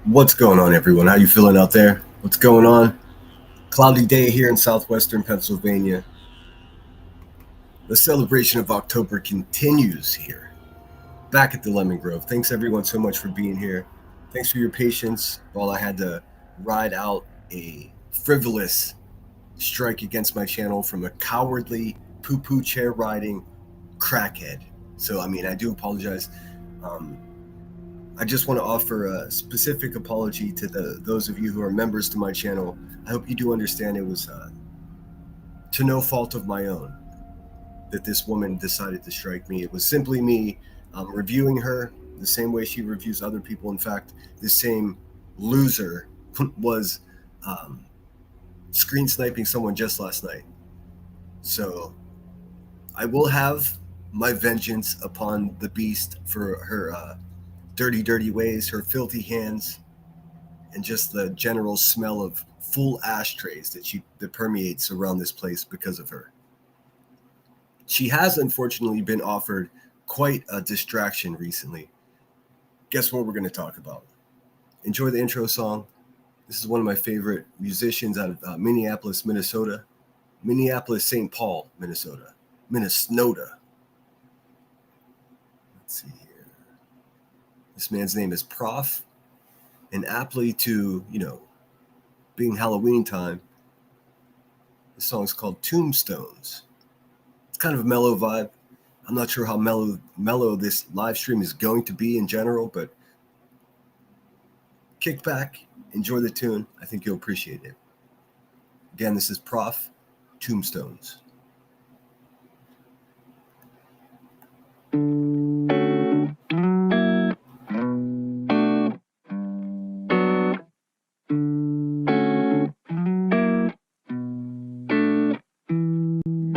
What's going on, everyone? How you feeling out there? What's going on? Cloudy day here in southwestern Pennsylvania. The celebration of October continues here, back at the Lemon Grove. Thanks, everyone, so much for being here. Thanks for your patience while I had to ride out a frivolous strike against my channel from a cowardly poo-poo chair riding crackhead. So, I do apologize. Um, I just want to offer a specific apology to those of you who are members to my channel. I hope you do understand it was to no fault of my own that this woman decided to strike me. It was simply me reviewing her the same way she reviews other people. In fact, this same loser was screen sniping someone just last night. So I will have my vengeance upon the beast for her dirty ways, her filthy hands, and just the general smell of full ashtrays that permeates around this place because of her. She has unfortunately been offered quite a distraction recently. Guess what we're going to talk about? Enjoy the intro song. This is one of my favorite musicians out of Minneapolis, Minnesota. Minneapolis, St. Paul, Minnesota. Minnesota. Let's see here. This man's name is Prof. And aptly to, being Halloween time, this song is called Tombstones. It's kind of a mellow vibe. I'm not sure how mellow this live stream is going to be in general, but kick back, enjoy the tune. I think you'll appreciate it. Again, this is Prof. Tombstones.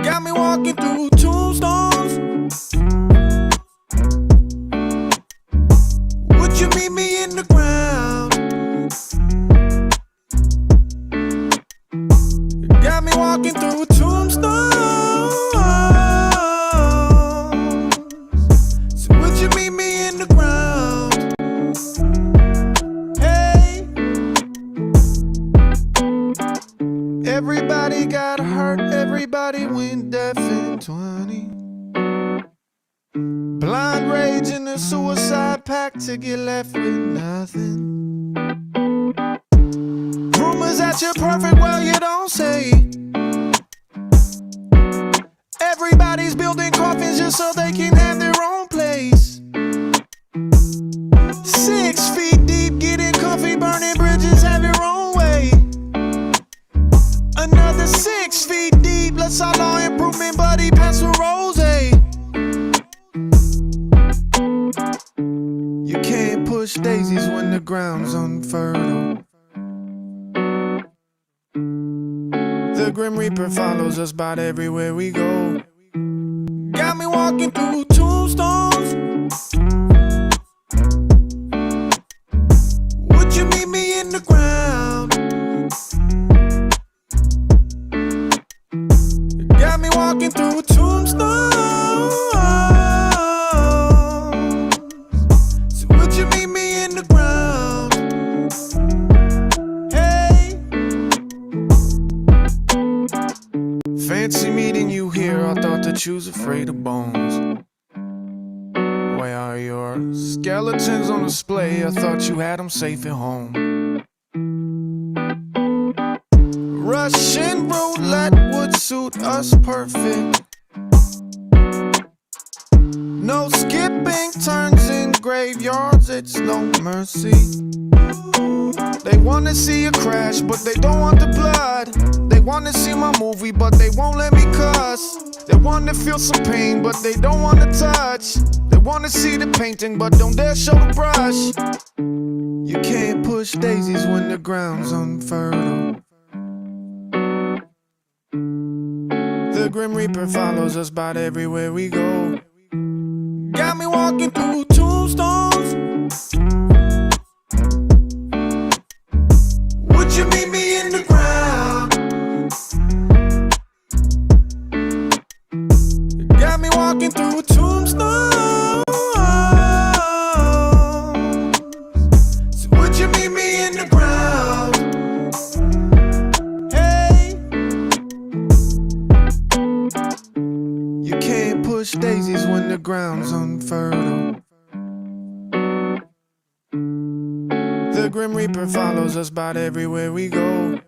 Got me walking through tombstones. Would you meet me in the ground? Got me walking through tombstones. So would you meet me in the ground? Hey, everybody got hurt, everybody went deaf in 20. Blind rage in the suicide pact to get left with nothing. Rumors that you're perfect, well, you don't say. Everybody's building coffins just so they can have their own place. 6 feet deep, getting comfy, burning bridges, have your own way. Another 6 feet deep, let's all law improvement, buddy, pass the rose. You can't push daisies when the ground's unfertile. The Grim Reaper follows us about everywhere we go. Got me walking through tombstones. Would you meet me in the ground? Got me walking through tombstones. So would you meet me in the ground? Hey, fancy meeting you here. I thought that you was afraid of bones. Where are your skeletons on display? I thought you had them safe at home. Russian roulette would suit us perfect. No skipping turns in graveyards, it's no mercy. They wanna see a crash, but they don't want the blood. They wanna see my movie, but they won't let me cuss. They wanna feel some pain, but they don't wanna touch. They wanna see the painting, but don't dare show the brush. You can't push daisies when the ground's unfertile. The Grim Reaper follows us about everywhere we go. Got me walking through tombstones. Would you meet me in the ground? Got me walking through tombstones. So would you meet me daisies when the ground's unfertile. The Grim Reaper follows us about everywhere we go.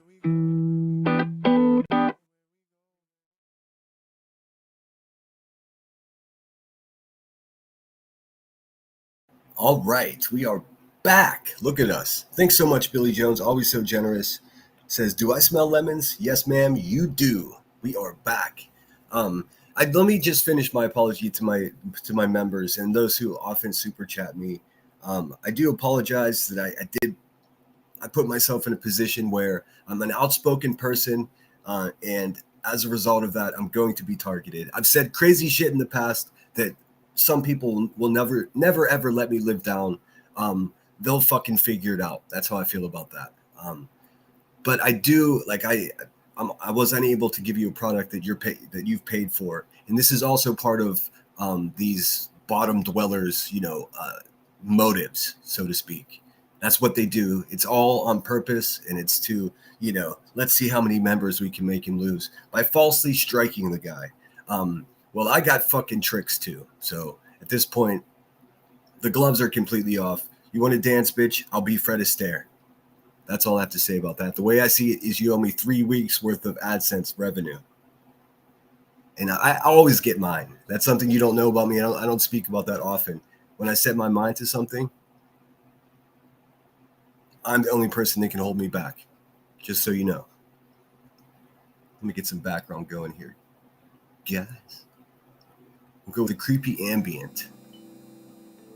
All right, we are back. Look at us. Thanks so much, Billy Jones. Always so generous. Says, "Do I smell lemons?" Yes, ma'am, you do. We are back. Let me just finish my apology to my members and those who often super chat me. I do apologize that I put myself in a position where I'm an outspoken person, and as a result of that, I'm going to be targeted. I've said crazy shit in the past that some people will never ever let me live down. They'll fucking figure it out. That's how I feel about that. But I do I was unable to give you a product that you've paid for, and this is also part of these bottom dwellers, motives, so to speak. That's what they do. It's all on purpose, and it's to, let's see how many members we can make him lose by falsely striking the guy. Well, I got fucking tricks too. So at this point, the gloves are completely off. You want to dance, bitch? I'll be Fred Astaire. That's all I have to say about that. The way I see it is you owe me 3 weeks worth of AdSense revenue. And I always get mine. That's something you don't know about me. I don't speak about that often. When I set my mind to something, I'm the only person that can hold me back. Just so you know. Let me get some background going here, guys. We'll go with the creepy ambient.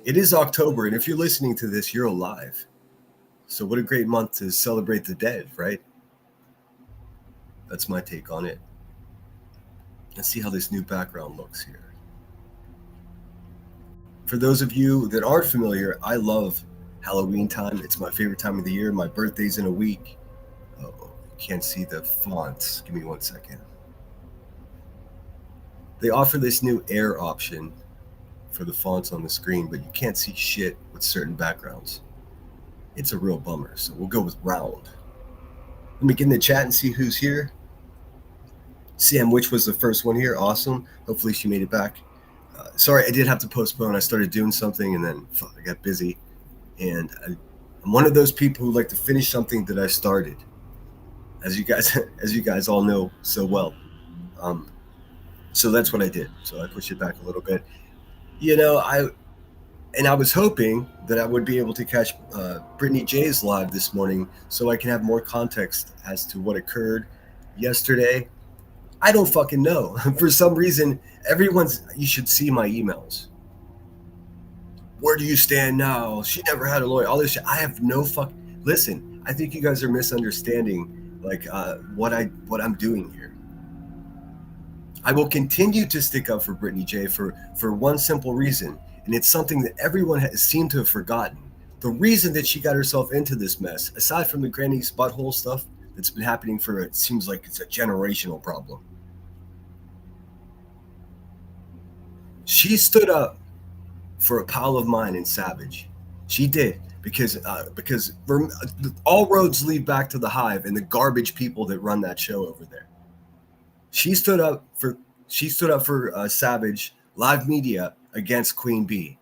It is October, and if you're listening to this, you're alive. So what a great month to celebrate the dead, right? That's my take on it. Let's see how this new background looks here. For those of you that aren't familiar, I love Halloween time. It's my favorite time of the year. My birthday's in a week. Oh, you can't see the fonts. Give me 1 second. They offer this new air option for the fonts on the screen, but you can't see shit with certain backgrounds. It's a real bummer, so we'll go with round. Let me get in the chat and see who's here. Sam Witch was the first one here. Awesome. Hopefully she made it back. Sorry, I did have to postpone. I started doing something and then I got busy. And I'm one of those people who like to finish something that I started, as you guys all know so well. So that's what I did. So I pushed it back a little bit. I was hoping that I would be able to catch Brittany J's live this morning so I can have more context as to what occurred yesterday. I don't fucking know. For some reason, you should see my emails. Where do you stand now? She never had a lawyer. All this shit. I have no Listen, I think you guys are misunderstanding what I'm doing here. I will continue to stick up for Brittany J for one simple reason, and it's something that everyone has seemed to have forgotten. The reason that she got herself into this mess, aside from the granny's butthole stuff that's been happening it seems like it's a generational problem. She stood up for a pal of mine in Savage. She did, because all roads lead back to the Hive and the garbage people that run that show over there. She stood up for Savage Live Media against Queen Bee.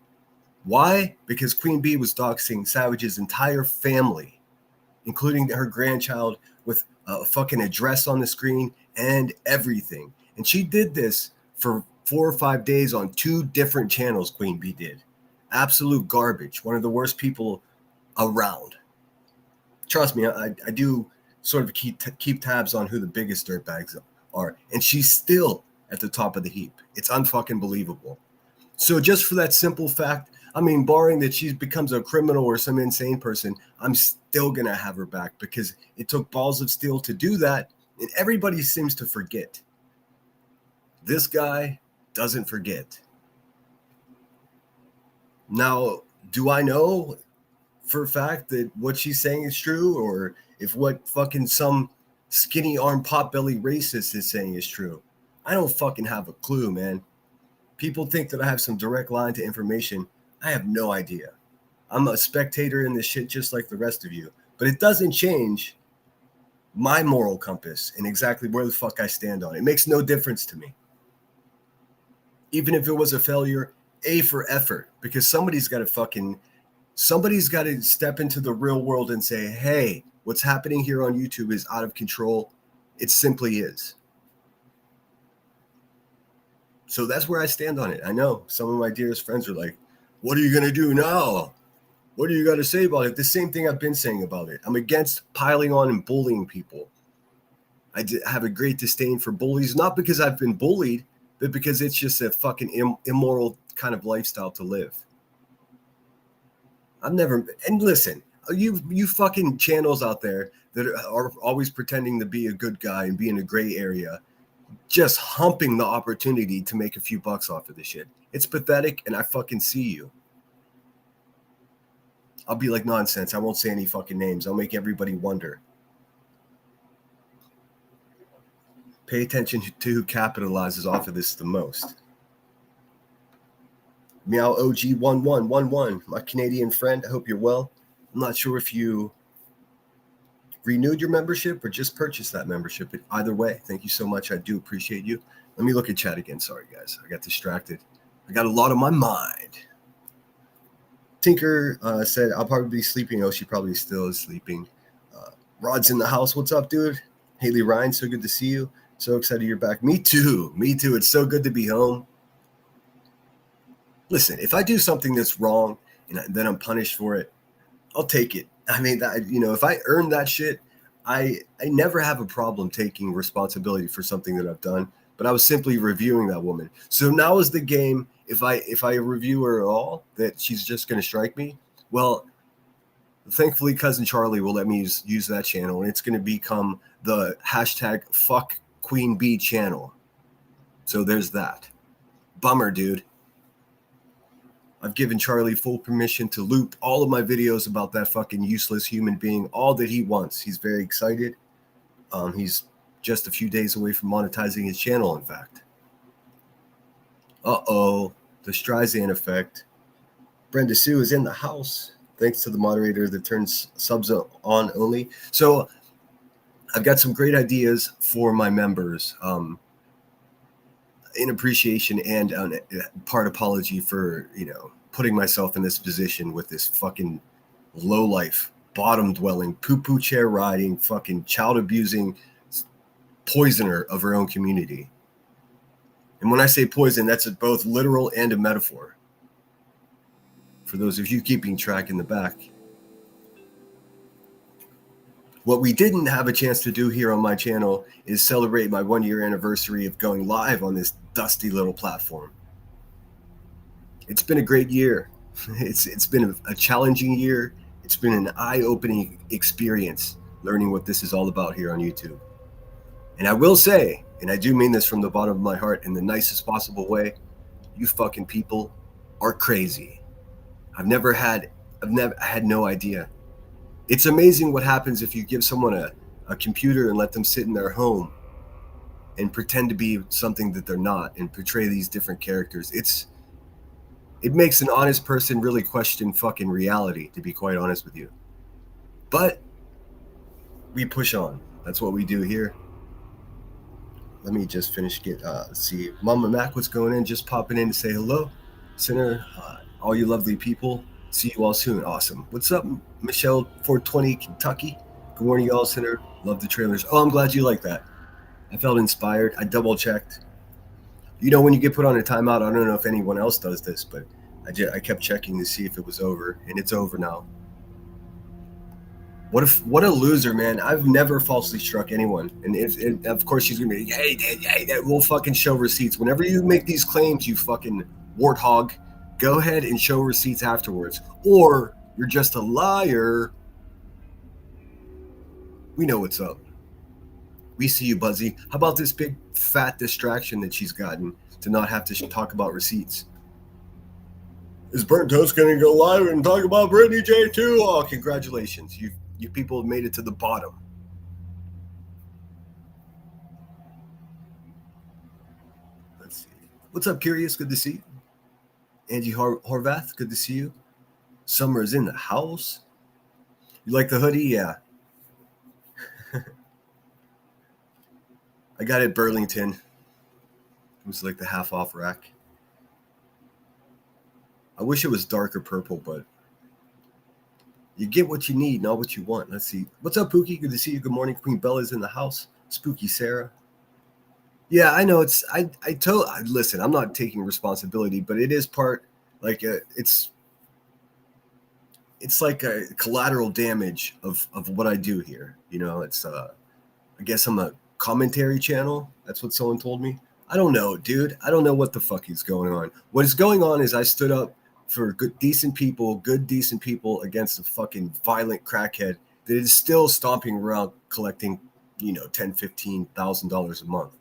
Why? Because Queen Bee was doxing Savage's entire family, including her grandchild, with a fucking address on the screen and everything. And she did this for 4 or 5 days on 2 different channels. Queen Bee did. Absolute garbage. One of the worst people around. Trust me, I do sort of keep tabs on who the biggest dirtbags are, and she's still at the top of the heap. It's unfucking believable. So just for that simple fact, barring that she becomes a criminal or some insane person, I'm still gonna have her back because it took balls of steel to do that, and everybody seems to forget. This guy doesn't forget. Now, do I know for a fact that what she's saying is true, or if what fucking some skinny arm potbelly racist is saying is true? I don't fucking have a clue, man. People think that I have some direct line to information. I have no idea. I'm a spectator in this shit just like the rest of you, but it doesn't change my moral compass and exactly where the fuck I stand on. It makes no difference to me. Even if it was a failure, A for effort, because somebody's got to step into the real world and say, hey, what's happening here on YouTube is out of control. It simply is. So that's where I stand on it. I know some of my dearest friends are like, what are you going to do now? What do you got to say about it? The same thing I've been saying about it. I'm against piling on and bullying people. I have a great disdain for bullies, not because I've been bullied, but because it's just a fucking immoral kind of lifestyle to live. And listen, you fucking channels out there that are always pretending to be a good guy and be in a gray area, just humping the opportunity to make a few bucks off of this shit. It's pathetic, and I fucking see you. I'll be like nonsense. I won't say any fucking names. I'll make everybody wonder. Pay attention to who capitalizes off of this the most. Meow OG 1111, my Canadian friend. I hope you're well. I'm not sure if you renewed your membership or just purchased that membership. But either way, thank you so much. I do appreciate you. Let me look at chat again. Sorry, guys. I got distracted. I got a lot on my mind. Tinker said, I'll probably be sleeping. Oh, she probably still is sleeping. Rod's in the house. What's up, dude? Haley Ryan, so good to see you. So excited you're back. Me too. It's so good to be home. Listen, if I do something that's wrong and then I'm punished for it, I'll take it. I mean, if I earn that shit, I never have a problem taking responsibility for something that I've done. But I was simply reviewing that woman. So now is the game. If I review her at all, that she's just going to strike me. Well, thankfully, Cousin Charlie will let me use that channel, and it's going to become the hashtag Fuck Queen Bee channel. So there's that. Bummer, dude. I've given Charlie full permission to loop all of my videos about that fucking useless human being, all that he wants. He's very excited. He's just a few days away from monetizing his channel, in fact. Uh-oh, the Streisand effect. Brenda Sue is in the house, thanks to the moderator that turns subs on only. So I've got some great ideas for my members in appreciation and part apology for, putting myself in this position with this fucking low-life, bottom-dwelling, poo-poo chair riding, fucking child-abusing poisoner of her own community. And when I say poison, that's both literal and a metaphor. For those of you keeping track in the back. What we didn't have a chance to do here on my channel is celebrate my 1-year anniversary of going live on this dusty little platform. It's been a great year. It's been a challenging year. It's been an eye-opening experience learning what this is all about here on YouTube. And I will say, and I do mean this from the bottom of my heart in the nicest possible way, you fucking people are crazy. I had no idea. It's amazing what happens if you give someone a computer and let them sit in their home and pretend to be something that they're not and portray these different characters. It makes an honest person really question fucking reality, to be quite honest with you. But we push on. That's what we do here. Let me just finish. Let's see. Mama Mac, what's going in? Just popping in to say hello. Center, all you lovely people. See you all soon. Awesome. What's up, Michelle 420 Kentucky? Good morning, y'all. Center. Love the trailers. Oh, I'm glad you like that. I felt inspired. I double checked. When you get put on a timeout, I don't know if anyone else does this, but I kept checking to see if it was over, and it's over now. What a loser, man. I've never falsely struck anyone. And of course she's going to be, hey, we'll fucking show receipts. Whenever you make these claims, you fucking warthog, go ahead and show receipts afterwards. Or you're just a liar. We know what's up. We see you, Buzzy. How about this big fat distraction that she's gotten to not have to talk about receipts? Is Burnt Toast going to go live and talk about Brittany J too? Oh, congratulations. You people have made it to the bottom. Let's see. What's up, Curious? Good to see you. Angie Horvath, good to see you. Summer's in the house. You like the hoodie? Yeah. I got it at Burlington. It was like the half off rack. I wish it was darker purple, but you get what you need, not what you want. Let's see. What's up, Pookie? Good to see you. Good morning. Queen Bella's in the house. Spooky Sarah. Yeah, I know. Listen, I'm not taking responsibility, but it is part, like, it's like a collateral damage of what I do here. You know, it's, I guess I'm a commentary channel. That's what someone told me. I don't know, dude. I don't know what the fuck is going on. What is going on is I stood up for good, decent people against a fucking violent crackhead that is still stomping around collecting, $10,000, $15,000 a month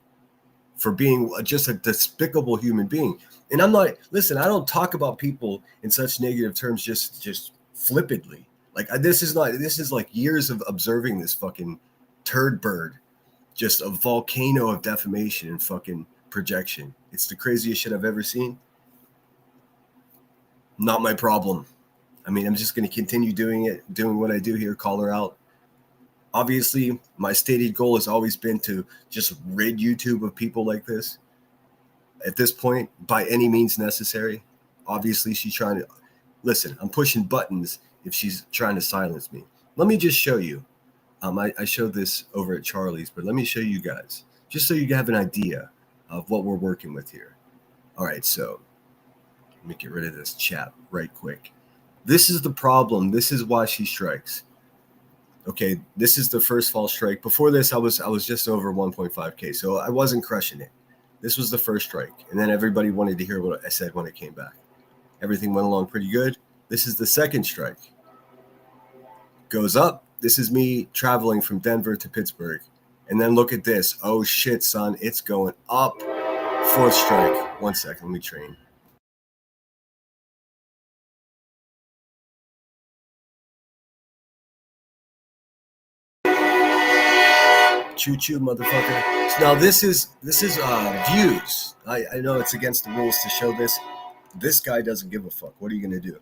for being just a despicable human being. And I'm not, listen, I don't talk about people in such negative terms just flippantly. Like, this is like years of observing this fucking turd bird, just a volcano of defamation and fucking projection. It's the craziest shit I've ever seen. Not my problem. I mean, I'm just going to continue doing what I do here, call her out. Obviously, my stated goal has always been to just rid YouTube of people like this. At this point, by any means necessary. Obviously, she's trying to... Listen, I'm pushing buttons if she's trying to silence me. Let me just show you. I showed this over at Charlie's, but let me show you guys, just so you have an idea of what we're working with here. All right, so let me get rid of this chat right quick. This is the problem. This is why she strikes. Okay, this is the first false strike. Before this, I was just over 1.5K, so I wasn't crushing it. This was the first strike, and then everybody wanted to hear what I said when it came back. Everything went along pretty good. This is the second strike. Goes up. This is me traveling from Denver to Pittsburgh. And then look at this. Oh, shit, son. It's going up. Fourth strike. 1 second. Let me train. Choo-choo, motherfucker. So now this is views. I know it's against the rules to show this. This guy doesn't give a fuck. What are you going to do?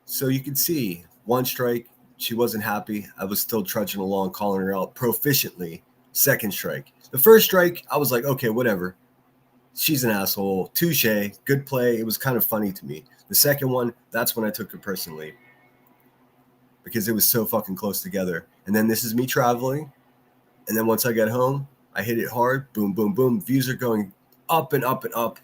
So you can see one strike, she wasn't happy. I was still trudging along, calling her out proficiently. Second strike. The first strike, I was like, okay, whatever. She's an asshole. Touche. Good play. It was kind of funny to me. The second one, that's when I took it personally because it was so fucking close together. And then this is me traveling. And then once I get home, I hit it hard. Boom, boom, boom. Views are going up and up and up.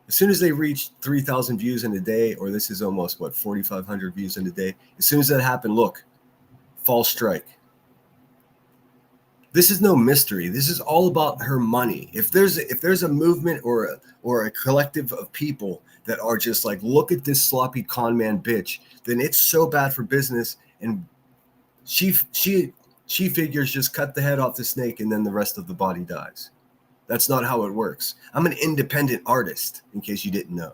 As soon as they reach 3,000 views in a day, or this is almost, 4,500 views in a day. As soon as that happened, look, false strike. This is no mystery. This is all about her money. If there's a movement or a collective of people that are just like, look at this sloppy con man bitch, then it's so bad for business. And she figures just cut the head off the snake and then the rest of the body dies. That's not how it works. I'm an independent artist, in case you didn't know.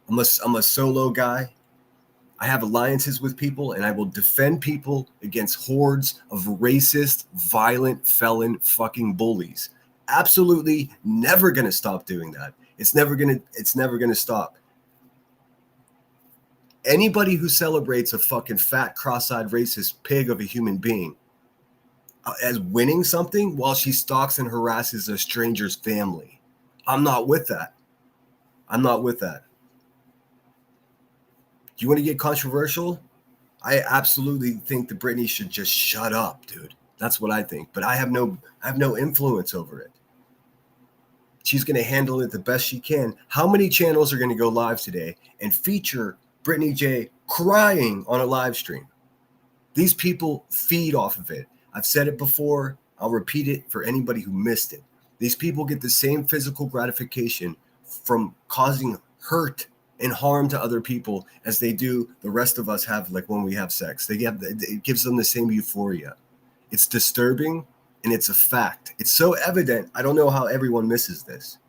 I'm a solo guy. I have alliances with people, and I will defend people against hordes of racist, violent, felon fucking bullies. Absolutely never going to stop doing that. It's never going to stop. Anybody who celebrates a fucking fat, cross-eyed, racist pig of a human being as winning something while she stalks and harasses a stranger's family, I'm not with that. I'm not with that. Do you want to get controversial? I absolutely think that Britney should just shut up, dude. That's what I think. But I have no influence over it. She's going to handle it the best she can. How many channels are going to go live today and feature Britney J crying on a live stream? These people feed off of it. I've said it before. I'll repeat it for anybody who missed it. These people get the same physical gratification from causing hurt and harm to other people as they do the rest of us have, like when we have sex. It gives them the same euphoria. It's disturbing and it's a fact. It's so evident. I don't know how everyone misses this.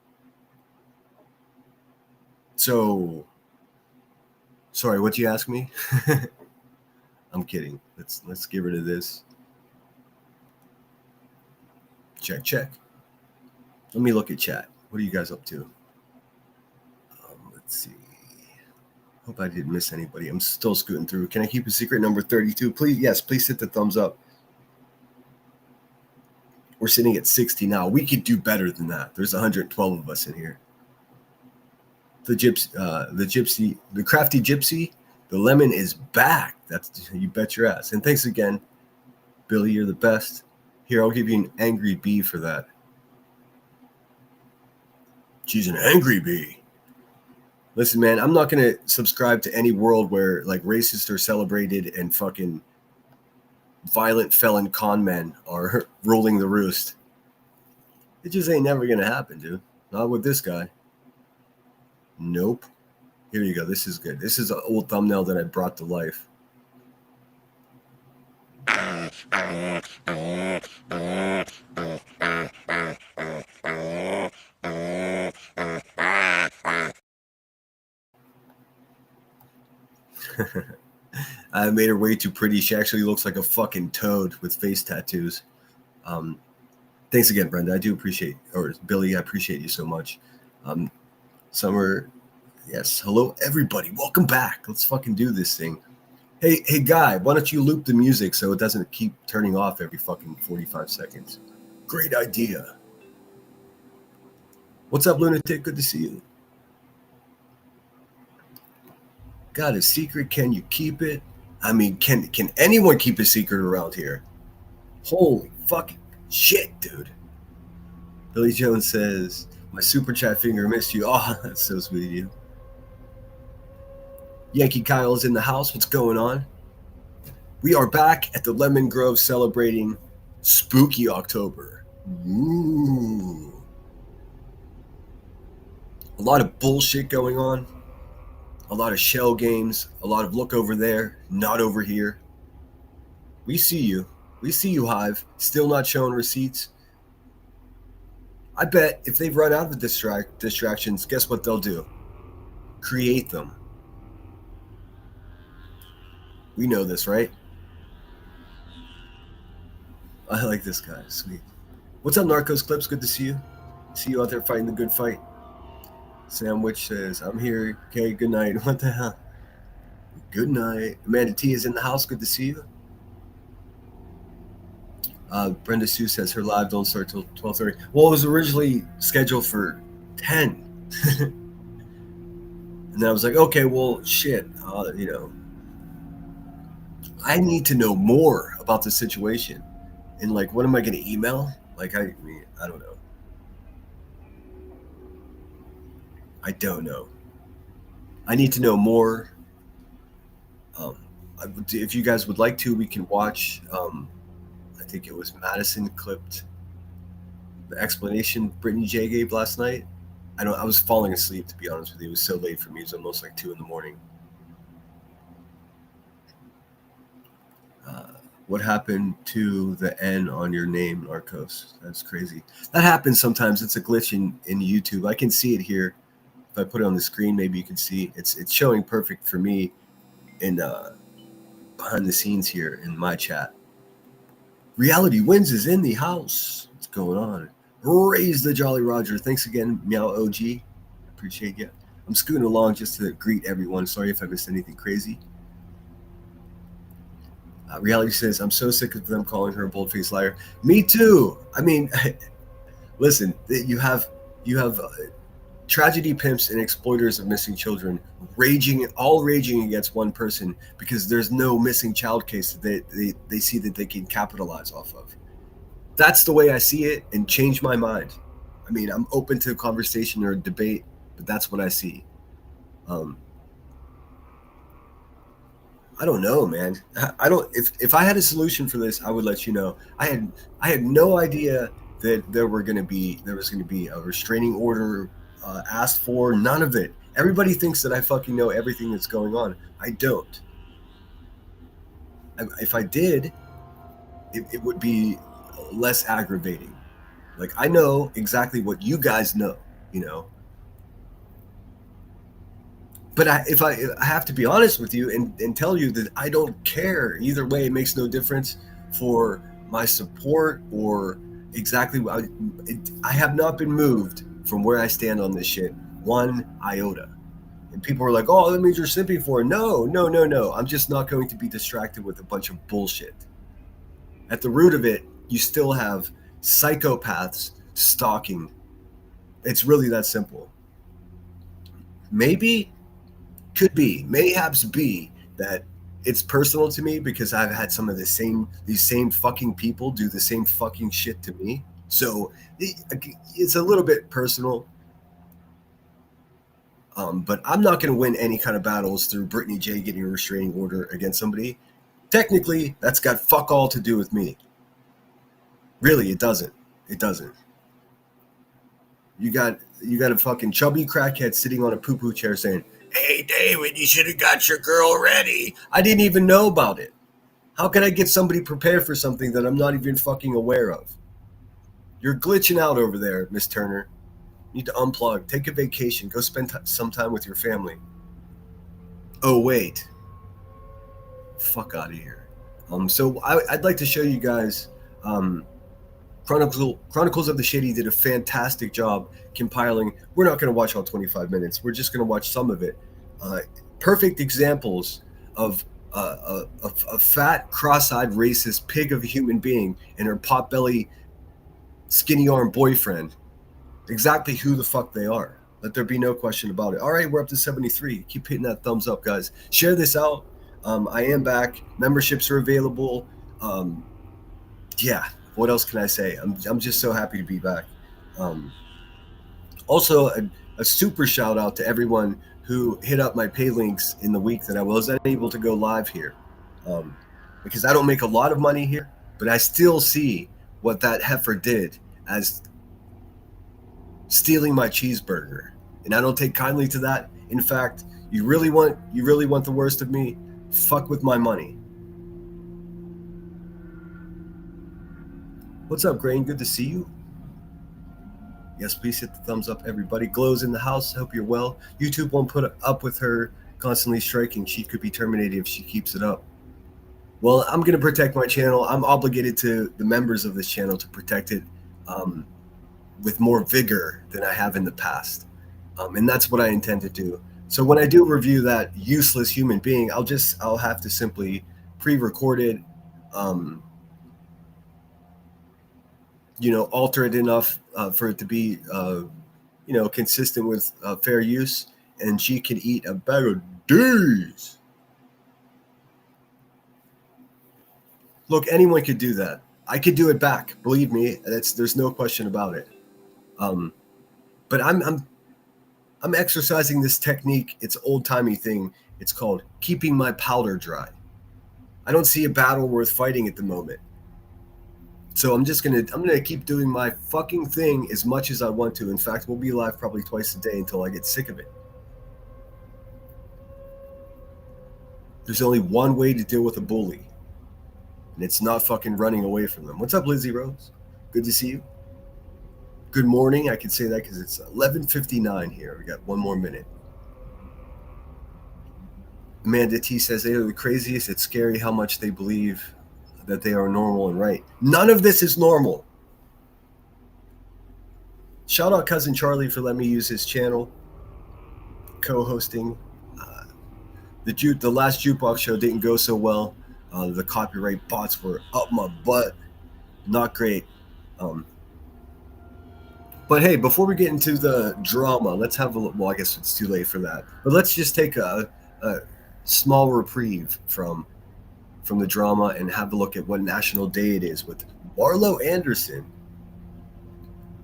So, sorry, what'd you ask me? I'm kidding. Let's get rid of this. Check. Let me look at chat. What are you guys up to? Let's see. Hope I didn't miss anybody. I'm still scooting through. Can I keep a secret? Number 32. Please, yes, please hit the thumbs up. We're sitting at 60 now. We could do better than that. There's 112 of us in here. the crafty gypsy. The lemon is back. That's you bet your ass. And thanks again, Billy. You're the best. Here, I'll give you an angry bee for that. She's an angry bee. Listen, man, I'm not gonna subscribe to any world where like racists are celebrated and fucking violent felon con men are ruling the roost. It just ain't never gonna happen, dude. Not with this guy. Nope. Here you go. This is good. This is an old thumbnail that I brought to life. I made her way too pretty. She actually looks like a fucking toad with face tattoos. Thanks again, Brenda. I do appreciate, or Billy, I appreciate you so much. Summer, yes. Hello, everybody. Welcome back. Let's fucking do this thing. Hey, Guy, why don't you loop the music so it doesn't keep turning off every fucking 45 seconds? Great idea. What's up, Lunatic? Good to see you. Got a secret? Can you keep it? I mean, can anyone keep a secret around here? Holy fucking shit, dude. Billy Jones says, my super chat finger missed you. Oh, that's so sweet of you. Yankee Kyle's in the house. What's going on? We are back at the Lemon Grove celebrating Spooky October. Ooh. A lot of bullshit going on. A lot of shell games. A lot of look over there, not over here. We see you. We see you, Hive. Still not showing receipts. I bet if they've run out of distractions, guess what they'll do? Create them. We know this, right? I like this guy. Sweet. What's up, Narcos Clips? Good to see you. See you out there fighting the good fight. Sandwich says, I'm here. Okay, good night. What the hell? Good night. Amanda T is in the house. Good to see you. Brenda Sue says her live don't start till 12:30. Well, it was originally scheduled for 10. And I was like, okay, well, shit. I need to know more about the situation. And like, what am I going to email? Like, I don't know. I don't know. I need to know more. If you guys would like to, we can watch. I think it was Madison clipped the explanation Brittany J gave last night. I was falling asleep, to be honest with you. It was so late for me. It was almost like 2 a.m. What happened to the N on your name, Narcos? That's crazy. That happens sometimes. It's a glitch in YouTube. I can see it here. If I put it on the screen, maybe you can see it's showing perfect for me in behind the scenes here in my chat. Reality Wins is in the house. What's going on? Raise the Jolly Roger. Thanks again, Meow OG. Appreciate you. I'm scooting along just to greet everyone. Sorry if I missed anything crazy. Reality says, I'm so sick of them calling her a bold-faced liar. Me too. I mean, listen, you have tragedy pimps and exploiters of missing children raging against one person because there's no missing child case that they see that they can capitalize off of. That's the way I see it, and change my mind. I mean, I'm open to conversation or debate, but that's what I see. I don't know, man. I don't. If I had a solution for this, I would let you know. I had no idea that there was going to be a restraining order asked for. None of it. Everybody thinks that I fucking know everything that's going on. I don't. If I did, it would be less aggravating. Like, I know exactly what you guys know, But I have to be honest with you and tell you that I don't care. Either way, it makes no difference for my support or exactly what I have not been moved from where I stand on this shit one iota. And people are like, oh, that means you're simping for it. No. I'm just not going to be distracted with a bunch of bullshit. At the root of it, you still have psychopaths stalking. It's really that simple. maybe, could be, mayhaps be that it's personal to me because I've had some of these same fucking people do the same fucking shit to me. So it's a little bit personal. But I'm not going to win any kind of battles through Brittany J getting a restraining order against somebody. Technically, that's got fuck all to do with me. Really, it doesn't. It doesn't. You got a fucking chubby crackhead sitting on a poo-poo chair saying, "Hey, David, you should have got your girl ready." I didn't even know about it. How can I get somebody prepared for something that I'm not even fucking aware of? You're glitching out over there, Miss Turner. You need to unplug, take a vacation, go spend some time with your family. Oh, wait. Fuck out of here. So I'd like to show you guys, Chronicles of the Shady did a fantastic job compiling. We're not going to watch all 25 minutes. We're just going to watch some of it. Perfect examples of a fat, cross-eyed, racist pig of a human being and her pot-belly, skinny-arm boyfriend. Exactly who the fuck they are. Let there be no question about it. All right, we're up to 73. Keep hitting that thumbs up, guys. Share this out. I am back. Memberships are available. Yeah, what else can I say? I'm just so happy to be back. Also, a super shout out to everyone who hit up my pay links in the week that I was unable to go live here. Because I don't make a lot of money here, but I still see what that heifer did as stealing my cheeseburger, and I don't take kindly to that. In fact, you really want the worst of me? Fuck with my money. What's up, Grain? Good to see you. Yes, please hit the thumbs up, everybody. Glow's in the house. Hope you're well. YouTube won't put up with her constantly striking. She could be terminated if she keeps it up. Well, I'm going to protect my channel. I'm obligated to the members of this channel to protect it with more vigor than I have in the past. And that's what I intend to do. So when I do review that useless human being, I'll have to simply pre-record it, alter it enough for it to be, consistent with fair use, and she can eat a bag of D's. Look, anyone could do that. I could do it back. Believe me, there's no question about it. But I'm exercising this technique. It's old-timey thing. It's called keeping my powder dry. I don't see a battle worth fighting at the moment. So I'm gonna keep doing my fucking thing as much as I want to. In fact, we'll be live probably twice a day until I get sick of it. There's only one way to deal with a bully, and it's not fucking running away from them. What's up, Lizzie Rose? Good to see you. Good morning. I can say that because it's 11:59 here. We got one more minute. Amanda T says they are the craziest. It's scary how much they believe that they are normal and right. None of this is normal. Shout out Cousin Charlie for letting me use his channel, co-hosting. The last Jukebox show didn't go so well. The copyright bots were up my butt. Not great. But hey, before we get into the drama, let's have well, I guess it's too late for that. But let's just take a small reprieve from the drama and have a look at what national day it is with Marlo Anderson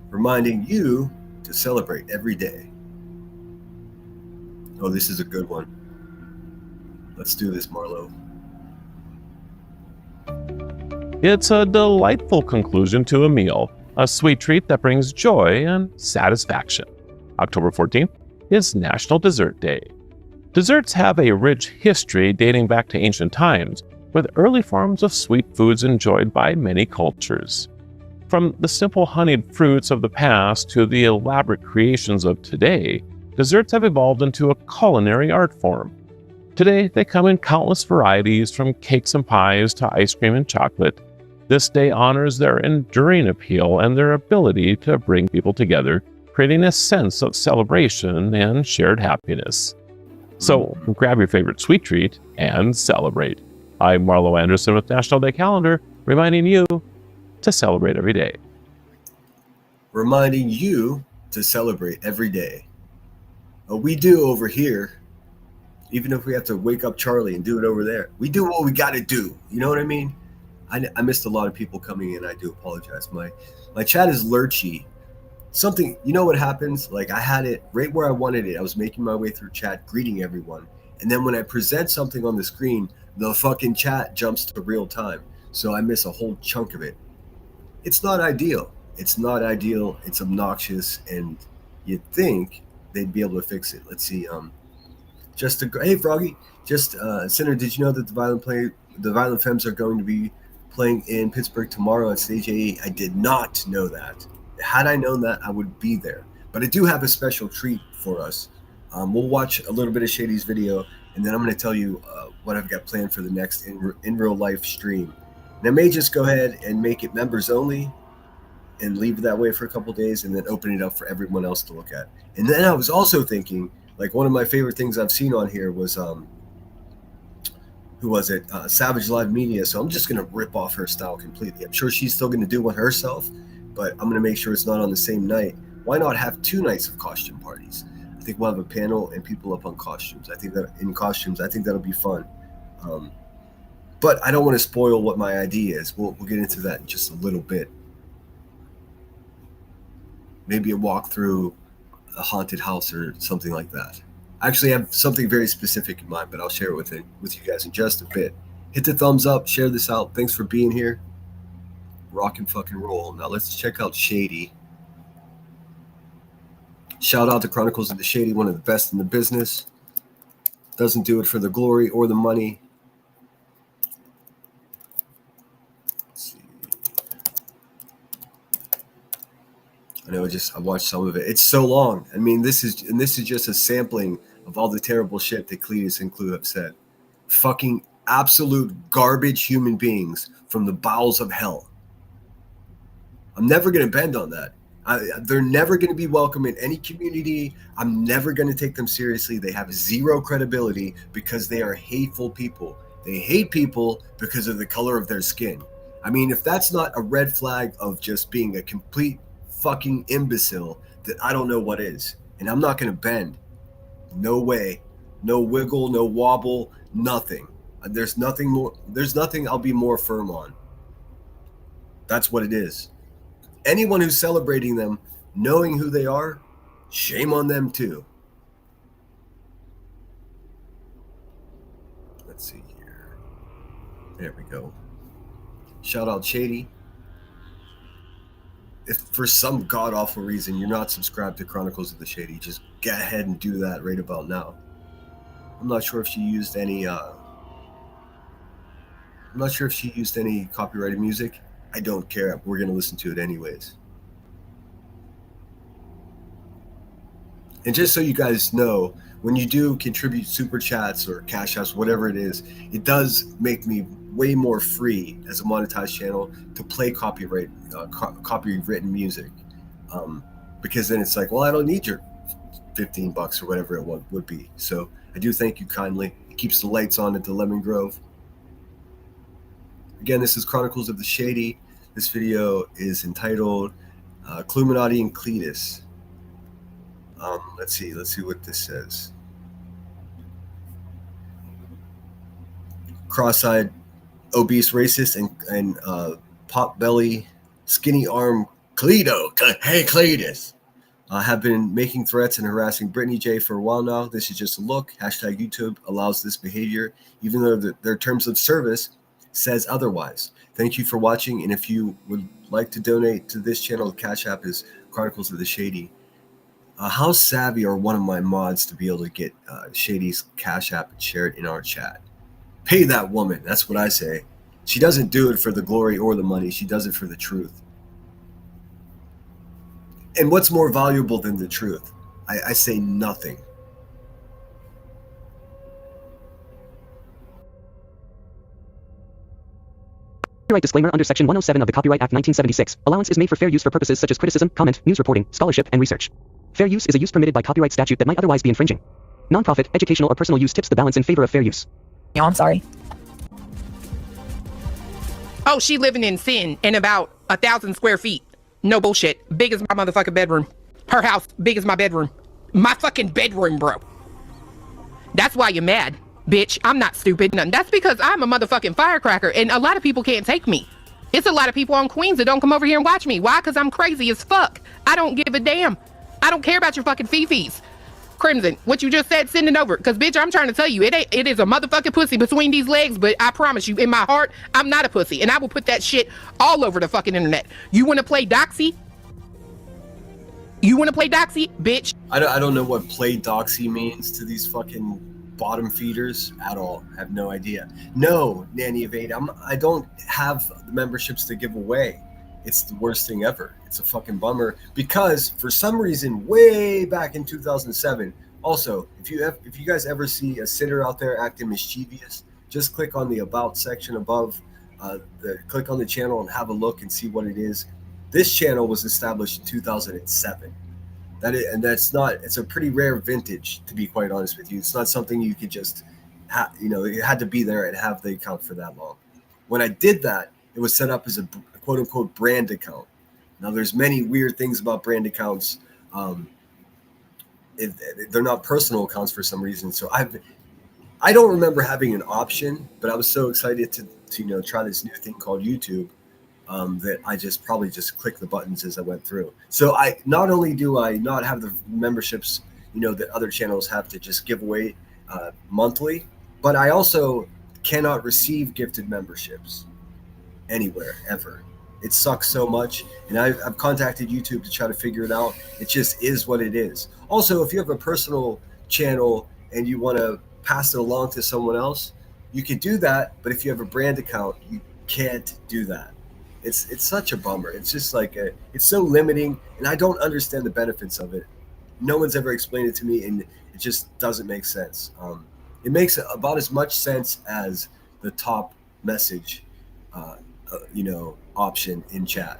reminding you to celebrate every day. Oh, this is a good one. Let's do this, Marlo. It's a delightful conclusion to a meal, a sweet treat that brings joy and satisfaction. October 14th is National Dessert Day. Desserts have a rich history dating back to ancient times, with early forms of sweet foods enjoyed by many cultures. From the simple honeyed fruits of the past to the elaborate creations of today, desserts have evolved into a culinary art form. Today, they come in countless varieties, from cakes and pies to ice cream and chocolate. This day honors their enduring appeal and their ability to bring people together, creating a sense of celebration and shared happiness. So grab your favorite sweet treat and celebrate. I'm Marlo Anderson with National Day Calendar, reminding you to celebrate every day. Reminding you to celebrate every day. We do over here, even if we have to wake up Charlie and do it over there. We do what we got to do. You know what I mean? I missed a lot of people coming in. I do apologize. My chat is lurchy. Something, you know what happens? Like I had it right where I wanted it. I was making my way through chat, greeting everyone. And then when I present something on the screen, the fucking chat jumps to real time. So I miss a whole chunk of it. It's not ideal. It's not ideal. It's obnoxious. And you'd think they'd be able to fix it. Let's see. Hey Froggy, Sinner, did you know that the Violent Femmes are going to be playing in Pittsburgh tomorrow at Stage 8? I did not know that. Had I known that, I would be there. But I do have a special treat for us. We'll watch a little bit of Shady's video, and then I'm going to tell you what I've got planned for the next in real life stream. And I may just go ahead and make it members only and leave it that way for a couple days, and then open it up for everyone else to look at. And then I was also thinking, like one of my favorite things I've seen on here was who was it? Savage Live Media. So I'm just going to rip off her style completely. I'm sure she's still going to do one herself, but I'm going to make sure it's not on the same night. Why not have 2 nights of costume parties? I think we'll have a panel and people up on costumes. I think that'll be fun. But I don't want to spoil what my idea is. We'll get into that in just a little bit. Maybe a walk through a haunted house or something like that. I actually have something very specific in mind, but I'll share it with you guys in just a bit. Hit the thumbs up, share this out. Thanks for being here. Rock and fucking roll. Now let's check out Shady. Shout out to Chronicles of the Shady, one of the best in the business. Doesn't do it for the glory or the money. Let's see. I know I watched some of it. It's so long. I mean, this is just a sampling of all the terrible shit that Cletus and Clue have said. Fucking absolute garbage human beings from the bowels of hell. I'm never going to bend on that. They're never going to be welcome in any community. I'm never going to take them seriously. They have zero credibility because they are hateful people. They hate people because of the color of their skin. I mean, if that's not a red flag of just being a complete fucking imbecile, then I don't know what is. And I'm not going to bend. No way. No wiggle, no wobble, nothing. There's nothing I'll be more firm on. That's what it is. Anyone who's celebrating them, knowing who they are, shame on them too. Let's see here. There we go. Shout out Shady. If for some god-awful reason you're not subscribed to Chronicles of the Shady, just get ahead and do that right about now. I'm not sure if she used any copyrighted music. I don't care. We're going to listen to it anyways. And just so you guys know, when you do contribute super chats or cash apps, whatever it is, it does make me way more free as a monetized channel to play copywritten music. Because then it's like, well, I don't need your $15 or whatever it would be. So I do thank you kindly. It keeps the lights on at the Lemon Grove. Again, this is Chronicles of the Shady. This video is entitled Cluminati and Cletus. Let's see what this says. Cross-eyed, obese, racist, and pot-belly, skinny arm Cleto. Hey, Cletus. Have been making threats and harassing Brittany J for a while now. This is just a look. Hashtag YouTube allows this behavior, even though their terms of service says otherwise. Thank you for watching, and if you would like to donate to this channel, the Cash App is Chronicles of the Shady. How savvy are one of my mods to be able to get Shady's Cash App and share it in our chat? Pay that woman. That's what I say. She doesn't do it for the glory or the money. She does it for the truth. And what's more valuable than the truth? I say nothing. Copyright disclaimer under Section 107 of the Copyright Act 1976. Allowance is made for fair use for purposes such as criticism, comment, news reporting, scholarship, and research. Fair use is a use permitted by copyright statute that might otherwise be infringing. Nonprofit, educational, or personal use tips the balance in favor of fair use. No, I'm sorry. Oh, she living in sin in about 1,000 square feet. No bullshit. Big as my motherfucking bedroom. Her house, big as my bedroom. My fucking bedroom, bro. That's why you're mad, bitch. I'm not stupid. None. That's because I'm a motherfucking firecracker, and a lot of people can't take me. It's a lot of people on Queens that don't come over here and watch me. Why? Because I'm crazy as fuck. I don't give a damn. I don't care about your fucking fifis. Crimson, what you just said, send it over. Because, bitch, I'm trying to tell you, it is a motherfucking pussy between these legs, but I promise you, in my heart, I'm not a pussy. And I will put that shit all over the fucking internet. You want to play Doxy? You want to play Doxy, bitch? I don't know what play doxy means to these fucking bottom feeders at all. I have no idea. No, Nanny Evade, I don't have the memberships to give away. It's the worst thing ever. It's a fucking bummer because for some reason, way back in 2007. Also, if you guys ever see a sitter out there acting mischievous, just click on the About section above. Click on the channel and have a look and see what it is. This channel was established in 2007. It's a pretty rare vintage, to be quite honest with you. It's not something you could just it had to be there and have the account for that long. When I did that, it was set up as a quote unquote brand account. Now there's many weird things about brand accounts. They're not personal accounts for some reason. So I don't remember having an option, but I was so excited to try this new thing called YouTube. That I probably just clicked the buttons as I went through. So I not only do I not have the memberships, that other channels have to just give away monthly, but I also cannot receive gifted memberships anywhere ever. It sucks so much, and I've contacted YouTube to try to figure it out. It just is what it is. Also, if you have a personal channel and you want to pass it along to someone else, you can do that. But if you have a brand account, you can't do that. It's such a bummer. It's just like it's so limiting, and I don't understand the benefits of it. No one's ever explained it to me, and it just doesn't make sense. It makes about as much sense as the top message, option in chat.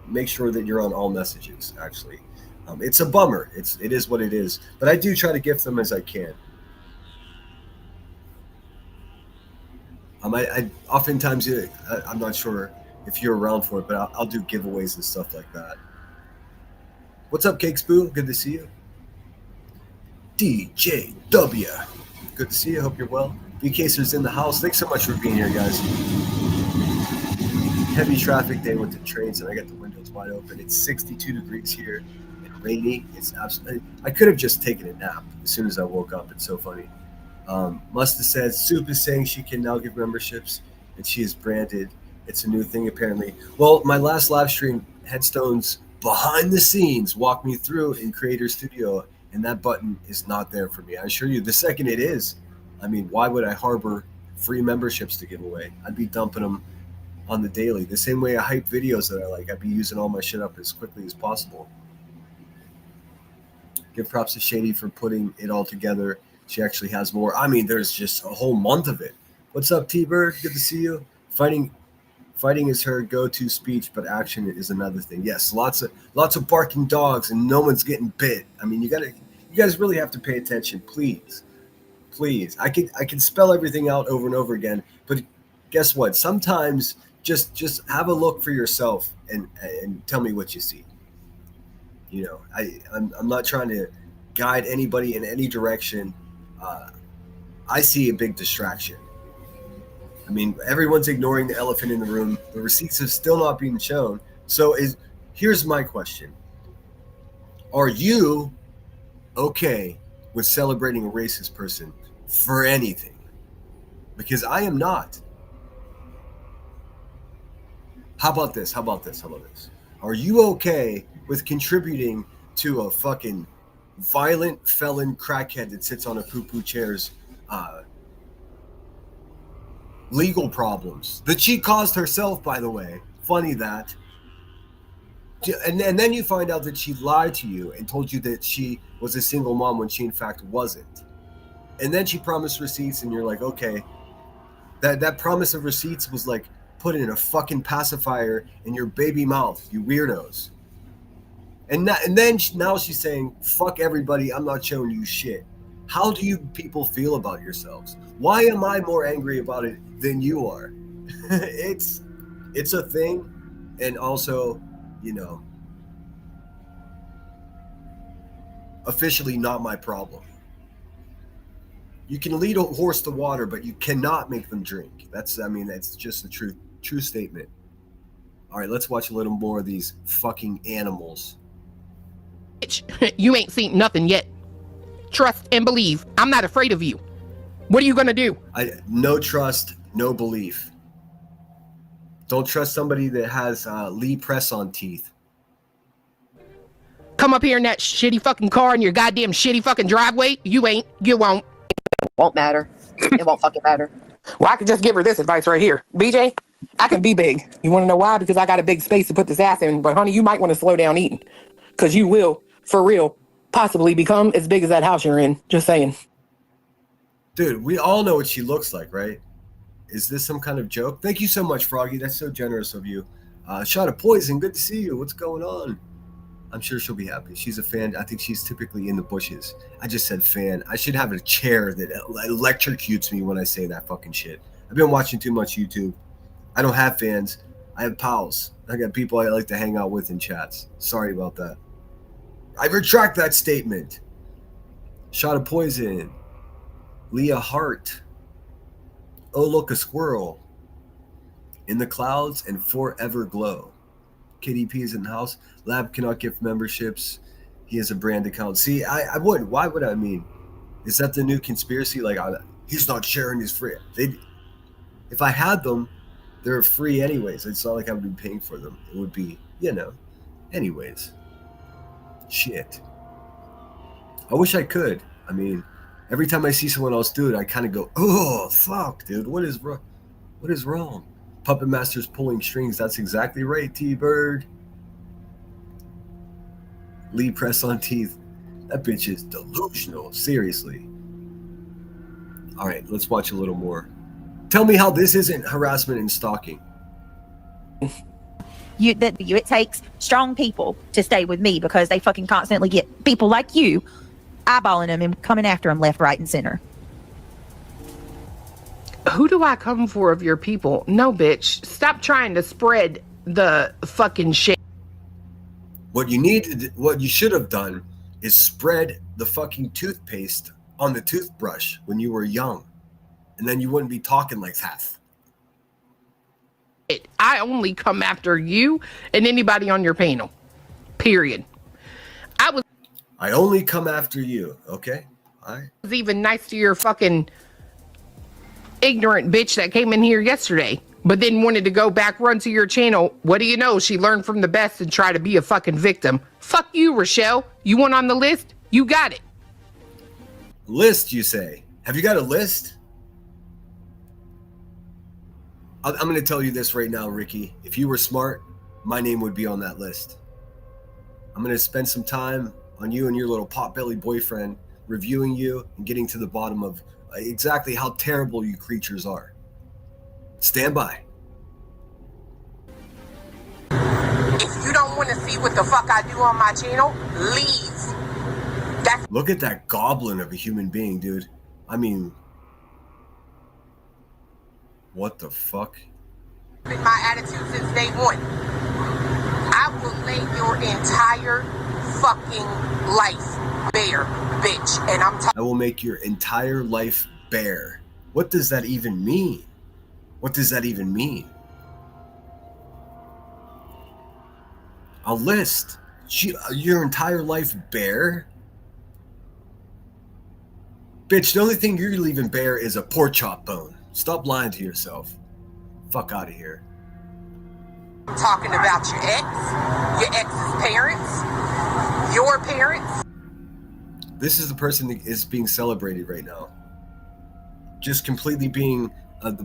Make sure that you're on all messages. Actually, it's a bummer. It is what it is. But I do try to gift them as I can. I oftentimes I'm not sure if you're around for it, but I'll do giveaways and stuff like that. What's up, Cakes Boo? Good to see you. DJW. Good to see you. Hope you're well. BKser's in the house. Thanks so much for being here, guys. Heavy traffic day with the trains, and I got the windows wide open. It's 62 degrees here and rainy. It's absolutely. I could have just taken a nap as soon as I woke up. It's so funny. Musta says, Soup is saying she can now give memberships, and she is branded. It's a new thing, apparently. Well, my last live stream, Headstone's behind the scenes walked me through in Creator Studio, and that button is not there for me. I assure you, the second it is, why would I harbor free memberships to give away? I'd be dumping them on the daily. The same way I hype videos that I like, I'd be using all my shit up as quickly as possible. Give props to Shady for putting it all together. She actually has more. There's just a whole month of it. What's up, T-Bird? Good to see you. Fighting is her go-to speech, but action is another thing. Yes, lots of barking dogs, and no one's getting bit. You guys really have to pay attention, please. I can spell everything out over and over again, but guess what? Sometimes just have a look for yourself and tell me what you see. I'm not trying to guide anybody in any direction. I see a big distraction. Everyone's ignoring the elephant in the room. The receipts have still not been shown. So here's my question. Are you okay with celebrating a racist person for anything? Because I am not. How about this? Are you okay with contributing to a fucking violent felon crackhead that sits on a poo-poo chair's legal problems that she caused herself, by the way? Funny that. And then you find out that she lied to you and told you that she was a single mom when she in fact wasn't. And then she promised receipts, and you're like, okay, that promise of receipts was like put in a fucking pacifier in your baby mouth, you weirdos. And then now she's saying, fuck everybody, I'm not showing you shit. How do you people feel about yourselves? Why am I more angry about it than you are? It's a thing. And also, officially not my problem. You can lead a horse to water, but you cannot make them drink. That's just a true statement. All right, let's watch a little more of these fucking animals. Bitch, you ain't seen nothing yet. Trust and believe. I'm not afraid of you. What are you gonna do? No trust, no belief. Don't trust somebody that has Lee press-on teeth. Come up here in that shitty fucking car in your goddamn shitty fucking driveway. You ain't. You won't. Won't matter. It won't fucking matter. Well, I could just give her this advice right here. BJ, I can be big. You want to know why? Because I got a big space to put this ass in. But honey, you might want to slow down eating. Because you will, for real, possibly become as big as that house you're in. Just saying. Dude, we all know what she looks like, right? Is this some kind of joke? Thank you so much, Froggy. That's so generous of you. Shot of Poison, good to see you. What's going on? I'm sure she'll be happy. She's a fan. I think she's typically in the bushes. I just said fan. I should have a chair that electrocutes me when I say that fucking shit. I've been watching too much YouTube. I don't have fans. I have pals. I got people I like to hang out with in chats. Sorry about that. I retract that statement. Shot of Poison. Leah Hart. Oh, look, a squirrel. In the Clouds and Forever Glow. Kitty P is in the house. Lab cannot gift memberships. He has a brand account. See, I wouldn't. Why would I mean? Is that the new conspiracy? Like, he's not sharing his free. If I had them, they're free anyways. It's not like I would be paying for them. It would be, anyways. Shit. I wish I could. I mean, every time I see someone else do it, I kind of go, oh, fuck, dude. What is wrong? Puppet Master's pulling strings. That's exactly right, T-Bird. Lee press on teeth. That bitch is delusional. Seriously. All right, let's watch a little more. Tell me how this isn't harassment and stalking. It takes strong people to stay with me because they fucking constantly get people like you eyeballing them and coming after them left, right, and center. Who do I come for of your people? No, bitch. Stop trying to spread the fucking shit. What you should have done is spread the fucking toothpaste on the toothbrush when you were young. And then you wouldn't be talking like that. I only come after you and anybody on your panel. Period. I only come after you, okay? I was even nice to your fucking ignorant bitch that came in here yesterday, but then wanted to go back run to your channel. What do you know? She learned from the best and tried to be a fucking victim. Fuck you, Rochelle. You want on the list? You got it. List, you say? Have you got a list? I'm going to tell you this right now, Ricky. If you were smart, my name would be on that list. I'm going to spend some time on you and your little potbelly boyfriend, reviewing you and getting to the bottom of exactly how terrible you creatures are. Stand by. If you don't want to see what the fuck I do on my channel, leave. Look at that goblin of a human being, dude. I mean, what the fuck? Been my attitude since day one. I will lay your entire fucking life bare, bitch. And I will make your entire life bare. What does that even mean? What does that even mean? A list. Your entire life bare? Bitch, the only thing you're leaving bare is a pork chop bone. Stop lying to yourself. Fuck out of here. I'm talking about your ex's parents, your parents. This is the person that is being celebrated right now. Just completely being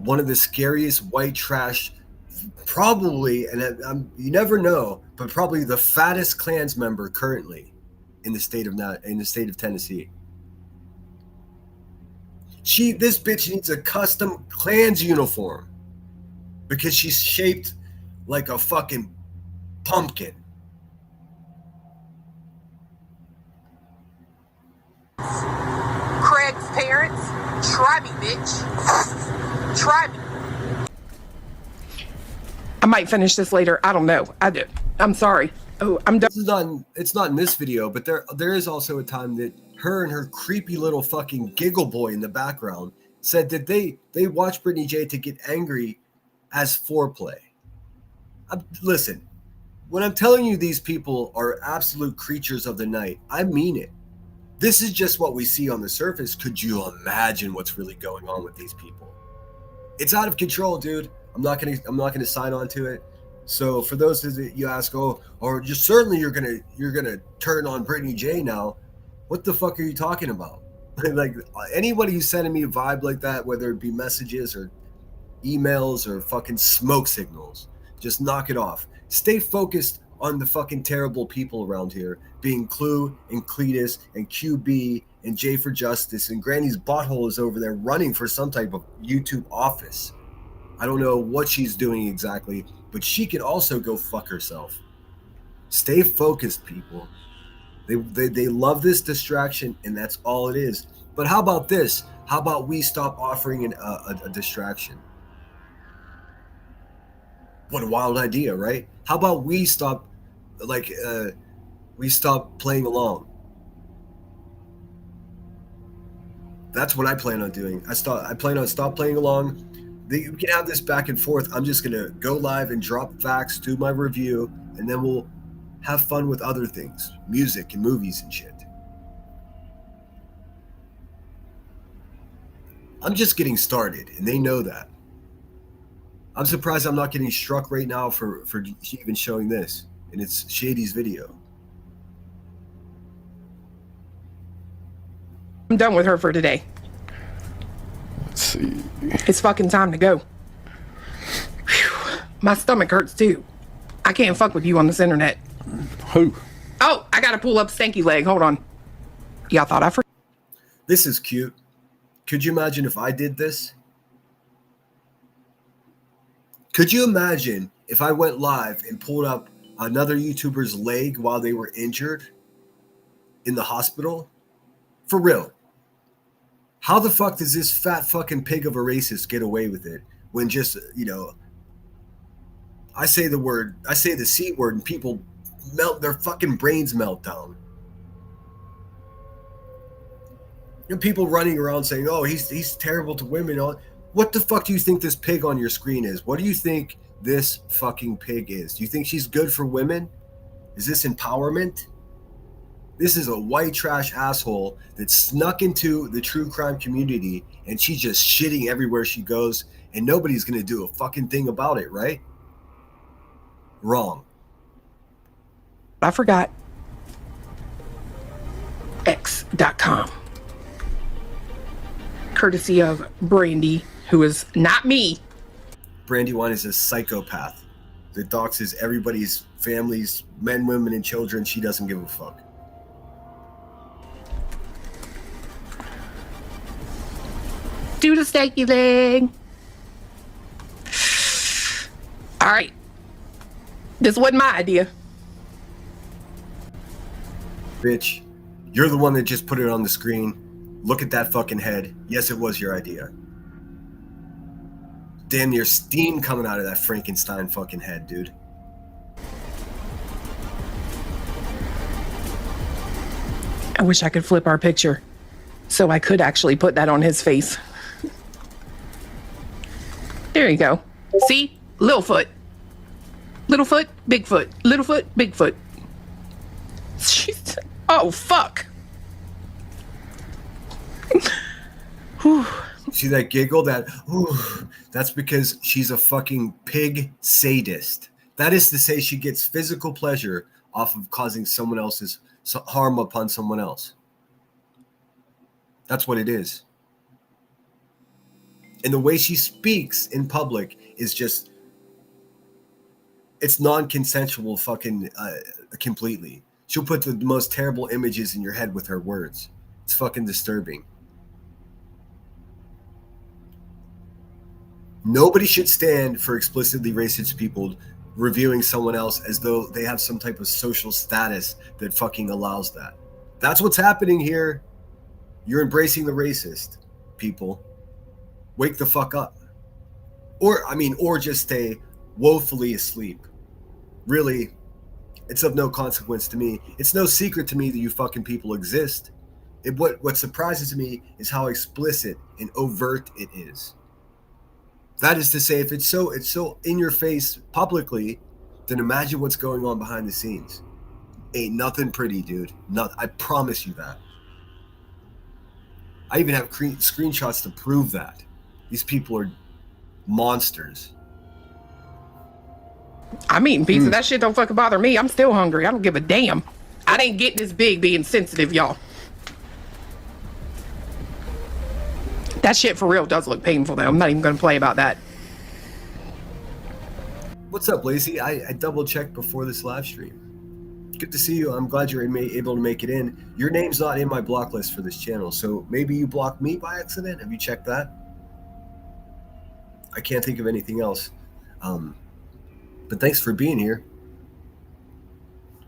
one of the scariest white trash, probably, and you never know, but probably the fattest Klans member currently in the state of Tennessee. This bitch needs a custom Klans uniform because she's shaped like a fucking pumpkin. Craig's parents, try me, bitch. Try me. I might finish this later. I don't know. I do. I'm sorry. Oh, I'm done. This is not. It's not in this video, but there is also a time that her and her creepy little fucking giggle boy in the background said that they watched Brittany J to get angry as foreplay. Listen, when I'm telling you these people are absolute creatures of the night, I mean it. This is just what we see on the surface. Could you imagine what's really going on with these people? It's out of control, dude. I'm not gonna sign on to it. So for those that you ask, or just certainly you're gonna turn on Brittany J now. What the fuck are you talking about? Like anybody who's sending me a vibe like that, whether it be messages or emails or fucking smoke signals, just knock it off. Stay focused on the fucking terrible people around here, being Clue and Cletus and QB and J for Justice, and Granny's butthole is over there running for some type of YouTube office. I don't know what she's doing exactly, but she can also go fuck herself. Stay focused, people. They love this distraction, and that's all it is. But how about this? How about we stop offering a distraction? What a wild idea, right? How about we stop, playing along? That's what I plan on doing. I plan on stop playing along. We can have this back and forth. I'm just gonna go live and drop facts, do my review, and then we'll have fun with other things, music and movies and shit. I'm just getting started, and they know that. I'm surprised I'm not getting struck right now for even showing this, and it's Shady's video. I'm done with her for today. Let's see. It's fucking time to go. Whew. My stomach hurts too. I can't fuck with you on this internet. Who? Oh, I gotta pull up Stanky Leg. Hold on. Y'all thought I forgot. This is cute. Could you imagine if I did this? Could you imagine if I went live and pulled up another YouTuber's leg while they were injured in the hospital? For real. How the fuck does this fat fucking pig of a racist get away with it when just, I say the C word and people their fucking brains melt down. And people running around saying, oh, he's terrible to women. What the fuck do you think this pig on your screen is? What do you think this fucking pig is? Do you think she's good for women? Is this empowerment? This is a white trash asshole that snuck into the true crime community, and she's just shitting everywhere she goes, and nobody's going to do a fucking thing about it, right? Wrong. I forgot. X.com. Courtesy of Brandy, who is not me. Brandywine is a psychopath that doxes everybody's families, men, women, and children. She doesn't give a fuck. Do the Stanky Leg. All right. This wasn't my idea. Bitch, you're the one that just put it on the screen. Look at that fucking head. Yes, it was your idea. Damn near steam coming out of that Frankenstein fucking head, dude. I wish I could flip our picture so I could actually put that on his face. There you go. See? Littlefoot. Littlefoot, Bigfoot. Littlefoot, Bigfoot. Oh, fuck. See that giggle? That's because she's a fucking pig sadist. That is to say, she gets physical pleasure off of causing someone else's harm upon someone else. That's what it is. And the way she speaks in public is just, it's non-consensual fucking completely. She'll put the most terrible images in your head with her words. It's fucking disturbing. Nobody should stand for explicitly racist people reviewing someone else as though they have some type of social status that fucking allows that. That's what's happening here. You're embracing the racist, people. Wake the fuck up. Or just stay woefully asleep. Really, It's of no consequence to me. It's no secret to me that you fucking people exist. What surprises me is how explicit and overt it is. That is to say, if it's so in your face publicly, then imagine what's going on behind the scenes. Ain't nothing pretty, dude. I promise you that. I even have screenshots to prove that. These people are monsters. I'm eating pizza. That shit don't fucking bother me. I'm still hungry. I don't give a damn. I didn't get this big being sensitive, y'all. That shit for real does look painful, though. I'm not even going to play about that. What's up, Lacey? I double-checked before this live stream. Good to see you. I'm glad you're able to make it in. Your name's not in my block list for this channel, so maybe you blocked me by accident? Have you checked that? I can't think of anything else. But thanks for being here.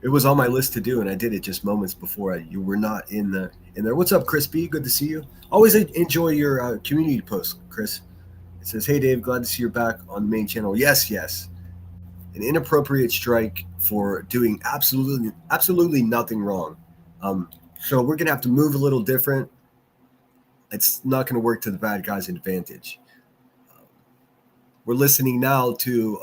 It was on my list to do, and I did it just moments before you were not in there. What's up, Chris B? Good to see you. Always enjoy your community posts, Chris. It says, "Hey, Dave, glad to see you're back on the main channel." Yes. An inappropriate strike for doing absolutely nothing wrong. So we're going to have to move a little different. It's not going to work to the bad guy's advantage. We're listening now to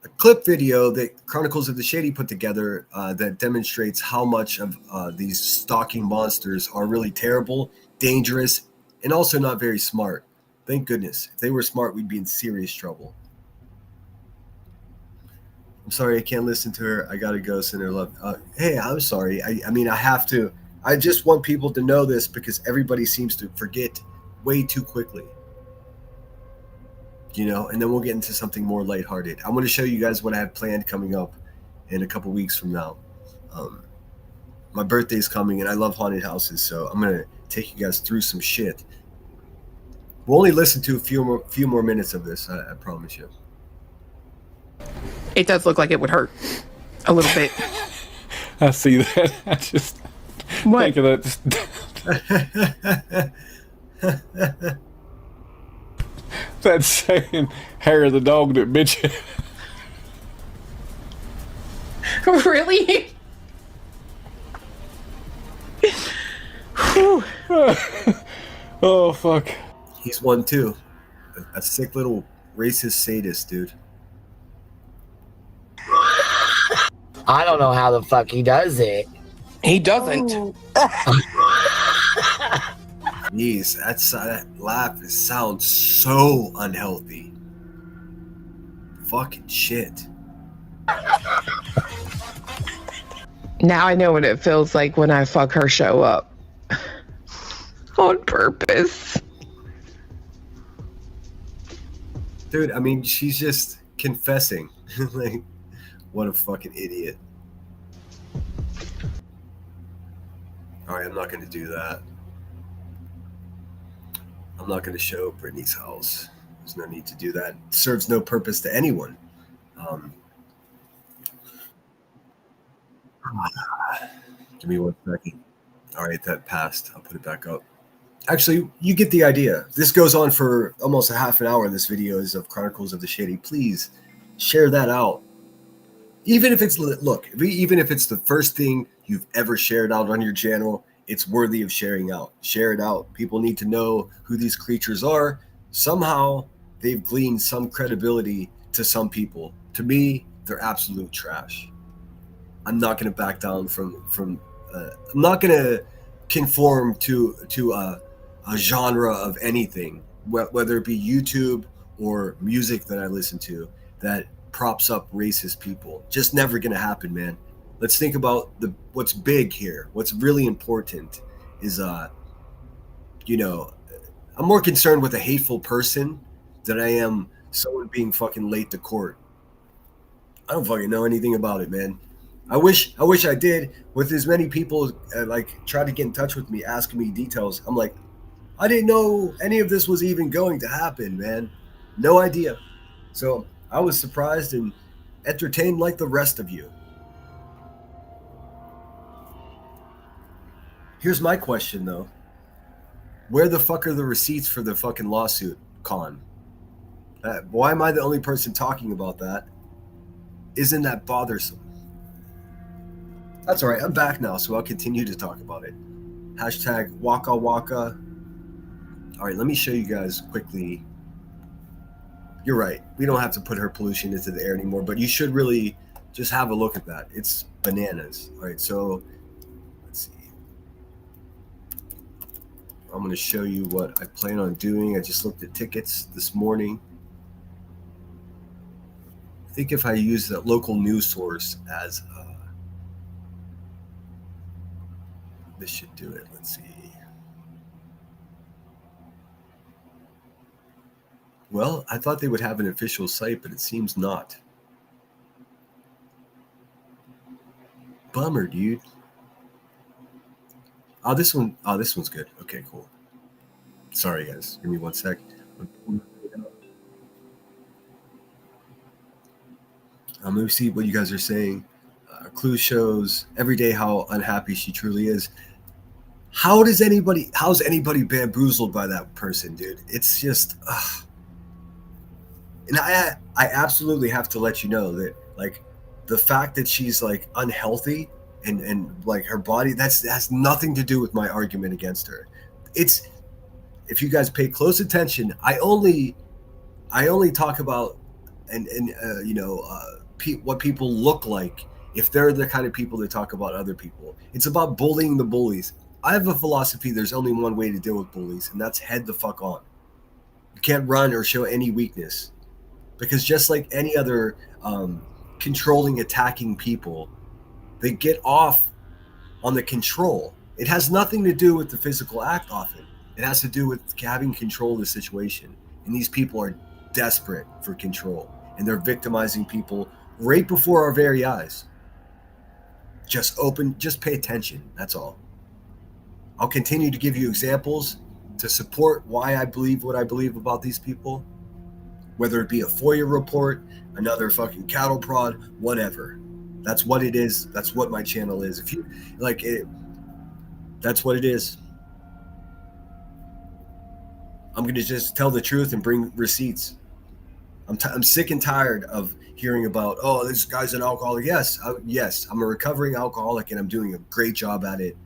a clip video that Chronicles of the Shady put together that demonstrates how much of these stalking monsters are really terrible, dangerous, and also not very smart. Thank goodness. If they were smart, we'd be in serious trouble. I'm sorry, I can't listen to her. I gotta go send her love. Hey, I'm sorry. I mean, I have to. I just want people to know this because everybody seems to forget way too quickly. You know, and then we'll get into something more lighthearted. I want to show you guys what I have planned coming up in a couple weeks from now. My birthday's coming, and I love haunted houses, so I'm gonna take you guys through some shit. We'll only listen to a few more minutes of this. I promise you. It does look like it would hurt a little bit. I see that. I just What? think of that. That saying, hair of the dog that bit you. Really? Oh, fuck. He's one too. A sick little racist sadist, dude. I don't know how the fuck he does it. He doesn't. Jeez, that laugh sounds so unhealthy. Fucking shit. Now I know what it feels like when I fuck her show up. On purpose. Dude, I mean, she's just confessing. Like, what a fucking idiot. Alright, I'm not going to do that. I'm not going to show Brittany's house. There's no need to do that. It serves no purpose to anyone. Give me 1 second. Alright, that passed. I'll put it back up. Actually, you get the idea. This goes on for almost a half an hour. This video is of Chronicles of the Shady. Please share that out. Even if it's the first thing you've ever shared out on your channel, it's worthy of sharing out. Share it out. People need to know who these creatures are. Somehow they've gleaned some credibility to some people. To me, they're absolute trash. I'm not going to back down from I'm not going to conform to a genre of anything, whether it be YouTube or music that I listen to that props up racist people. Just never gonna happen, man. Let's think about what's big here. What's really important is I'm more concerned with a hateful person than I am someone being fucking late to court. I don't fucking know anything about it, man. I wish I did. With as many people try to get in touch with me asking me details, I'm like, I didn't know any of this was even going to happen, man. No idea. So I was surprised and entertained like the rest of you. Here's my question, though. Where the fuck are the receipts for the fucking lawsuit, Con? Why am I the only person talking about that? Isn't that bothersome? That's all right. I'm back now, so I'll continue to talk about it. Hashtag Waka Waka. All right, let me show you guys quickly. You're right. We don't have to put her pollution into the air anymore, but you should really just have a look at that. It's bananas. All right, so let's see. I'm going to show you what I plan on doing. I just looked at tickets this morning. I think if I use that local news source as this should do it. Let's see. Well, I thought they would have an official site, but it seems not. Bummer, dude. Oh, this one's good. Okay, cool. Sorry, guys. Give me 1 sec. Let me see what you guys are saying. Clue shows every day how unhappy she truly is. How's anybody bamboozled by that person, dude? It's just, and I absolutely have to let you know that, like, the fact that she's like unhealthy and like her body, that has nothing to do with my argument against her. It's, if you guys pay close attention, I only talk about what people look like if they're the kind of people that talk about other people. It's about bullying the bullies. I have a philosophy. There's only one way to deal with bullies, and that's head the fuck on. You can't run or show any weakness, because just like any other controlling, attacking people, they get off on the control. It has nothing to do with the physical act often. It has to do with having control of the situation. And these people are desperate for control, and they're victimizing people right before our very eyes. Just pay attention. That's all. I'll continue to give you examples to support why I believe what I believe about these people, whether it be a FOIA report, another fucking cattle prod, whatever. That's what it is. That's what my channel is. If you like it, that's what it is. I'm going to just tell the truth and bring receipts. I'm sick and tired of hearing about, oh, this guy's an alcoholic. Yes, I'm a recovering alcoholic, and I'm doing a great job at it.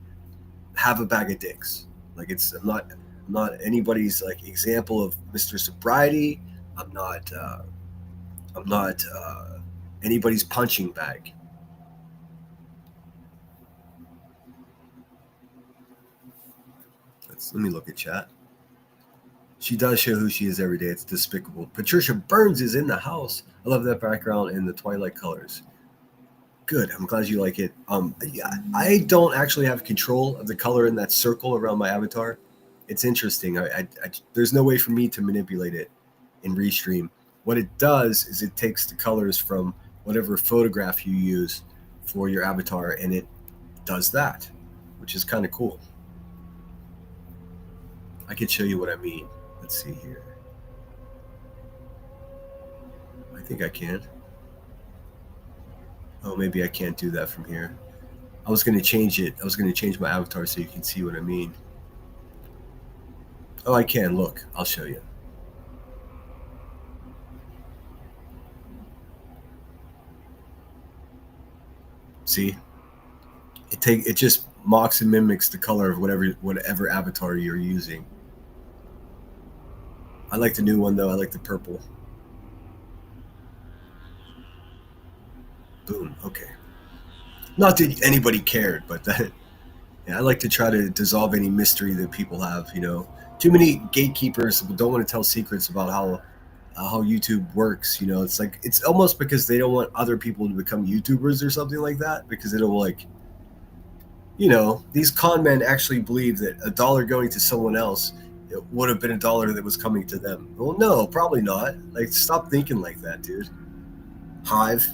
Have a bag of dicks. Like, I'm not anybody's like example of Mr. Sobriety. I'm not anybody's punching bag. Let me look at chat. She does show who she is every day. It's despicable. Patricia Burns is in the house. I love that background and the twilight colors. Good. I'm glad you like it. I don't actually have control of the color in that circle around my avatar. It's interesting. There's no way for me to manipulate it in Restream. What it does is it takes the colors from whatever photograph you use for your avatar, and it does that, which is kind of cool. I can show you what I mean. Let's see here. I think I can. Oh, maybe I can't do that from here. I was going to change it. I was going to change my avatar so you can see what I mean. Oh, I can. Look, I'll show you. See? It just mocks and mimics the color of whatever avatar you're using. I like the new one, though. I like the purple. Boom. Okay. Not that anybody cared, but that, yeah, I like to try to dissolve any mystery that people have. Too many gatekeepers don't want to tell secrets about how YouTube works. It's like, it's almost because they don't want other people to become YouTubers or something like that, because it'll like, these con men actually believe that $1 going to someone else, it would have been $1 that was coming to them. Well, no, probably not. Like, stop thinking like that, dude. Hive,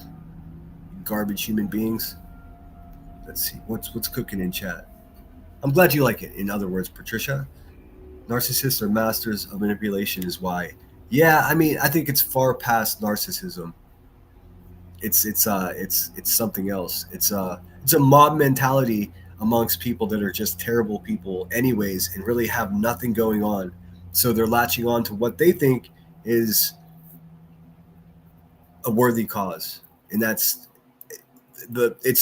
garbage human beings. Let's see what's cooking in chat. I'm glad you like it. In other words, Patricia, narcissists are masters of manipulation is why. Yeah, I mean, I think it's far past narcissism. It's something else. It's a mob mentality amongst people that are just terrible people anyways and really have nothing going on. So they're latching on to what they think is a worthy cause. and it's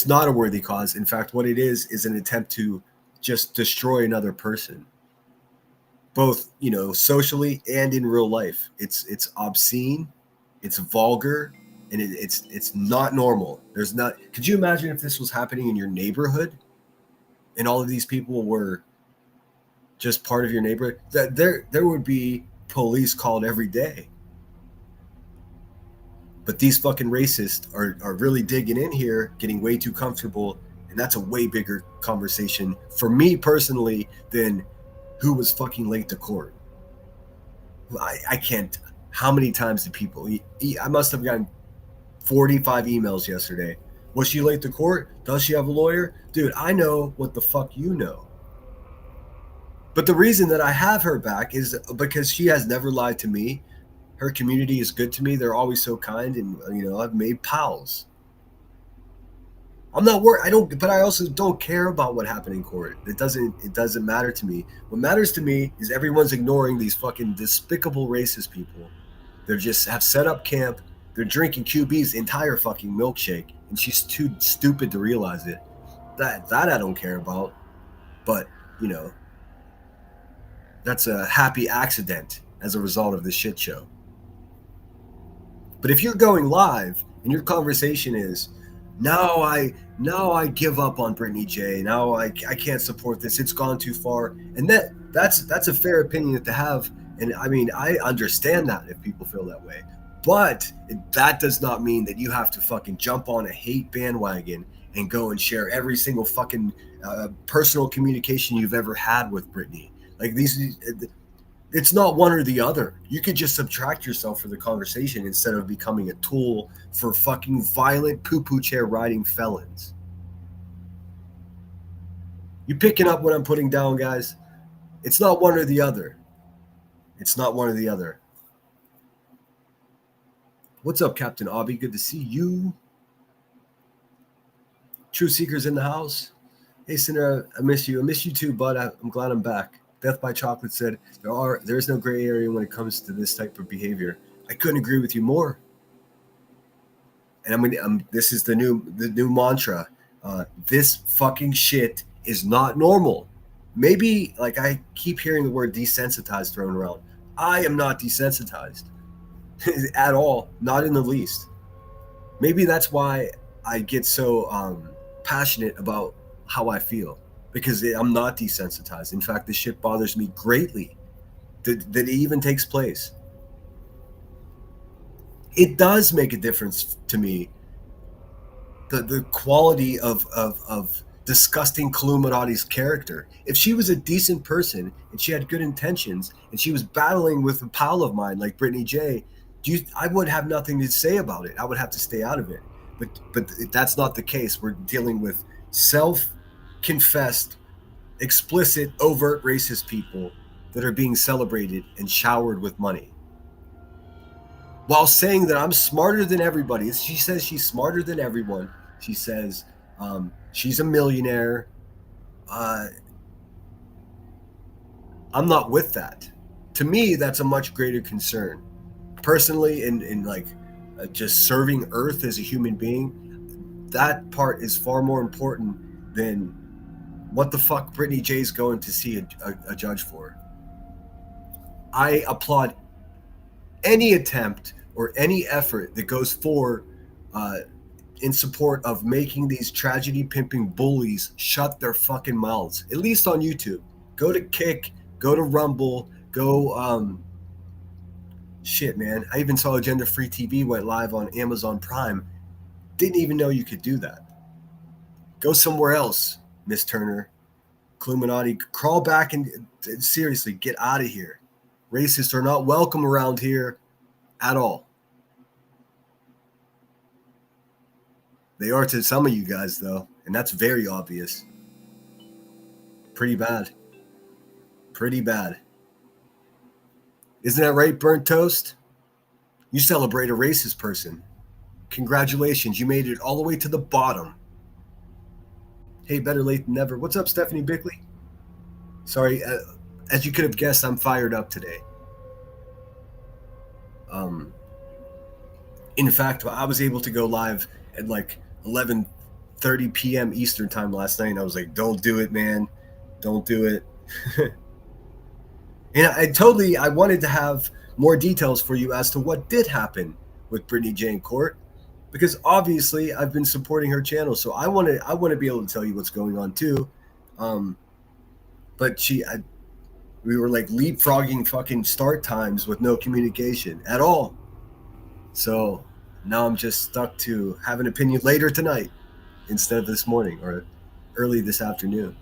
not a worthy cause. In fact, what it is an attempt to just destroy another person, both, socially and in real life. It's obscene, it's vulgar, and it's not normal. Could you imagine if this was happening in your neighborhood and all of these people were just part of your neighborhood? That there would be police called every day. But these fucking racists are really digging in here, getting way too comfortable, and that's a way bigger conversation for me personally than who was fucking late to court. I can't. How many times did people? I must have gotten 45 emails yesterday. Was she late to court? Does she have a lawyer? Dude, I know what the fuck you know. But the reason that I have her back is because she has never lied to me. Her community is good to me. They're always so kind, and I've made pals. I'm not worried. But I also don't care about what happened in court. It doesn't matter to me. What matters to me is everyone's ignoring these fucking despicable racist people. They just have set up camp. They're drinking QB's entire fucking milkshake, and she's too stupid to realize it. That I don't care about. But, that's a happy accident as a result of this shit show. But if you're going live and your conversation is, now I give up on Brittany J. Now I can't support this. It's gone too far. And that's a fair opinion to have. And I mean, I understand that if people feel that way. But that does not mean that you have to fucking jump on a hate bandwagon and go and share every single fucking personal communication you've ever had with Brittany. Like it's not one or the other. You could just subtract yourself from the conversation instead of becoming a tool for fucking violent poo-poo chair riding felons. You picking up what I'm putting down, guys? It's not one or the other. It's not one or the other. What's up, Captain Obby? Good to see you. True Seekers in the house. Hey, Sinner, I miss you. I miss you too, bud. I'm glad I'm back. Death by Chocolate said, there is no gray area when it comes to this type of behavior. I couldn't agree with you more. And I mean, this is the new mantra. This fucking shit is not normal. Maybe, like, I keep hearing the word desensitized thrown around. I am not desensitized at all, not in the least. Maybe that's why I get so passionate about how I feel. Because I'm not desensitized. In fact, this shit bothers me greatly that it even takes place. It does make a difference to me, the quality of disgusting Columinati's character. If she was a decent person and she had good intentions and she was battling with a pal of mine like Brittany J, I would have nothing to say about it. I would have to stay out of it. But that's not the case. We're dealing with self-confessed, explicit, overt racist people that are being celebrated and showered with money. While saying that I'm smarter than everybody. She says she's smarter than everyone. She says she's a millionaire. I'm not with that. To me, that's a much greater concern. Personally, in like just serving Earth as a human being, that part is far more important than what the fuck Brittany J's going to see a judge for. I applaud any attempt or any effort that goes forward in support of making these tragedy pimping bullies shut their fucking mouths, at least on YouTube. Go to Kick, go to Rumble, go shit, man. I even saw Agenda Free TV went live on Amazon Prime. Didn't even know you could do that. Go somewhere else, Miss Turner. Columinati, crawl back and seriously get out of here. Racists are not welcome around here at all. They are to some of you guys, though, and that's very obvious. Pretty bad. Pretty bad. Isn't that right, Burnt Toast? You celebrate a racist person. Congratulations, you made it all the way to the bottom. Hey, better late than never. What's up, Stephanie Bickley? Sorry, as you could have guessed, I'm fired up today. In fact, I was able to go live at like 11:30 p.m. Eastern time last night, and I was like, "Don't do it, man! Don't do it." And I wanted to have more details for you as to what did happen with Brittany Jane Court, because obviously I've been supporting her channel, so I want to be able to tell you what's going on too. But we were like leapfrogging fucking start times with no communication at all. So now I'm just stuck to have an opinion later tonight instead of this morning or early this afternoon.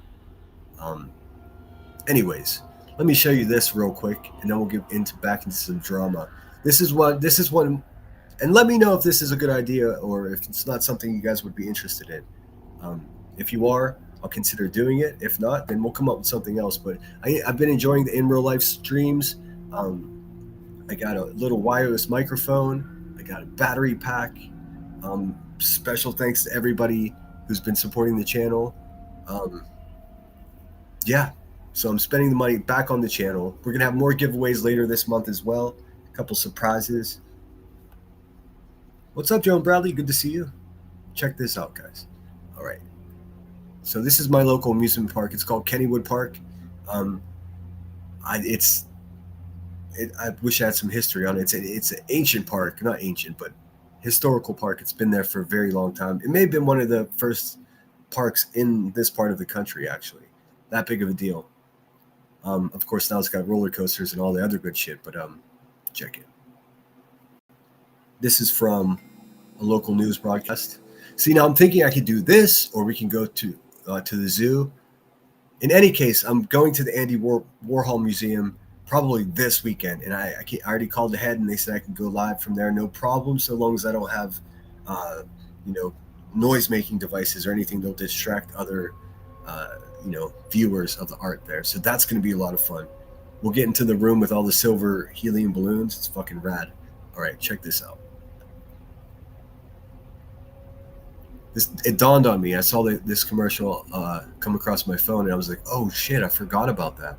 Anyways, let me show you this real quick, and then we'll get back into some drama. This is one, and let me know if this is a good idea or if it's not something you guys would be interested in. If you are, I'll consider doing it. If not, then we'll come up with something else. But I've been enjoying the in real life streams. I got a little wireless microphone. I got a battery pack. Special thanks to everybody who's been supporting the channel. Yeah, so I'm spending the money back on the channel. We're gonna have more giveaways later this month as well. A couple surprises. What's up, Joan Bradley? Good to see you. Check this out, guys. All right. So this is my local amusement park. It's called Kennywood Park. I wish I had some history on it. It's an ancient park, not ancient, but historical park. It's been there for a very long time. It may have been one of the first parks in this part of the country, actually. That big of a deal. Of course, now it's got roller coasters and all the other good shit, but check it. This is from a local news broadcast. See, now I'm thinking I could do this, or we can go to the zoo. In any case, I'm going to the Andy Warhol Museum probably this weekend, and I already called ahead, and they said I can go live from there, no problem, so long as I don't have, noise-making devices or anything that'll distract other, viewers of the art there. So that's going to be a lot of fun. We'll get into the room with all the silver helium balloons. It's fucking rad. All right, check this out. It dawned on me. I saw this commercial come across my phone, and I was like, "Oh shit! I forgot about that."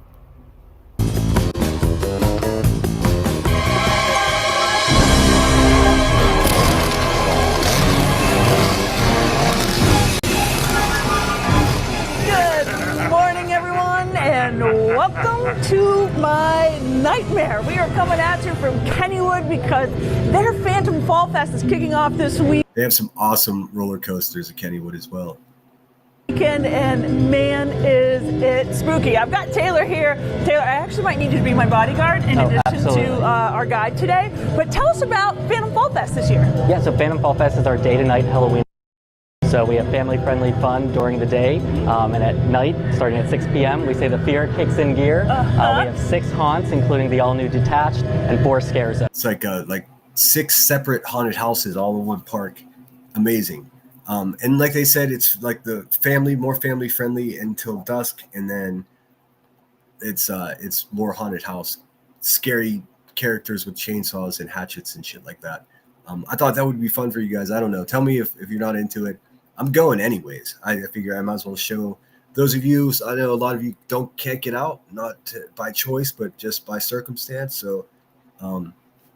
Good morning, everyone, and welcome to my nightmare. We are coming at you from Kennywood because their Phantom Fall Fest is kicking off this week. They have some awesome roller coasters at Kennywood as well. And man, is it spooky. I've got Taylor here. Taylor, I actually might need you to be my bodyguard in addition to our guide today. But tell us about Phantom Fall Fest this year. Yeah, so Phantom Fall Fest is our day-to-night Halloween. So we have family-friendly fun during the day, and at night, starting at 6 p.m., we say the fear kicks in gear. We have 6 haunts, including the all-new Detached, and 4 scare zones. It's like 6 separate haunted houses all in one park. Amazing. And like they said, it's like the more family friendly until dusk, and then it's more haunted house, scary characters with chainsaws and hatchets and shit like that. I thought that would be fun for you guys. I don't know. Tell me if you're not into it. I'm going anyways. I figure I might as well show those of you. I know a lot of you can't get out, not by choice, but just by circumstance. So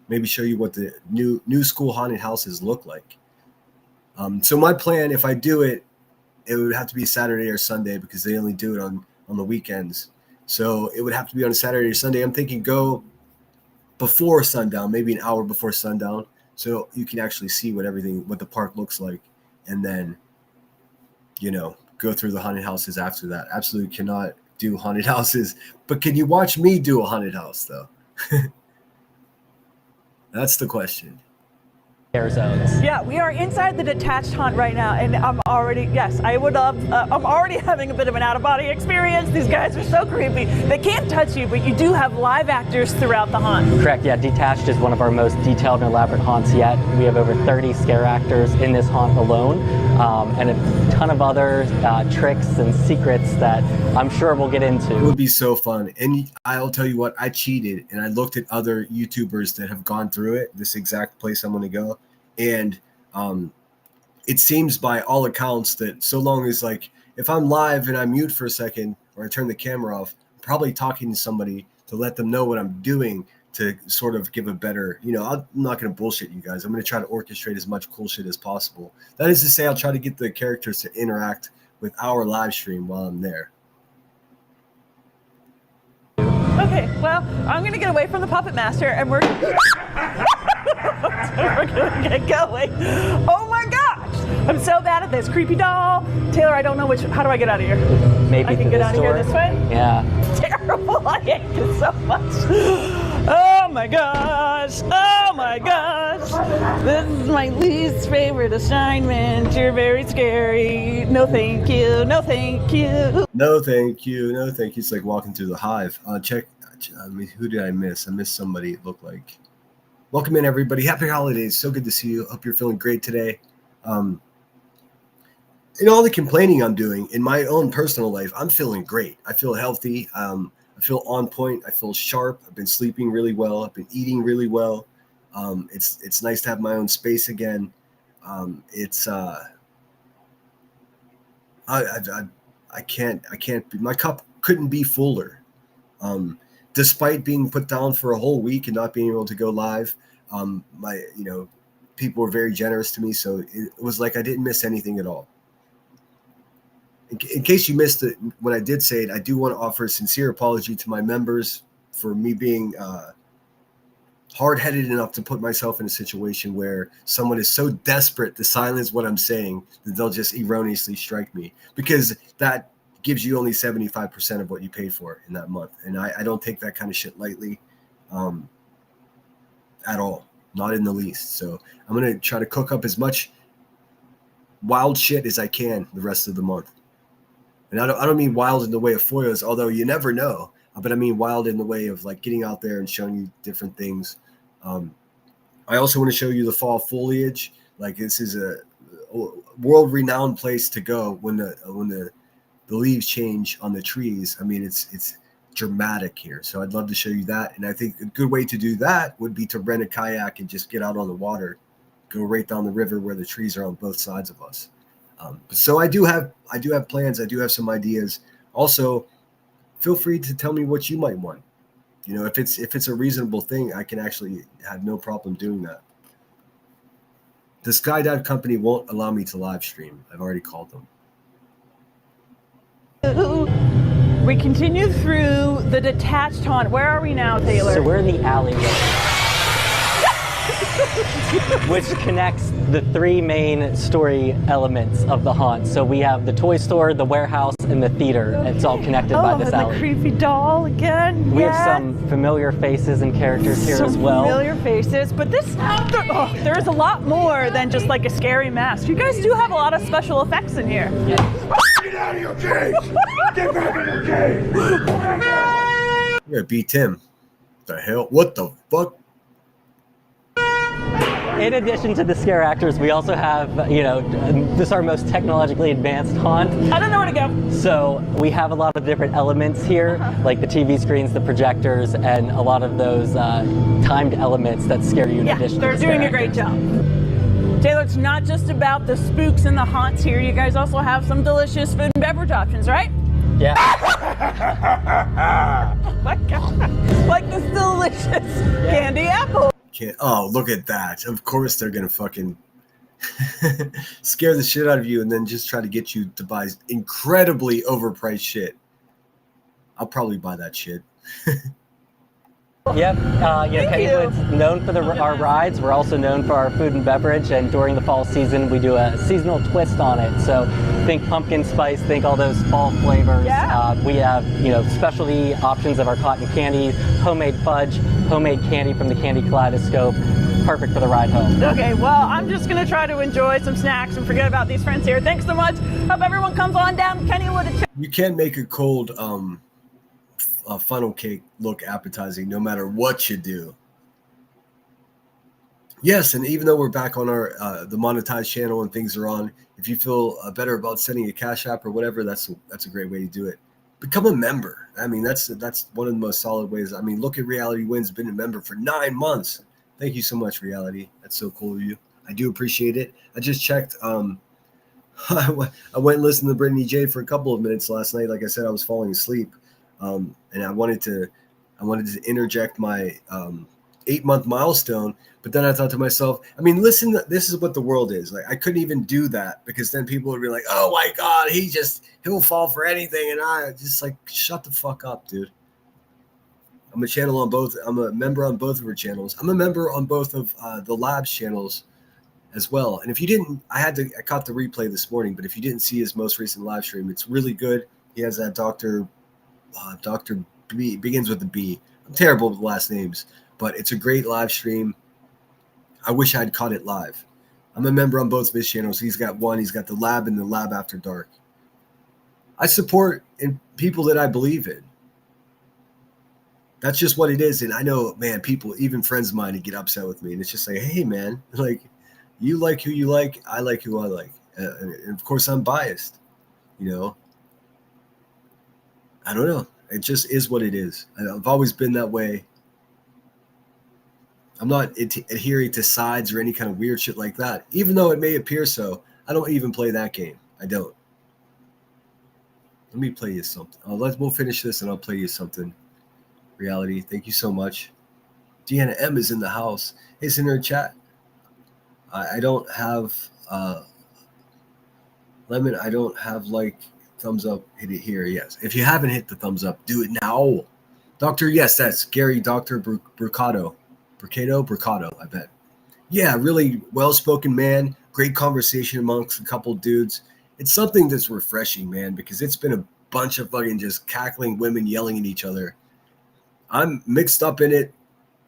maybe show you what the new school haunted houses look like. So my plan, if I do it, it would have to be Saturday or Sunday because they only do it on the weekends. So it would have to be on a Saturday or Sunday. I'm thinking go before sundown, maybe an hour before sundown, so you can actually see what the park looks like, and then, go through the haunted houses after that. Absolutely cannot do haunted houses, but can you watch me do a haunted house though? That's the question. Zones. Yeah, we are inside the Detached haunt right now, and I'm already having a bit of an out-of-body experience. These guys are so creepy. They can't touch you, but you do have live actors throughout the haunt. Correct, yeah. Detached is one of our most detailed and elaborate haunts yet. We have over 30 scare actors in this haunt alone, and a ton of other tricks and secrets that I'm sure we'll get into. It would be so fun. And I'll tell you what, I cheated, and I looked at other YouTubers that have gone through it, this exact place I'm going to go. And it seems by all accounts that so long as, like, if I'm live and I mute for a second or I turn the camera off, I'm probably talking to somebody to let them know what I'm doing to sort of give a better, I'm not going to bullshit you guys. I'm going to try to orchestrate as much cool shit as possible. That is to say, I'll try to get the characters to interact with our live stream while I'm there. Okay, well, I'm going to get away from the Puppet Master, and we're going to get going. Oh my gosh! I'm so bad at this. Creepy doll. Taylor, I don't know how do I get out of here? Maybe I can get out of here this way? Yeah. Terrible. I hate this so much. Oh my gosh. Oh my gosh. This is my least favorite assignment. You're very scary. No thank you. No thank you. No thank you. No thank you. It's like walking through the hive. Who did I miss? I missed somebody, it looked like. Welcome in, everybody. Happy holidays. So good to see you. Hope you're feeling great today. In all the complaining I'm doing in my own personal life, I'm feeling great. I feel healthy. I feel on point. I feel sharp. I've been sleeping really well. I've been eating really well. It's nice to have my own space again. I can't be, my cup couldn't be fuller. Despite being put down for a whole week and not being able to go live, people were very generous to me. So it was like I didn't miss anything at all. In case you missed it, when I did say it, I do want to offer a sincere apology to my members for me being hard-headed enough to put myself in a situation where someone is so desperate to silence what I'm saying that they'll just erroneously strike me, because that gives you only 75% of what you paid for in that month. And I don't take that kind of shit lightly at all, not in the least. So I'm going to try to cook up as much wild shit as I can the rest of the month. And I don't mean wild in the way of foils, although you never know, but I mean wild in the way of like getting out there and showing you different things. I also want to show you the fall foliage. Like, this is a world-renowned place to go when the leaves change on the trees. I mean, it's dramatic here. So I'd love to show you that. And I think a good way to do that would be to rent a kayak and just get out on the water, go right down the river where the trees are on both sides of us. So I do have plans. I do have some ideas. Also, feel free to tell me what you might want. If it's a reasonable thing, I can actually have no problem doing that. The Skydive company won't allow me to live stream. I've already called them. We continue through the detached haunt. Where are we now, Taylor? So we're in the alleyway, which connects the three main story elements of the haunt. So we have the toy store, the warehouse, and the theater. It's all connected by this alley. The creepy doll again. We have some familiar faces and characters here as well. Familiar faces, but there is a lot more than just like a scary mask. You guys do have a lot of special effects in here. Yeah. Get out of your cage! Get back in your cage! Yeah, beat him. The hell? What the fuck? In addition to the scare actors, we also have, this is our most technologically advanced haunt. I don't know where to go. So we have a lot of different elements here, like the TV screens, the projectors, and a lot of those timed elements that scare you in addition to the scare they're doing a great job. Taylor, it's not just about the spooks and the haunts here. You guys also have some delicious food and beverage options, right? Yeah. Oh my God. Like this delicious candy apple. Oh, look at that. Of course they're going to fucking scare the shit out of you and then just try to get you to buy incredibly overpriced shit. I'll probably buy that shit. Yep. Kennywood's known for our rides. We're also known for our food and beverage, and during the fall season, we do a seasonal twist on it. So think pumpkin spice, think all those fall flavors. Yeah. We have, specialty options of our cotton candy, homemade fudge, homemade candy from the Candy Kaleidoscope. Perfect for the ride home. Okay, well, I'm just going to try to enjoy some snacks and forget about these friends here. Thanks so much. Hope everyone comes on down to Kennywood. You can't make a cold funnel cake look appetizing no matter what you do. Yes, and even though we're back on our the monetized channel and things are on, if you feel better about sending a Cash App or whatever, that's a great way to do it. Become a member. I mean, that's one of the most solid ways. I mean, look at Reality Wins, been a member for 9 months. Thank you so much, Reality. That's so cool of you. I do appreciate it. I just checked. I went and listened to Brittany J for a couple of minutes last night. Like I said, I was falling asleep. And I wanted to I wanted to interject my 8-month milestone, but then I thought to myself, I mean, listen, this is what the world is. Like, I couldn't even do that because then people would be like, oh my God, he'll fall for anything. And I just like, shut the fuck up, dude. I'm a member on both of her channels. I'm a member on both of the Labs channels as well. And if you didn't, I caught the replay this morning, but if you didn't see his most recent live stream, it's really good. He has that Dr. B, begins with the B. I'm terrible with last names, but it's a great live stream. I wish I'd caught it live. I'm a member on both of his channels. He's got the Lab and the Lab After Dark. I support in people that I believe in. That's just what it is. And I know, man, people, even friends of mine, get upset with me. And it's just like, hey, man, like, you like who you like. I like who I like. And of course, I'm biased. You know, I don't know. It just is what it is. I've always been that way. I'm not adhering to sides or any kind of weird shit like that. Even though it may appear so, I don't even play that game. I don't. Let me play you something. We'll finish this and I'll play you something. Reality, thank you so much. Deanna M is in the house. Hey, it's in her chat. I don't have Lemon. I don't have like thumbs up. Hit it here. Yes. If you haven't hit the thumbs up, do it now. Doctor, yes, that's Gary. Dr. Brucato, I bet. Yeah, really well-spoken man. Great conversation amongst a couple dudes. It's something that's refreshing, man, because it's been a bunch of fucking just cackling women yelling at each other. I'm mixed up in it,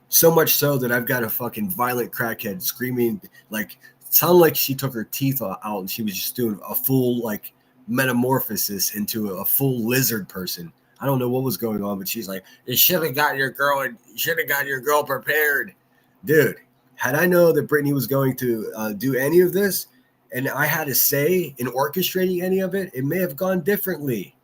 so much so that I've got a fucking violent crackhead screaming, like, sounded like she took her teeth out and she was just doing a full, like, metamorphosis into a full lizard person. I don't know what was going on, but she's like, you should have got your girl prepared. Dude, had I known that Brittany was going to do any of this and I had a say in orchestrating any of it, it may have gone differently.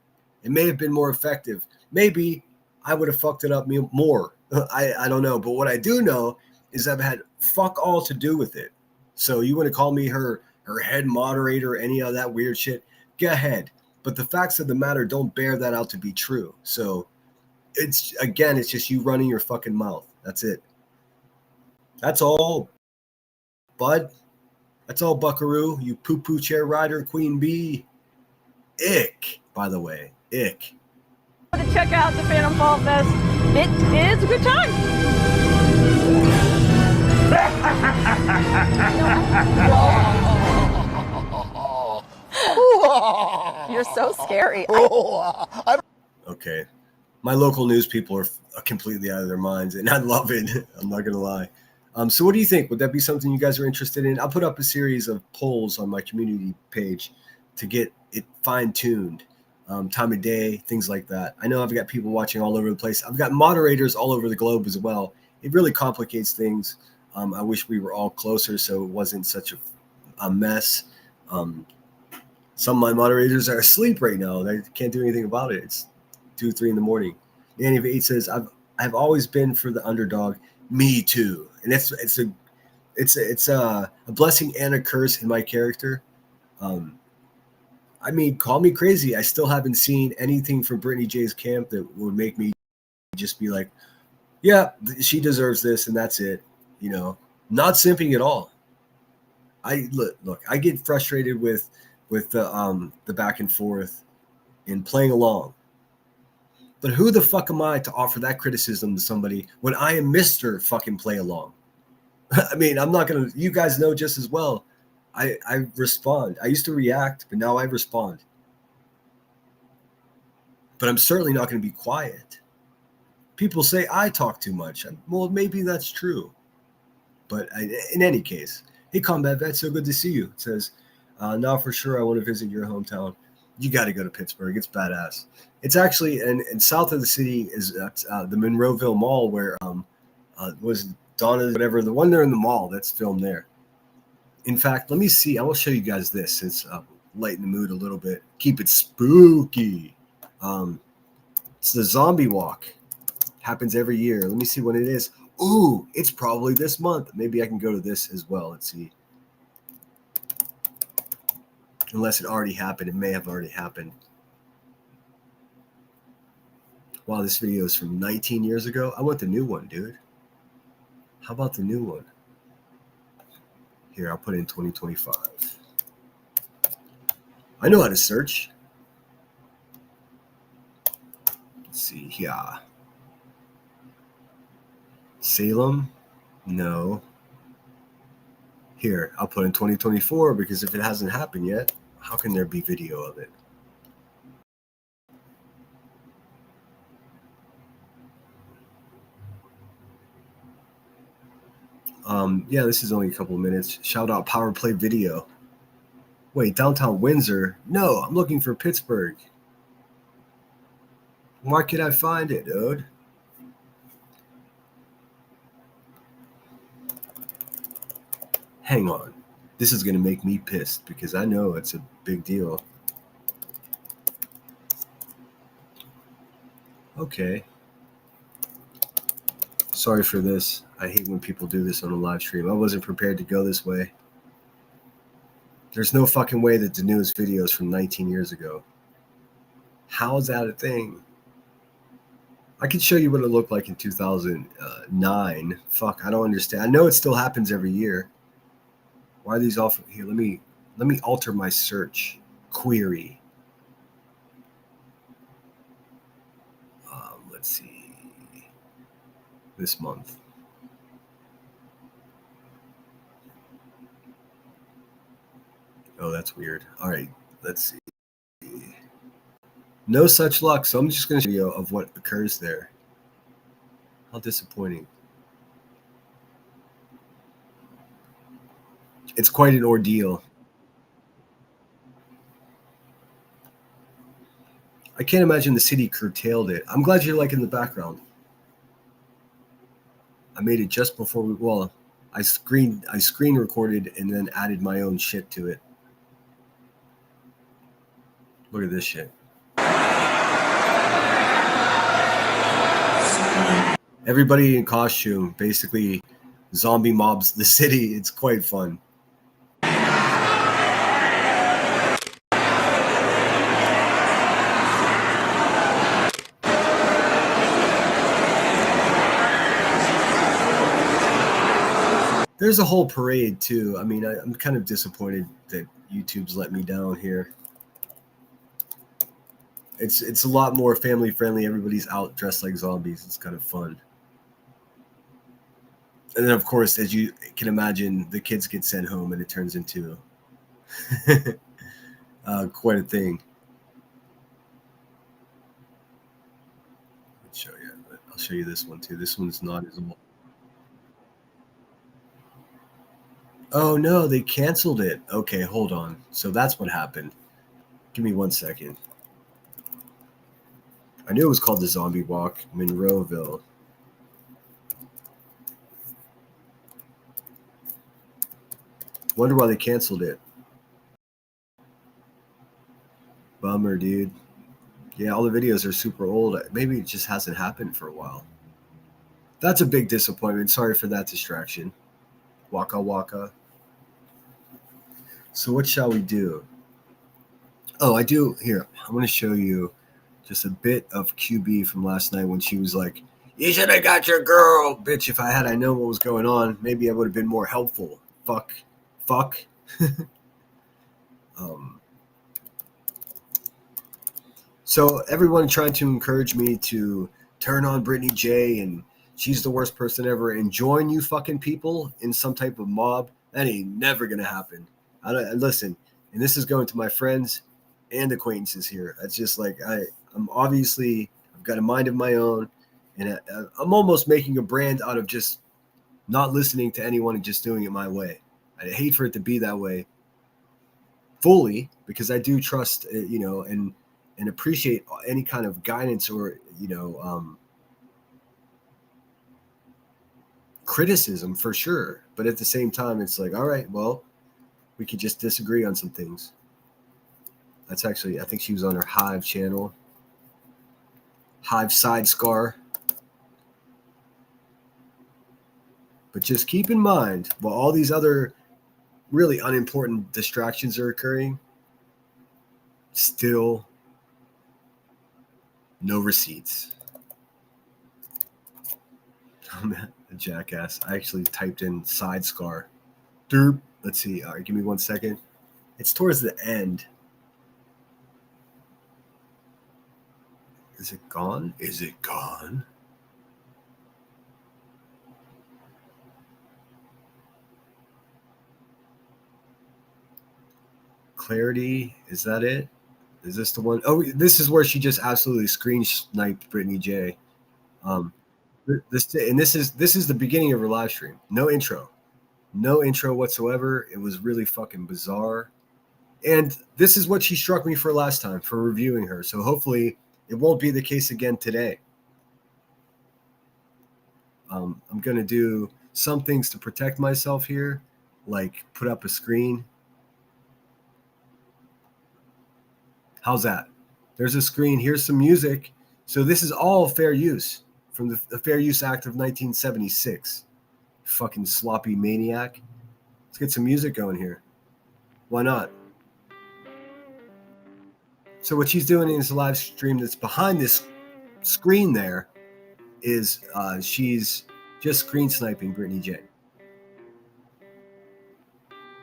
It may have been more effective. Maybe I would have fucked it up more. I don't know. But what I do know is I've had fuck all to do with it. So you want to call me her head moderator or any of that weird shit? Go ahead. But the facts of the matter don't bear that out to be true. So it's just you running your fucking mouth. That's it. That's all, bud. That's all, buckaroo. You poo-poo chair rider, queen bee. Ick, by the way. Ick. To check out the Phantom Fall Fest. It is a good time. You're so scary. Okay. My local news people are completely out of their minds, and I love it. I'm not going to lie. So what do you think? Would that be something you guys are interested in? I'll put up a series of polls on my community page to get it fine-tuned. Time of day, things like that. I know I've got people watching all over the place. I've got moderators all over the globe as well. It really complicates things. I wish we were all closer so it wasn't such a mess. Some of my moderators are asleep right now. They can't do anything about it. It's 2, 3 in the morning. Danny of 8 says, I've always been for the underdog. Me too. And it's a blessing and a curse in my character. I mean, call me crazy. I still haven't seen anything from Brittany J's camp that would make me just be like, yeah, she deserves this, and that's it. You know, not simping at all. Look, I get frustrated with the back and forth and playing along. But who the fuck am I to offer that criticism to somebody when I am Mr. fucking play along? I mean, I'm not going to, you guys know just as well. I respond. I used to react, but now I respond. But I'm certainly not going to be quiet. People say I talk too much. Well, maybe that's true. But in any case, hey, Combat Vet, so good to see you. It says, now for sure I want to visit your hometown. You got to go to Pittsburgh. It's badass. It's actually, and south of the city is the Monroeville Mall where was Donna, whatever, the one there in the mall that's filmed there. In fact, let me see. I will show you guys this. It's lighten the mood a little bit. Keep it spooky. It's the Zombie Walk. Happens every year. Let me see when it is. Ooh, it's probably this month. Maybe I can go to this as well. Let's see. Unless it already happened. It may have already happened. Wow, this video is from 19 years ago. I want the new one, dude. How about the new one? Here, I'll put in 2025. I know how to search. Let's see, yeah. Salem? No. Here, I'll put in 2024 because if it hasn't happened yet, how can there be video of it? Yeah, this is only a couple of minutes. Shout out Power Play Video. Wait, downtown Windsor? No, I'm looking for Pittsburgh. Why can't I find it, dude? Hang on. This is going to make me pissed because I know it's a big deal. Okay. Sorry for this. I hate when people do this on a live stream. I wasn't prepared to go this way. There's no fucking way that the newest video is from 19 years ago. How is that a thing? I can show you what it looked like in 2009. Fuck, I don't understand. I know it still happens every year. Why are these all from here? Let me alter my search query. Let's see. This month. Oh, that's weird. All right, let's see. No such luck, so I'm just going to show you a video of what occurs there. How disappointing. It's quite an ordeal. I can't imagine the city curtailed it. I'm glad you're like in the background. I made it just before I screen recorded and then added my own shit to it. Look at this shit. Everybody in costume basically zombie mobs the city. It's quite fun. There's a whole parade too. I mean, I'm kind of disappointed that YouTube's let me down here. It's a lot more family friendly. Everybody's out dressed like zombies. It's kind of fun. And then, of course, as you can imagine, the kids get sent home and it turns into quite a thing. I'll show you this one too. This one's not as old. Oh no, they canceled it. Okay, hold on. So that's what happened. Give me 1 second. I knew it was called the Zombie Walk, Monroeville. Wonder why they canceled it. Bummer, dude. Yeah, all the videos are super old. Maybe it just hasn't happened for a while. That's a big disappointment. Sorry for that distraction. Waka waka. So what shall we do? Oh, I do. Here, I'm going to show you just a bit of QB from last night when she was like, "You should have got your girl." Bitch, if I had known what was going on, maybe I would have been more helpful. Fuck. So everyone tried to encourage me to turn on Brittany J and she's the worst person ever and join you fucking people in some type of mob. That ain't never going to happen. Listen, and this is going to my friends and acquaintances here. It's just like I've got a mind of my own, and I'm almost making a brand out of just not listening to anyone and just doing it my way. I hate for it to be that way fully because I do trust, and appreciate any kind of guidance or, criticism for sure. But at the same time, it's like, all right, well, we could just disagree on some things. That's actually, I think she was on her Hive channel. Hive Side Scar. But just keep in mind, while all these other really unimportant distractions are occurring, still no receipts. I'm a jackass. I actually typed in side scar. Derp. Let's see. All right, give me 1 second. It's towards the end. Is it gone? Is it gone? Clarity. Is that it? Is this the one? Oh, this is where she just absolutely screen sniped Brittany J. This is the beginning of her live stream. No intro whatsoever. It was really fucking bizarre. And this is what she struck me for last time for reviewing her. So hopefully it won't be the case again today. I'm going to do some things to protect myself here, like put up a screen. How's that? There's a screen. Here's some music. So this is all fair use from the Fair Use Act of 1976. Fucking sloppy maniac. Let's get some music going here. Why not? So what she's doing in this live stream that's behind this screen there is she's just screen sniping Brittany J.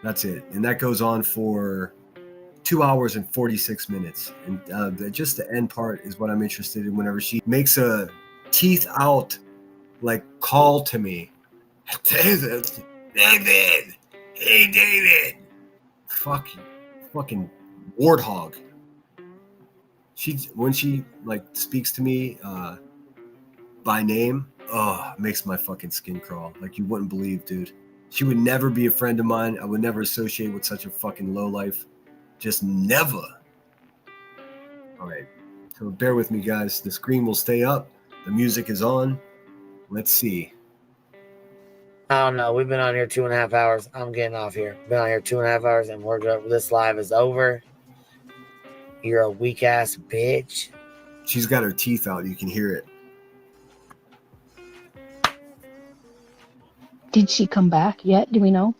That's it. And that goes on for 2 hours and 46 minutes. And just the end part is what I'm interested in whenever she makes a teeth out like call to me. David, hey David. Fucking warthog. When she like speaks to me by name, it makes my fucking skin crawl. Like you wouldn't believe, dude. She would never be a friend of mine. I would never associate with such a fucking lowlife. Just never. All right. So bear with me, guys. The screen will stay up. The music is on. Let's see. I don't know. We've been on here 2.5 hours. I'm getting off here. Been on here 2.5 hours, and we're good. This live is over. You're a weak ass bitch. She's got her teeth out. You can hear it. Did she come back yet? Do we know?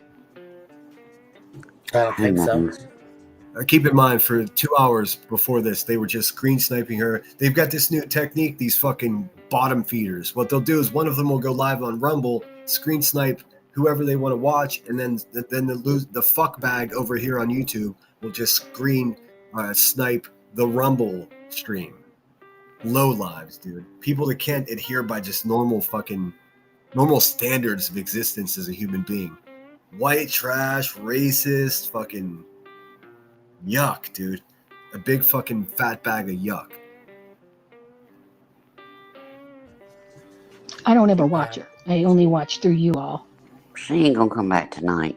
I don't think so. Keep in mind, for 2 hours before this, they were just screen sniping her. They've got this new technique, these fucking bottom feeders. What they'll do is one of them will go live on Rumble, screen snipe whoever they want to watch, and then the fuck bag over here on YouTube will just screen snipe the Rumble stream. Low lives, dude. People that can't adhere by just normal standards of existence as a human being. White trash, racist, fucking yuck, dude. A big fucking fat bag of yuck. I don't ever watch her. I only watch through you all. She ain't gonna come back tonight.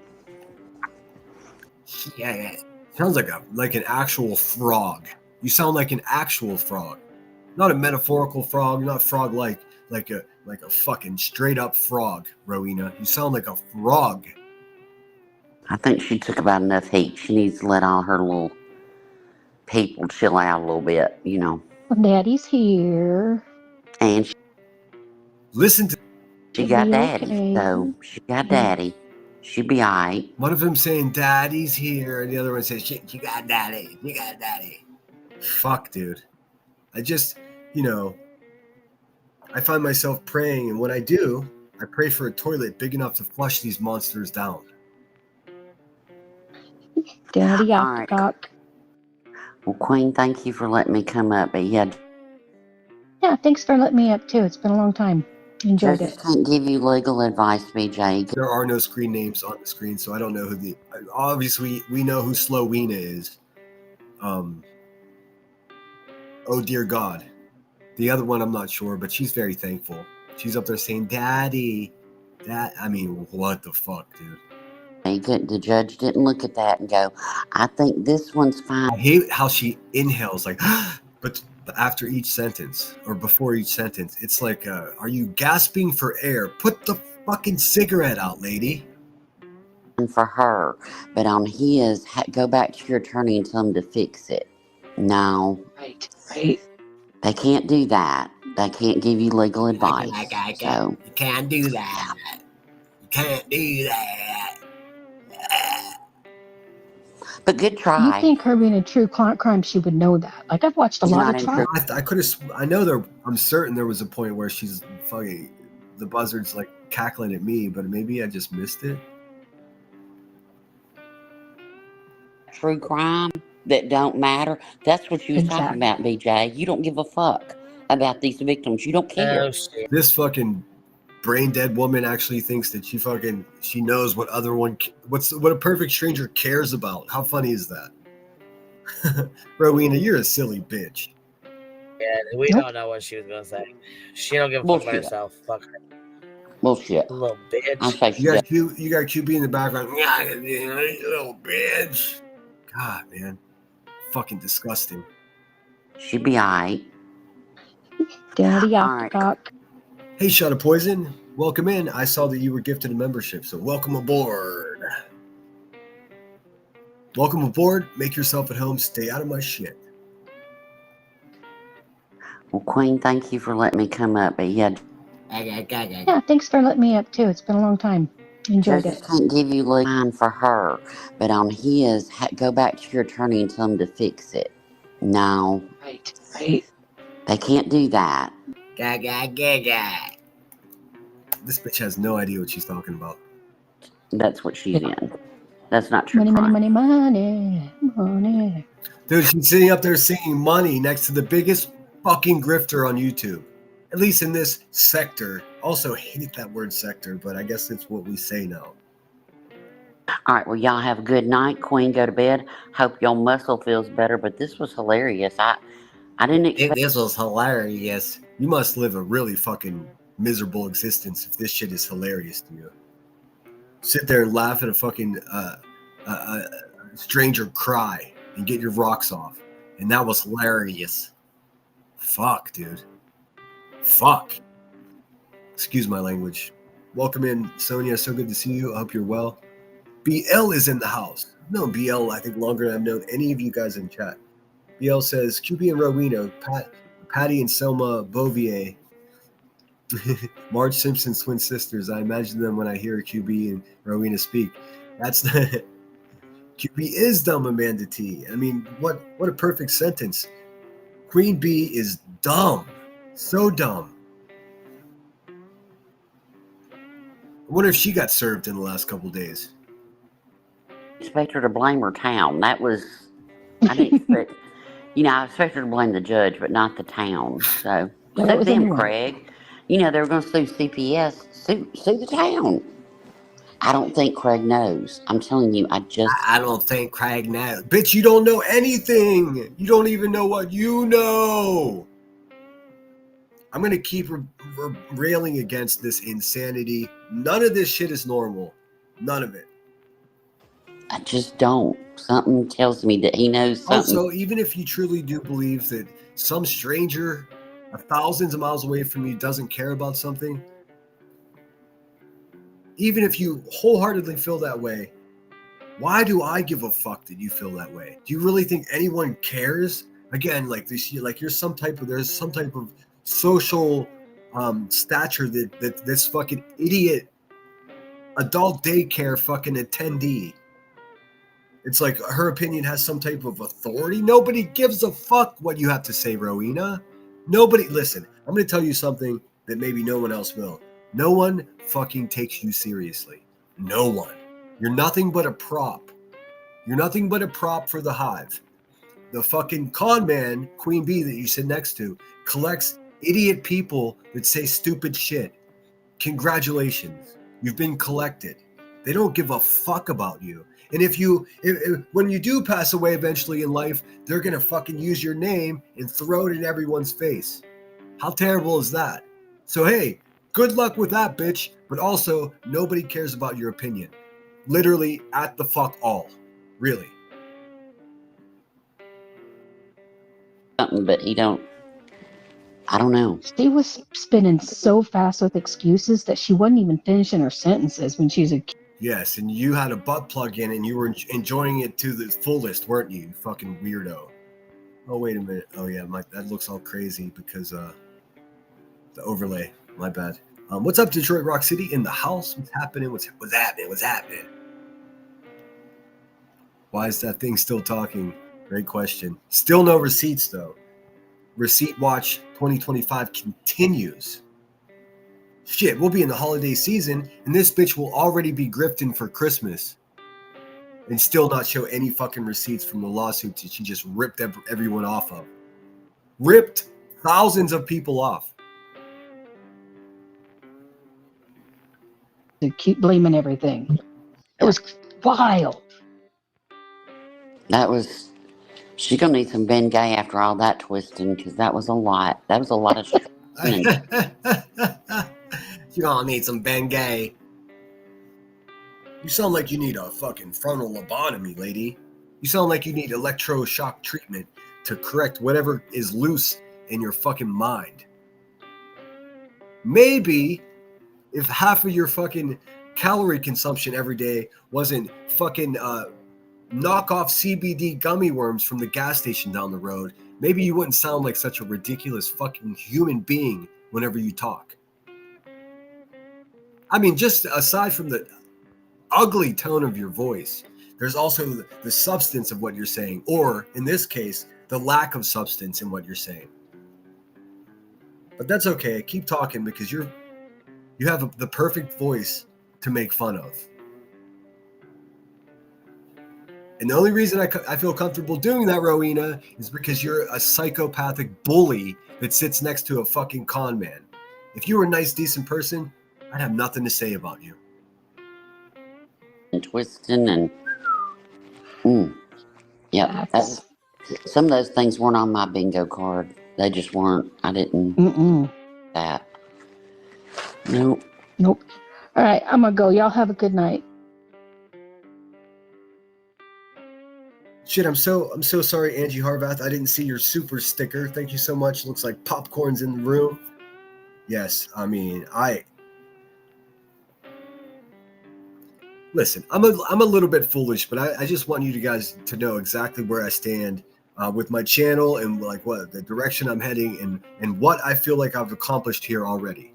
Yeah. Sounds like an actual frog. You sound like an actual frog. Not a metaphorical frog, not frog like a fucking straight up frog, Rowena. You sound like a frog. I think she took about enough heat. She needs to let all her little people chill out a little bit, you know. Well, Daddy's here. And listen to. She got Daddy, okay. So she got Daddy. She'll be all right. One of them saying Daddy's here, and the other one says, "Shit, you got Daddy. You got Daddy." Fuck, dude. I just, I find myself praying, and when I do, I pray for a toilet big enough to flush these monsters down. Daddy, right. Well, Queen, thank you for letting me come up. But yeah, thanks for letting me up too. It's been a long time. Enjoyed it. I can't give you legal advice, BJ. There are no screen names on the screen, so I don't know who obviously we know who Slowena is. Oh dear God. The other one I'm not sure, but she's very thankful. She's up there saying, Daddy. What the fuck, dude? The judge didn't look at that and go, I think this one's fine. I hate how she inhales like, but after each sentence or before each sentence, it's like, are you gasping for air? Put the fucking cigarette out, lady. And for her, but on his, go back to your attorney and tell him to fix it. No. Right. They can't do that. They can't give you legal advice. So. You can't do that. You can't do that. But good try. You think her being a true crime, she would know that? Like, I've watched a lot of trials. I could have. I know there. I'm certain there was a point where she's fucking the buzzard's like cackling at me, but maybe I just missed it. True crime that don't matter. That's what you was talking about, BJ. You don't give a fuck about these victims. You don't care. Oh, shit. This fucking brain dead woman actually thinks that she knows what what a perfect stranger cares about. How funny is that? Rowena, you're a silly bitch. Yeah, we don't know what she was gonna say. She don't give a fuck about herself. Fuck her. Bullshit. Little bitch. You got QB in the background. Yeah, you little bitch. God, man. Fucking disgusting. She'd be alright. Daddy cock. Hey, Shot of Poison. Welcome in. I saw that you were gifted a membership, so welcome aboard. Welcome aboard. Make yourself at home. Stay out of my shit. Well, Queen, thank you for letting me come up. But yeah, Yeah, thanks for letting me up too. It's been a long time. Enjoyed Joseph it. can't give you time for her, but on his, go back to your attorney and tell him to fix it. No. Right. They can't do that. This bitch has no idea what she's talking about. That's what she's in. That's not true. Money. Dude, she's sitting up there singing money next to the biggest fucking grifter on YouTube. At least in this sector. Also hate that word sector, but I guess it's what we say now. All right, well, y'all have a good night. Queen, go to bed. Hope your muscle feels better, but this was hilarious. I didn't expect... This was hilarious. You must live a really fucking miserable existence if this shit is hilarious to you. Sit there and laugh at a fucking stranger cry and get your rocks off. And that was hilarious. Fuck, dude. Fuck. Excuse my language. Welcome in, Sonia. So good to see you. I hope you're well. BL is in the house. I've known BL, I think, longer than I've known any of you guys in chat. BL says, QB and Rowena, Patty and Selma Bouvier, Marge Simpson's twin sisters. I imagine them when I hear QB and Rowena speak. That's the... QB is dumb, Amanda T. I mean, what a perfect sentence. Queen Bee is dumb. So dumb. I wonder if she got served in the last couple days. expect her to blame her town. That was... I didn't expect... I expect her to blame the judge, but not the town. So, so them, Craig. They were going to sue CPS. Sue the town. I don't think Craig knows. I'm telling you, I don't think Craig knows. Bitch, you don't know anything. You don't even know what you know. I'm going to keep railing against this insanity. None of this shit is normal. None of it. I just don't. Something tells me that he knows something. Also, even if you truly do believe that some stranger thousands of miles away from you doesn't care about something, even if you wholeheartedly feel that way, why do I give a fuck that you feel that way? Do you really think anyone cares? Again, like this, like there's some type of social stature that this fucking idiot adult daycare fucking attendee. It's like her opinion has some type of authority. Nobody gives a fuck what you have to say, Rowena. Nobody, listen, I'm going to tell you something that maybe no one else will. No one fucking takes you seriously. No one. You're nothing but a prop. You're nothing but a prop for the hive. The fucking con man, Queen Bee, that you sit next to, collects idiot people that say stupid shit. Congratulations. You've been collected. They don't give a fuck about you. And if when you do pass away eventually in life, they're going to fucking use your name and throw it in everyone's face. How terrible is that? So, hey, good luck with that, bitch. But also, nobody cares about your opinion. Literally, at the fuck all. Really. Something, but I don't know. She was spinning so fast with excuses that she wasn't even finishing her sentences when she was a kid. Yes, and you had a butt plug in and you were enjoying it to the fullest, weren't you? You fucking weirdo. Oh, wait a minute. Oh, yeah, that looks all crazy because the overlay. My bad. What's up, Detroit Rock City? In the house? What's happening? What's happening? Why is that thing still talking? Great question. Still no receipts, though. Receipt Watch 2025 continues. Shit, we'll be in the holiday season, and this bitch will already be grifting for Christmas and still not show any fucking receipts from the lawsuits that she just ripped everyone off of. Ripped thousands of people off. To keep blaming everything. It was wild. That was. She's gonna need some Bengay after all that twisting, because that was a lot. That was a lot of. You're gonna need some Bengay. You sound like you need a fucking frontal lobotomy, lady. You sound like you need electroshock treatment to correct whatever is loose in your fucking mind. Maybe if half of your fucking calorie consumption every day wasn't fucking knockoff CBD gummy worms from the gas station down the road, maybe you wouldn't sound like such a ridiculous fucking human being whenever you talk. I mean, just aside from the ugly tone of your voice, there's also the substance of what you're saying, or in this case, the lack of substance in what you're saying. But that's okay. Keep talking, because you have the perfect voice to make fun of. And the only reason I feel comfortable doing that, Rowena, is because you're a psychopathic bully that sits next to a fucking con man. If you were a nice, decent person, I'd have nothing to say about you. And twisting and yeah, some of those things weren't on my bingo card. They just weren't. I didn't that. Nope. All right, I'm gonna go. Y'all have a good night. Shit, I'm so sorry, Angie Harvath. I didn't see your super sticker. Thank you so much. Looks like popcorn's in the room. Yes, I mean, listen, I'm a little bit foolish, but I just want you guys to know exactly where I stand with my channel and like what the direction I'm heading and what I feel like I've accomplished here already.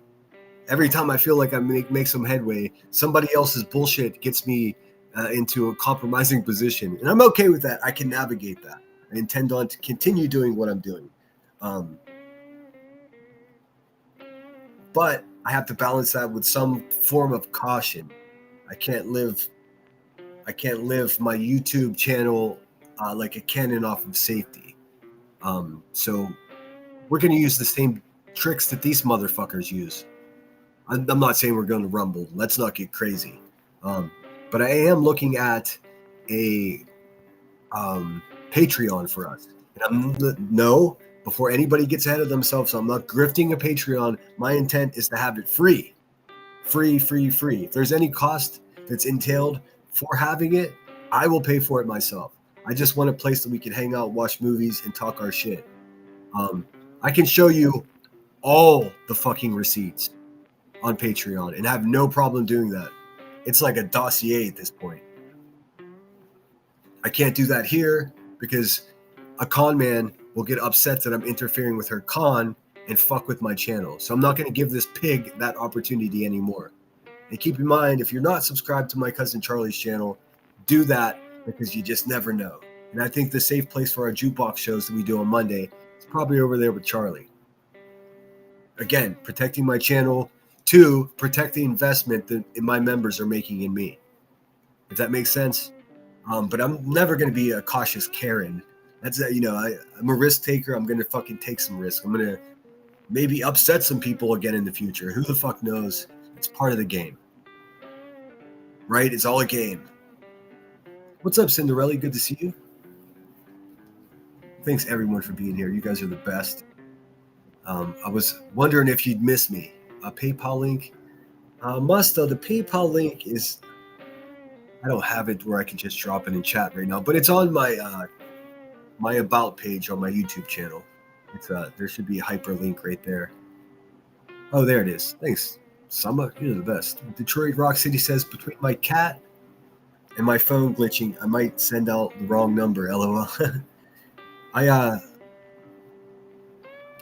Every time I feel like I make some headway, somebody else's bullshit gets me into a compromising position, and I'm okay with that. I can navigate that. I intend on to continue doing what I'm doing, but I have to balance that with some form of caution. I can't live my YouTube channel like a cannon off of safety. So we're going to use the same tricks that these motherfuckers use. I'm not saying we're going to rumble. Let's not get crazy. But I am looking at a Patreon for us. And before anybody gets ahead of themselves, I'm not grifting a Patreon. My intent is to have it free. Free. If there's any cost that's entailed for having it, I will pay for it myself. I just want a place that we can hang out, watch movies, and talk our shit. I can show you all the fucking receipts on Patreon and have no problem doing that. It's like a dossier at this point. I can't do that here because a con man will get upset that I'm interfering with her con and fuck with my channel. So I'm not going to give this pig that opportunity anymore. And keep in mind, if you're not subscribed to my cousin Charlie's channel, do that, because you just never know. And I think the safe place for our jukebox shows that we do on Monday is probably over there with Charlie. Again, protecting my channel. 2, protect the investment that my members are making in me. If that makes sense. But I'm never going to be a cautious Karen. That's I'm a risk taker. I'm going to fucking take some risk. I'm going to maybe upset some people again in the future. Who the fuck knows? It's part of the game. Right? It's all a game. What's up, Cinderella? Good to see you. Thanks everyone for being here. You guys are the best. I was wondering if you'd miss me. A PayPal link. The PayPal link is, I don't have it where I can just drop it in chat right now, but it's on my my about page on my YouTube channel. It's there should be a hyperlink right there. Oh, there it is. Thanks, Summer. You're the best. Detroit Rock City says, between my cat and my phone glitching, I might send out the wrong number. LOL.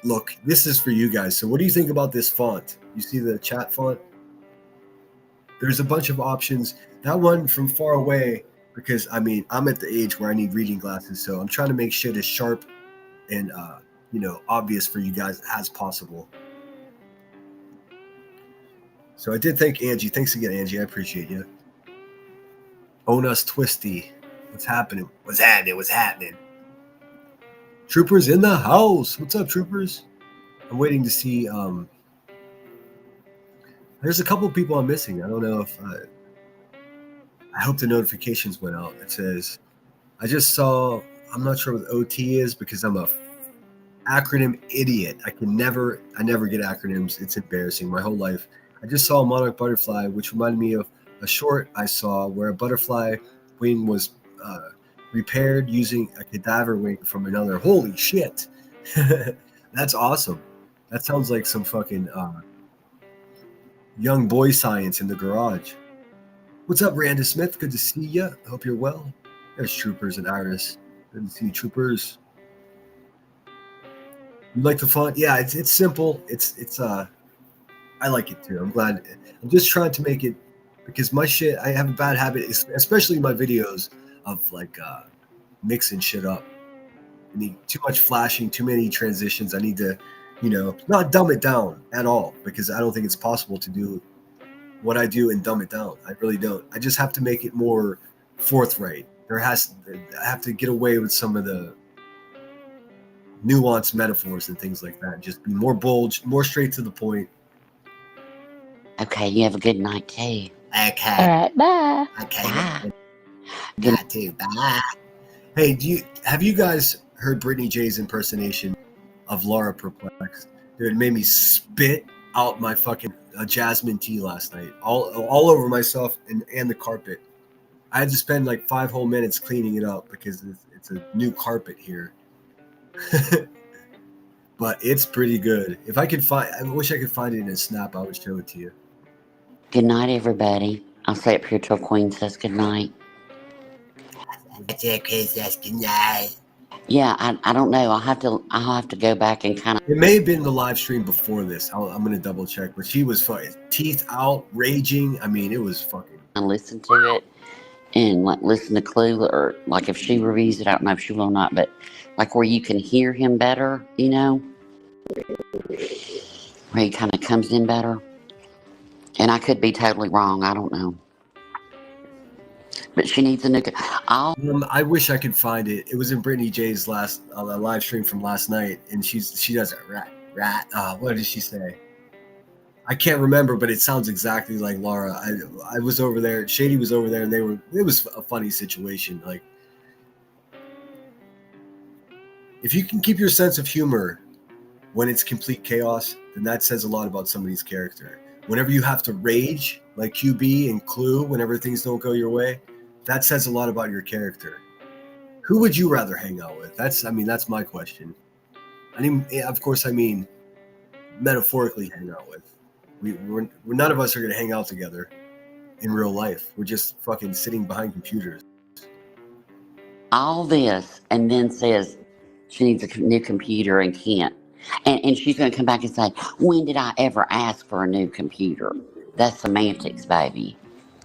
Look, this is for you guys. So what do you think about this font? You see the chat font? There's a bunch of options. That one from far away, because I'm at the age where I need reading glasses, so I'm trying to make shit as sharp and obvious for you guys as possible. So I did thank Angie. Thanks again, Angie. I appreciate you. Own Us Twisty. What's happening? What's happening? Troopers in the house. What's up, troopers? I'm waiting to see. There's a couple people I'm missing. I don't know if. I hope the notifications went out. It says, I just saw. I'm not sure what OT is because I'm a acronym idiot. I never get acronyms. It's embarrassing my whole life. I just saw a monarch butterfly, which reminded me of a short I saw where a butterfly wing was repaired using a cadaver wing from another. Holy shit. That's awesome. That sounds like some fucking young boy science in the garage. What's up, Randa Smith? Good to see you. I hope you're well. There's Troopers and Iris. Good to see you, Troopers. You like the font? Yeah, it's simple. It's I like it too. I'm glad. I'm just trying to make it because my shit. I have a bad habit, especially my videos, of like mixing shit up. I need too much flashing, too many transitions. I need to, not dumb it down at all because I don't think it's possible to do what I do and dumb it down. I really don't. I just have to make it more forthright. I have to get away with some of the nuanced metaphors and things like that. Just be more bold, more straight to the point. Okay, you have a good night too. Okay. All right, bye. Okay. Bye. Got to. Bye. Hey, have you guys heard Brittany J's impersonation of Laura Perplexed? Dude, it made me spit out my fucking jasmine tea last night, all over myself and the carpet. I had to spend like 5 whole minutes cleaning it up because it's a new carpet here. But it's pretty good. If I wish I could find it in a snap. I would show it to you. Good night, everybody. I'll stay up here till Queen says good night. Good night. Yeah, I don't know. I'll have to go back and kind of. It may have been the live stream before this. I'm gonna double check, but she was fucking teeth out, raging. I mean, it was fucking. I listen to it and like listen to Clue, or like if she reviews it, I don't know if she will or not, but like where you can hear him better, where he kind of comes in better. And I could be totally wrong. I don't know. But she needs a new. I wish I could find it. It was in Brittany J's last live stream from last night, and she does it rat. What did she say? I can't remember, but it sounds exactly like Laura. I was over there. Shady was over there, and it was a funny situation. Like, if you can keep your sense of humor when it's complete chaos, then that says a lot about somebody's character. Whenever you have to rage, like QB and Clue, whenever things don't go your way, that says a lot about your character. Who would you rather hang out with? That's my question. Of course, metaphorically hang out with. We're none of us are going to hang out together in real life. We're just fucking sitting behind computers. All this, and then says she needs a new computer and can't. And she's going to come back and say, when did I ever ask for a new computer? That's semantics, baby.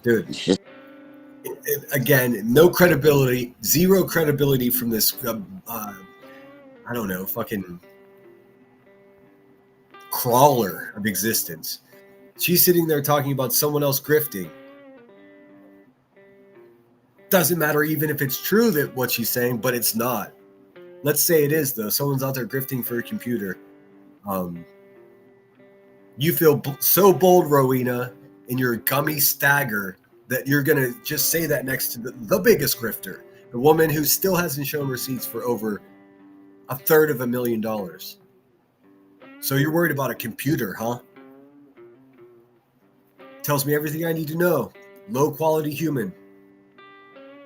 Dude, it's just, again, no credibility, zero credibility from this, fucking crawler of existence. She's sitting there talking about someone else grifting. Doesn't matter even if it's true that what she's saying, but it's not. Let's say it is, though. Someone's out there grifting for a computer. You feel so bold, Rowena, in your gummy stagger that you're going to just say that next to the biggest grifter, the woman who still hasn't shown receipts for over $250,000. So you're worried about a computer, huh? Tells me everything I need to know. Low quality human.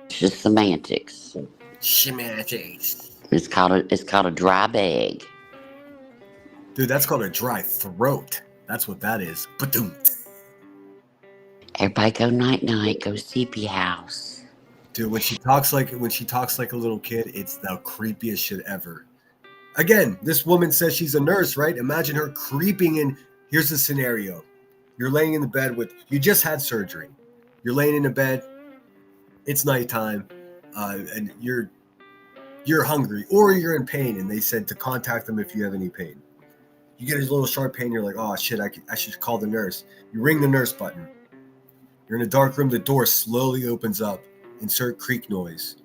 It's just semantics. Semantics. It's called a dry bag. Dude, that's called a dry throat. That's what that is. Ba-doom. Everybody go night-night. Go sleepy house. Dude, when she talks like a little kid, it's the creepiest shit ever. Again, this woman says she's a nurse, right? Imagine her creeping in. Here's the scenario. You're laying in the bed you just had surgery. You're laying in the bed. It's nighttime. And you're hungry or you're in pain, and they said to contact them if you have any pain. You get a little sharp pain. You're like, oh shit, I should call the nurse. You ring the nurse button. You're in a dark room. The door slowly opens up. Insert creak noise.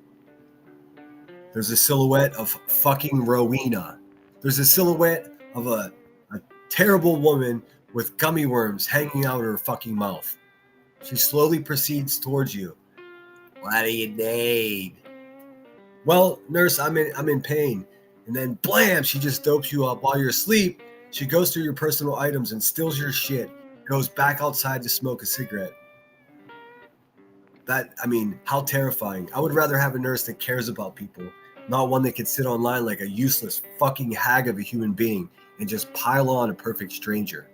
There's a silhouette of fucking Rowena. There's a silhouette of a terrible woman with gummy worms hanging out of her fucking mouth. She slowly proceeds towards you. What do you need? Well, nurse, I'm in pain. And then blam, she just dopes you up while you're asleep. She goes through your personal items and steals your shit. Goes back outside to smoke a cigarette. How terrifying. I would rather have a nurse that cares about people, not one that can sit online like a useless fucking hag of a human being and just pile on a perfect stranger.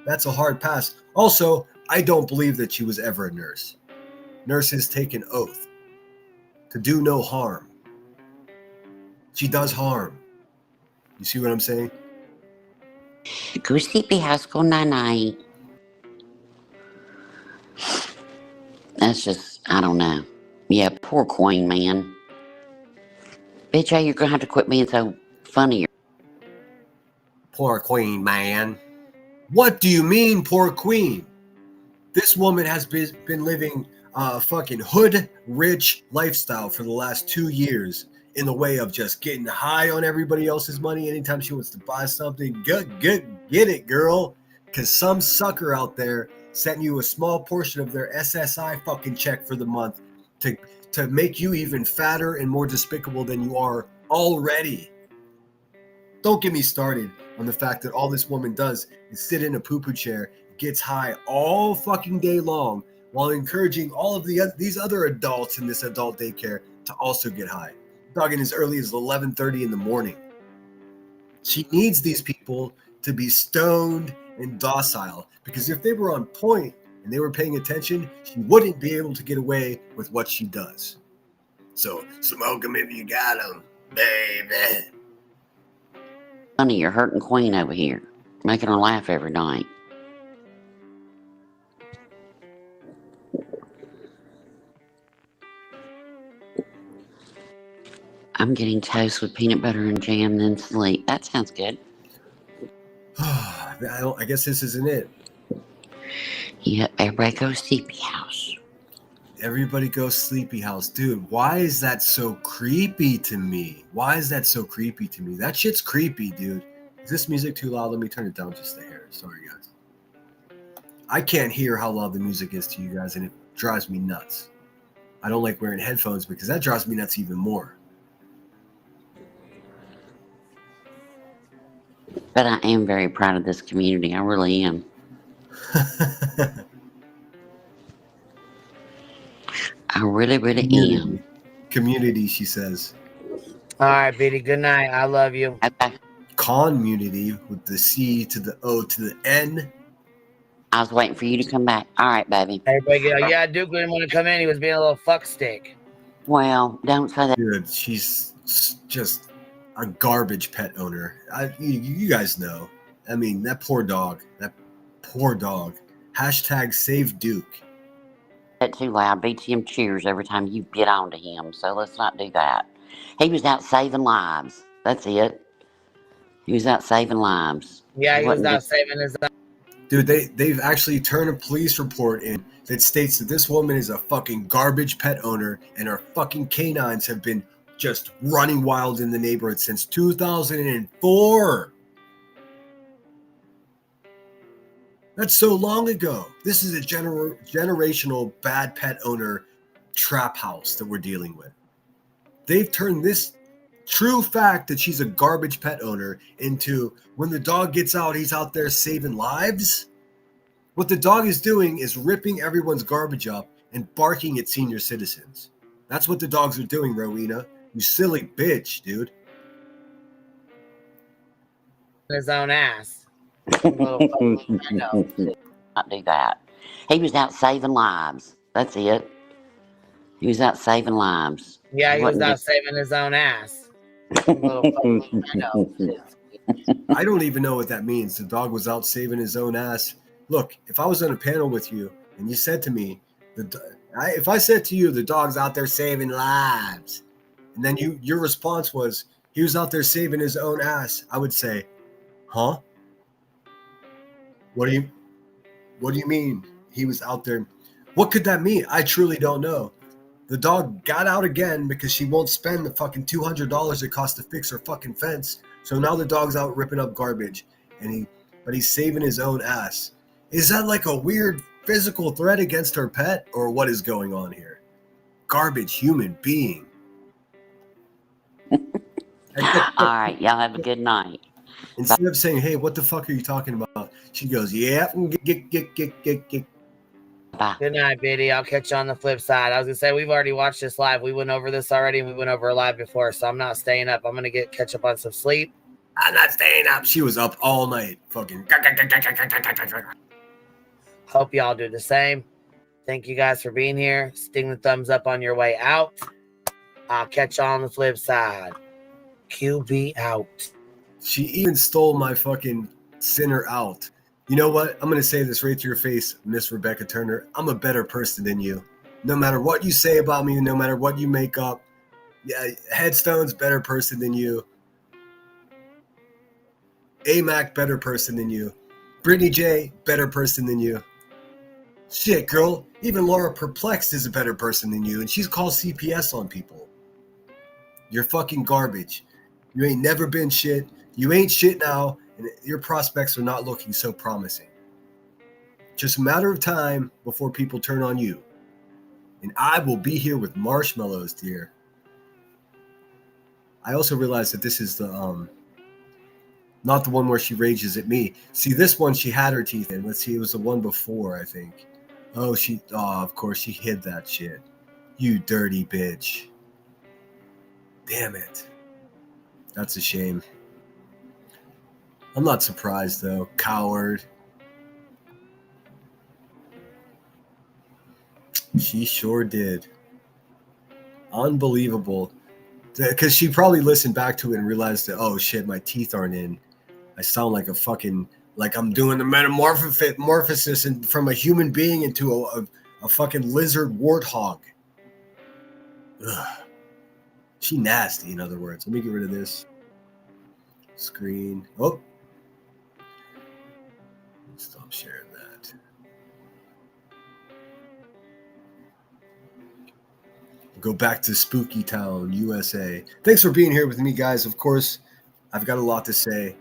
That's a hard pass. Also, I don't believe that she was ever a nurse. Nurses take an oath to do no harm. She does harm. You see what I'm saying? Go sleepy house, go night-night. That's just, I don't know. Yeah, poor Queen, man. Bitch, you're gonna have to quit being so funny. Poor Queen, man. What do you mean, poor Queen? This woman has been living a fucking hood-rich lifestyle for the last 2 years in the way of just getting high on everybody else's money anytime she wants to buy something. Get it, girl. Because some sucker out there sent you a small portion of their SSI fucking check for the month to make you even fatter and more despicable than you are already. Don't get me started on the fact that all this woman does is sit in a poo-poo chair, gets high all fucking day long while encouraging all of these other adults in this adult daycare to also get high. Talking as early as 11:30 in the morning. She needs these people to be stoned and docile, because if they were on point and they were paying attention, she wouldn't be able to get away with what she does. So smoke them if you got them, baby. Honey, you're hurting Queen over here, making her laugh every night. I'm getting toast with peanut butter and jam, then sleep. That sounds good. I guess this isn't it. Yeah, everybody go sleepy house. Everybody go sleepy house. Dude, why is that so creepy to me? That shit's creepy, dude. Is this music too loud? Let me turn it down just a hair. Sorry, guys. I can't hear how loud the music is to you guys, and it drives me nuts. I don't like wearing headphones because that drives me nuts even more. But I am very proud of this community. I really am. I really, really am. Community, she says. All right, Biddy. Good night. I love you. Okay. Community with the C to the O to the N. I was waiting for you to come back. All right, baby. Everybody go, yeah, Duke didn't want to come in. He was being a little fuck stick. Well, don't say that. Dude, she's just a garbage pet owner. You guys know. I mean, that poor dog. Hashtag save Duke. That too loud. BTM cheers every time you get on to him. So let's not do that. He was out saving lives. That's it. He was out saving lives. Yeah, he was out saving his life. Dude, they've actually turned a police report in that states that this woman is a fucking garbage pet owner and her fucking canines have been just running wild in the neighborhood since 2004. That's so long ago. This is a generational bad pet owner trap house that we're dealing with. They've turned this true fact that she's a garbage pet owner into when the dog gets out, he's out there saving lives. What the dog is doing is ripping everyone's garbage up and barking at senior citizens. That's what the dogs are doing, Rowena. You silly bitch, dude. His own ass. Not do that. He was out saving lives. That's it. He was out saving lives. Yeah, he was out saving his own ass. I don't even know what that means. The dog was out saving his own ass. Look, if I was on a panel with you and you said to me, if I said to you, the dog's out there saving lives, and then your response was, he was out there saving his own ass, I would say, huh? What do you mean he was out there? What could that mean? I truly don't know. The dog got out again because she won't spend the fucking $200 it costs to fix her fucking fence. So now the dog's out ripping up garbage, but he's saving his own ass. Is that like a weird physical threat against her pet, or what is going on here? Garbage human being. All right, y'all have a good night. Instead of saying, "Hey, what the fuck are you talking about?" She goes, "Yeah, get." Bye. Good night, Biddy. I'll catch you on the flip side. I was gonna say we've already watched this live. We went over this already, and we went over it live before, so I'm not staying up. I'm gonna catch up on some sleep. I'm not staying up. She was up all night, fucking. Hope y'all do the same. Thank you guys for being here. Sting the thumbs up on your way out. I'll catch you on the flip side. QB out. She even stole my fucking sinner out. You know what? I'm going to say this right to your face, Miss Rebecca Turner. I'm a better person than you. No matter what you say about me, no matter what you make up. Yeah, Headstone's better person than you. AMAC, better person than you. Brittany J, better person than you. Shit, girl. Even Laura Perplexed is a better person than you, and she's called CPS on people. You're fucking garbage. You ain't never been shit. You ain't shit now, and your prospects are not looking so promising. Just a matter of time before people turn on you. And I will be here with marshmallows, dear. I also realized that this is the not the one where she rages at me. See, this one she had her teeth in. Let's see, it was the one before, I think. Oh, of course she hid that shit. You dirty bitch. Damn it. That's a shame. I'm not surprised though. Coward. She sure did. Unbelievable. Because she probably listened back to it and realized that, oh shit, my teeth aren't in. I sound like a fucking, like I'm doing the metamorphosis from a human being into a fucking lizard warthog. Ugh. She nasty, in other words. Let me get rid of this. Screen. Oh. Stop sharing that. Go back to Spooky Town, USA. Thanks for being here with me, guys. Of course, I've got a lot to say.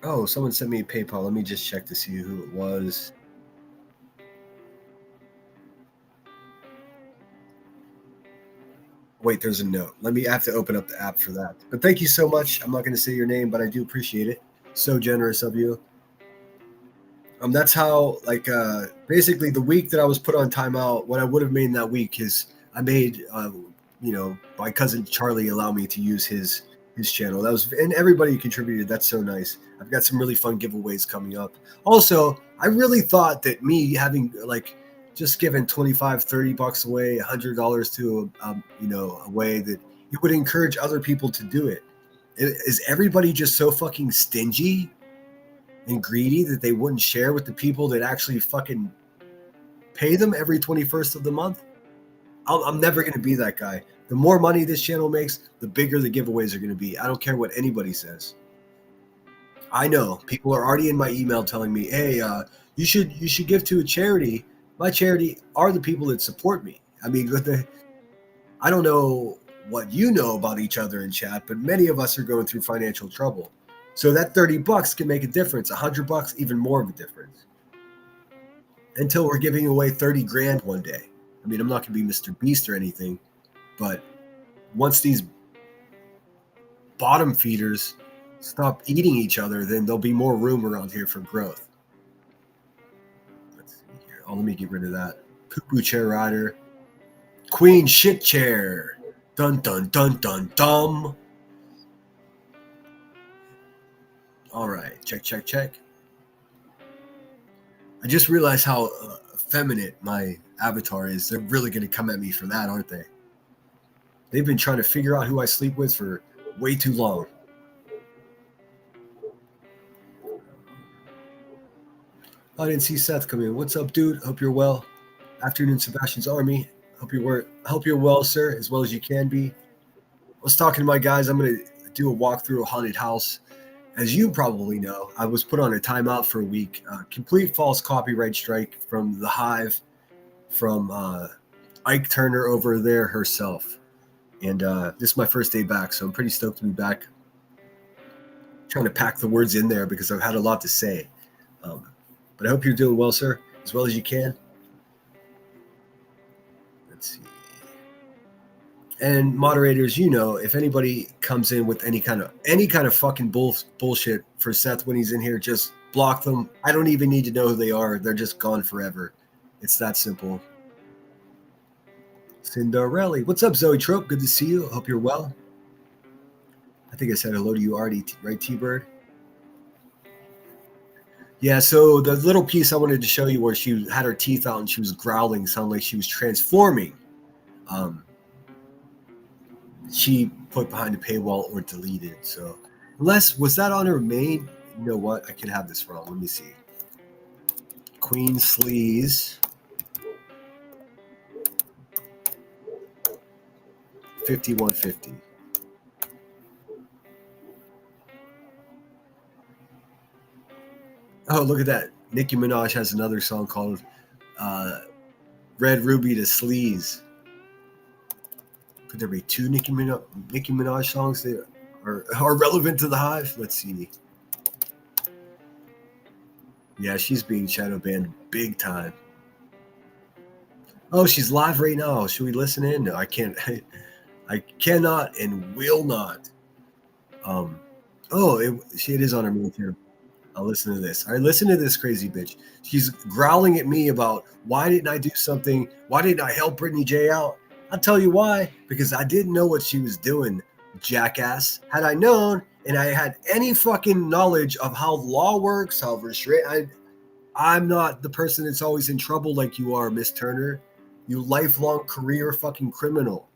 Oh, someone sent me a PayPal. Let me just check to see who it was. Wait, there's a note. I have to open up the app for that. But thank you so much. I'm not going to say your name, but I do appreciate it. So generous of you. That's how, basically the week that I was put on timeout, what I would have made in that week is I made, my cousin Charlie allow me to use his channel. And everybody contributed. That's so nice. I've got some really fun giveaways coming up. Also, I really thought that me having just giving $25, $30 away, $100 to a way that it would encourage other people to do it. Is everybody just so fucking stingy and greedy that they wouldn't share with the people that actually fucking pay them every 21st of the month? I'm never going to be that guy. The more money this channel makes, the bigger the giveaways are going to be. I don't care what anybody says. I know people are already in my email telling me, hey, you should give to a charity. My charity are the people that support me. I mean, I don't know what you know about each other in chat, but many of us are going through financial trouble. So that $30 can make a difference. $100, even more of a difference. Until we're giving away 30 grand one day. I mean, I'm not going to be Mr. Beast or anything, but once these bottom feeders stop eating each other, then there'll be more room around here for growth. Let's see here. Oh, let me get rid of that. Poo-poo chair rider. Queen shit chair. Dun, dun, dun, dun, dum. All right. Check. I just realized how effeminate my avatar is. They're really going to come at me for that, aren't they? They've been trying to figure out who I sleep with for way too long. I didn't see Seth come in. What's up, dude? Hope you're well. Afternoon, Sebastian's Army. Hope you're well, sir, as well as you can be. I was talking to my guys. I'm going to do a walkthrough of haunted house. As you probably know, I was put on a timeout for a week. Complete false copyright strike from the Hive, from Ike Turner over there herself. And this is my first day back, so I'm pretty stoked to be back. Trying to pack the words in there because I've had a lot to say. But I hope you're doing well, sir, as well as you can. Let's see. And moderators, you know, if anybody comes in with any kind of fucking bullshit for Seth when he's in here, just block them. I don't even need to know who they are. They're just gone forever. It's that simple. Cinderella. What's up, Zoe Trope? Good to see you. Hope you're well. I think I said hello to you already, right, T-Bird? Yeah, so the little piece I wanted to show you where she had her teeth out and she was growling, sounded like she was transforming. She put behind a paywall or deleted. So unless, was that on her main? You know what? I could have this wrong. Let me see. Queen Sleaze. 5150. Oh, look at that. Nicki Minaj has another song called Red Ruby to Sleaze. Could there be two Nicki Minaj songs that are relevant to the Hive? Let's see. Yeah, she's being shadow banned big time. Oh, she's live right now. Should we listen in? No, I can't. I cannot and will not. It is on her main channel. I'll listen to this. All right, listen to this crazy bitch. She's growling at me about why didn't I do something? Why didn't I help Brittany J out? I'll tell you why. Because I didn't know what she was doing, jackass. Had I known and I had any fucking knowledge of how law works, how I'm not the person that's always in trouble like you are, Miss Turner. You lifelong career fucking criminal.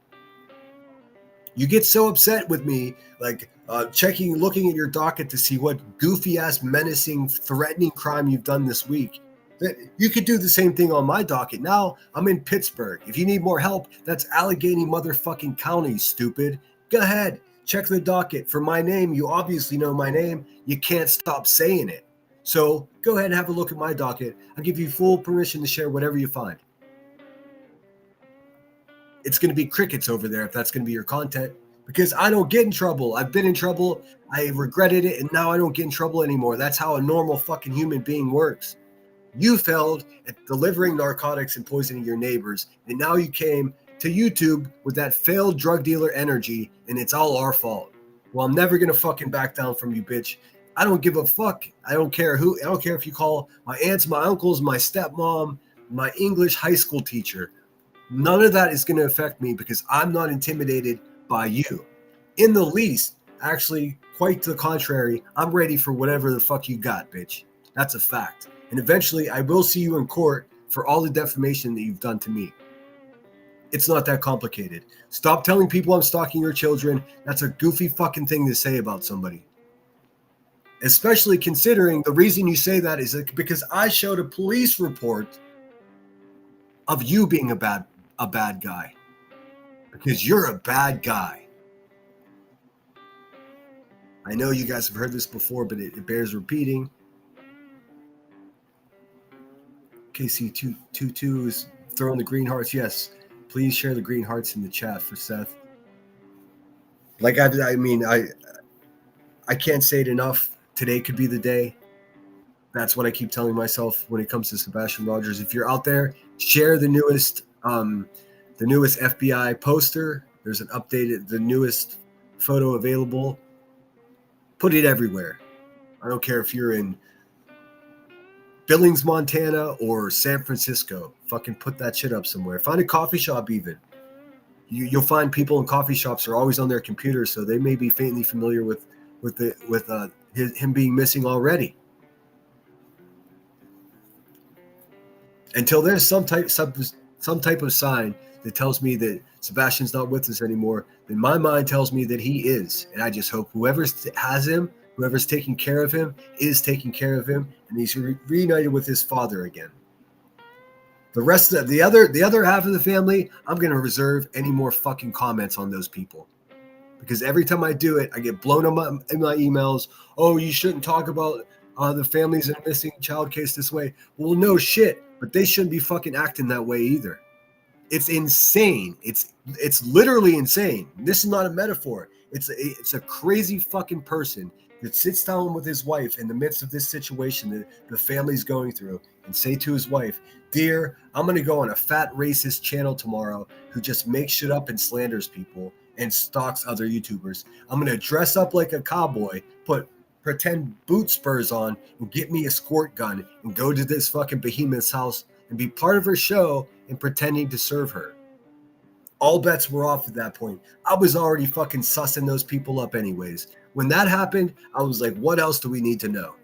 You get so upset with me, like looking at your docket to see what goofy ass, menacing, threatening crime you've done this week. That you could do the same thing on my docket. Now I'm in Pittsburgh. If you need more help, that's Allegheny motherfucking County, stupid. Go ahead, check the docket for my name. You obviously know my name. You can't stop saying it. So go ahead and have a look at my docket. I'll give you full permission to share whatever you find. It's going to be crickets over there if that's going to be your content, because I don't get in trouble. I've been in trouble. I regretted it, and now I don't get in trouble anymore. That's how a normal fucking human being works. You failed at delivering narcotics and poisoning your neighbors, and now you came to YouTube with that failed drug dealer energy, and it's all our fault. Well, I'm never going to fucking back down from you, bitch. I don't give a fuck. I don't care who. I don't care if you call my aunts, my uncles, my stepmom, my English high school teacher. None of that is going to affect me because I'm not intimidated by you. In the least, actually, quite to the contrary, I'm ready for whatever the fuck you got, bitch. That's a fact. And eventually, I will see you in court for all the defamation that you've done to me. It's not that complicated. Stop telling people I'm stalking your children. That's a goofy fucking thing to say about somebody. Especially considering the reason you say that is because I showed a police report of you being a bad guy, because you're a bad guy. I know you guys have heard this before, but it bears repeating. KC22 is throwing the green hearts. Yes, please share the green hearts in the chat for Seth. Like I can't say it enough. Today could be the day. That's what I keep telling myself when it comes to Sebastian Rogers. If you're out there, share the newest FBI poster. There's the newest photo available. Put it everywhere. I don't care if you're in Billings, Montana or San Francisco. Fucking put that shit up somewhere. Find a coffee shop even. You'll find people in coffee shops are always on their computers, so they may be faintly familiar with him being missing already. Until there's some type of sign that tells me that Sebastian's not with us anymore, then my mind tells me that he is. And I just hope whoever has him, whoever's taking care of him, is taking care of him, and he's reunited with his father again. The rest of the other half of the family, I'm going to reserve any more fucking comments on those people, because every time I do it, I get blown up in my emails. Oh, you shouldn't talk about the families in a missing child case this way. Well, no shit, but they shouldn't be fucking acting that way either. It's insane. It's literally insane. This is not a metaphor. It's a crazy fucking person that sits down with his wife in the midst of this situation that the family's going through and say to his wife, "Dear, I'm going to go on a fat racist channel tomorrow who just makes shit up and slanders people and stalks other YouTubers. I'm going to dress up like a cowboy, put pretend boot spurs on, and get me a squirt gun and go to this fucking behemoth's house and be part of her show and pretending to serve her." All bets were off at that point. I was already fucking sussing those people up anyways. When that happened, I was like, what else do we need to know?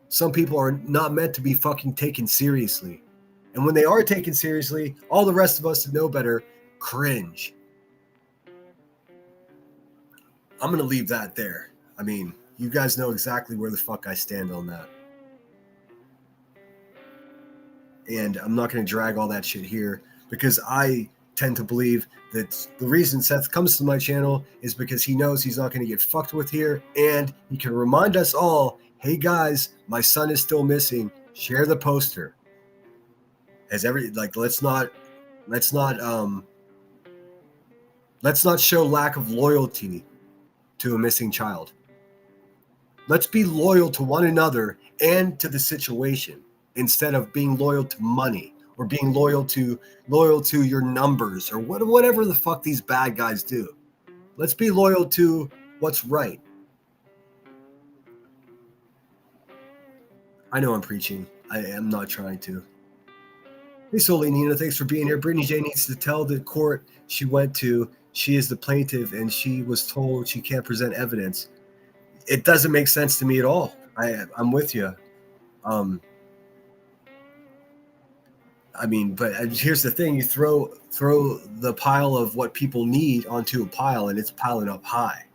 Some people are not meant to be fucking taken seriously. And when they are taken seriously, all the rest of us that know better cringe. I'm going to leave that there. I mean, you guys know exactly where the fuck I stand on that. And I'm not going to drag all that shit here because I tend to believe that the reason Seth comes to my channel is because he knows he's not going to get fucked with here, and he can remind us all, hey guys, my son is still missing. Share the poster. Let's not show lack of loyalty to a missing child. Let's be loyal to one another and to the situation instead of being loyal to money or being loyal to your numbers or whatever the fuck these bad guys do. Let's be loyal to what's right. I know I'm preaching. I am not trying to. Hey, Soli Nina, thanks for being here. Brittany J needs to tell the court she went to she is the plaintiff and she was told she can't present evidence. It doesn't make sense to me at all. I'm with you. I mean, but here's the thing: you throw the pile of what people need onto a pile, and it's piling up high.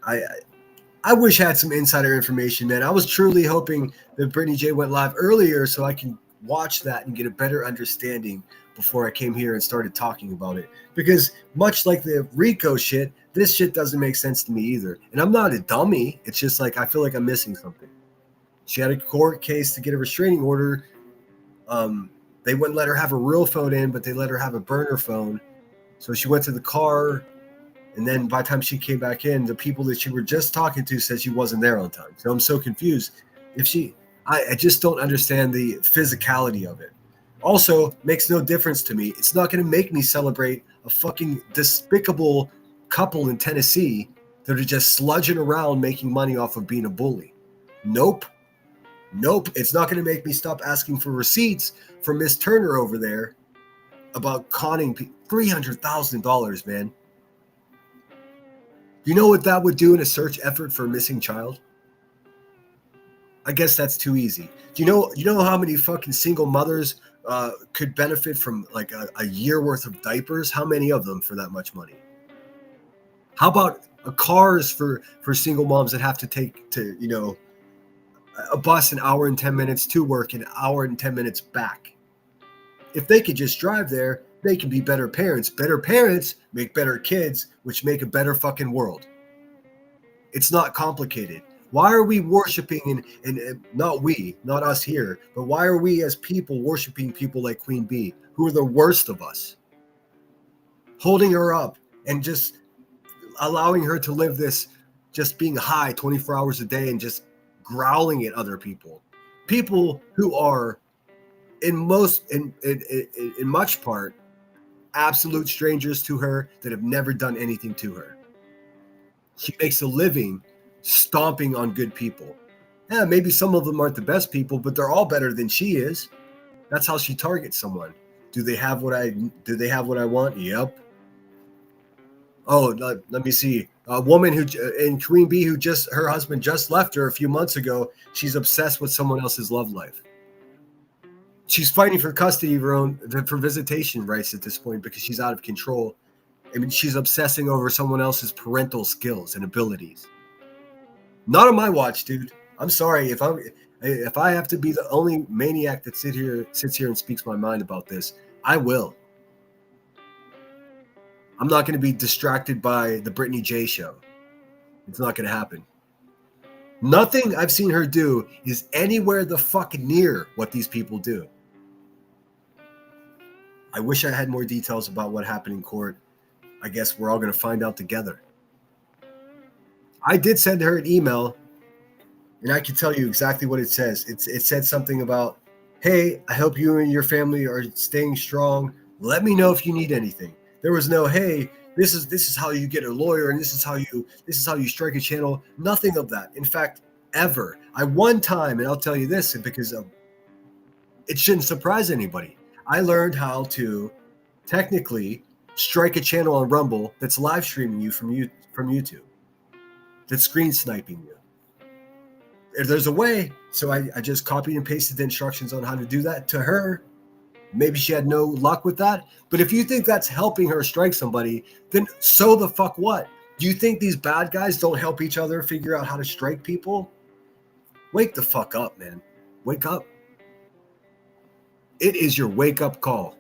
I wish I had some insider information, man. I was truly hoping that Brittany J went live earlier so I can watch that and get a better understanding before I came here and started talking about it. Because much like the Rico shit, this shit doesn't make sense to me either. And I'm not a dummy. It's just like I feel like I'm missing something. She had a court case to get a restraining order. They wouldn't let her have a real phone in, but they let her have a burner phone. So she went to the car, and then by the time she came back in, the people that she were just talking to said she wasn't there on time. So I'm so confused. I just don't understand the physicality of it. Also, makes no difference to me. It's not going to make me celebrate a fucking despicable couple in Tennessee that are just sludging around making money off of being a bully. Nope. It's not going to make me stop asking for receipts for Miss Turner over there about conning $300,000, man. You know what that would do in a search effort for a missing child? I guess that's too easy. Do you know how many fucking single mothers could benefit from like a year worth of diapers? How many of them for that much money? How about cars for single moms that have to take to, a bus an hour and 10 minutes to work, an hour and 10 minutes back? If they could just drive there, they can be better parents. Better parents make better kids, which make a better fucking world. It's not complicated. Why are we worshiping and not us here, but why are we as people worshiping people like Queen Bee, who are the worst of us? Holding her up and just allowing her to live this, just being high 24 hours a day and just growling at other people who are in much part absolute strangers to her that have never done anything to her. She makes a living stomping on good people. Yeah, maybe some of them aren't the best people, but they're all better than she is. That's how she targets someone. Do they have what I want? Yep. Oh, let me see. A woman who in Queen Bee who her husband just left her a few months ago. She's obsessed with someone else's love life. She's fighting for custody of her own, for visitation rights at this point because she's out of control. I mean, she's obsessing over someone else's parental skills and abilities. Not on my watch, dude. I'm sorry if I have to be the only maniac that sits here and speaks my mind about this. I will. I'm not going to be distracted by the Brittany J show. It's not going to happen. Nothing I've seen her do is anywhere the fuck near what these people do. I wish I had more details about what happened in court. I guess we're all going to find out together. I did send her an email, and I can tell you exactly what it says. It said something about, hey, I hope you and your family are staying strong. Let me know if you need anything. There was no, hey, this is how you get a lawyer, and this is how you strike a channel. Nothing of that. In fact, ever. One time, and I'll tell you this because it shouldn't surprise anybody. I learned how to technically strike a channel on Rumble that's live streaming you from YouTube. That's screen sniping you. If there's a way, so I just copied and pasted the instructions on how to do that to her. Maybe she had no luck with that. But if you think that's helping her strike somebody, then so the fuck what? Do you think these bad guys don't help each other figure out how to strike people? Wake the fuck up, man. Wake up. It is your wake-up call.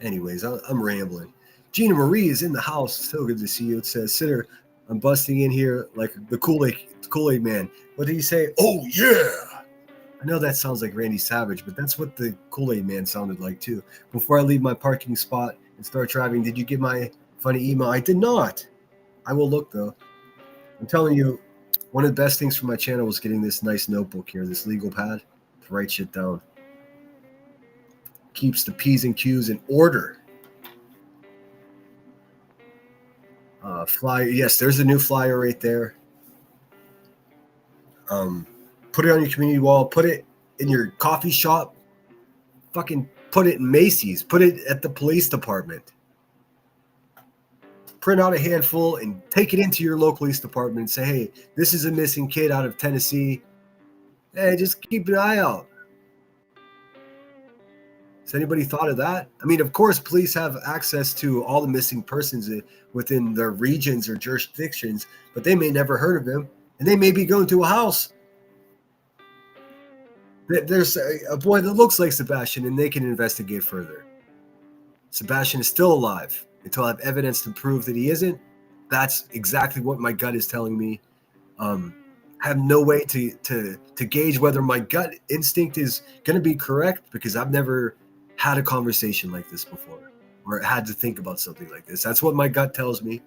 Anyways, I'm rambling. Gina Marie is in the house. So good to see you. It says, Sitter, I'm busting in here like the Kool-Aid man. What did he say? Oh, yeah. I know that sounds like Randy Savage, but that's what the Kool-Aid man sounded like, too. Before I leave my parking spot and start driving, did you get my funny email? I did not. I will look, though. I'm telling you, one of the best things for my channel was getting this nice notebook here, this legal pad to write shit down. Keeps the P's and Q's in order. Flyer, yes, there's a new flyer right there. Put it on your community wall. Put it in your coffee shop. Fucking put it in Macy's. Put it at the police department. Print out a handful and take it into your local police department and say, hey, this is a missing kid out of Tennessee. Hey, just keep an eye out. Has anybody thought of that? I mean, of course, police have access to all the missing persons within their regions or jurisdictions, but they may never heard of him, and they may be going to a house. There's a boy that looks like Sebastian, and they can investigate further. Sebastian is still alive until I have evidence to prove that he isn't. That's exactly what my gut is telling me. I have no way to gauge whether my gut instinct is going to be correct because I've never had a conversation like this before or had to think about something like this. That's what my gut tells me.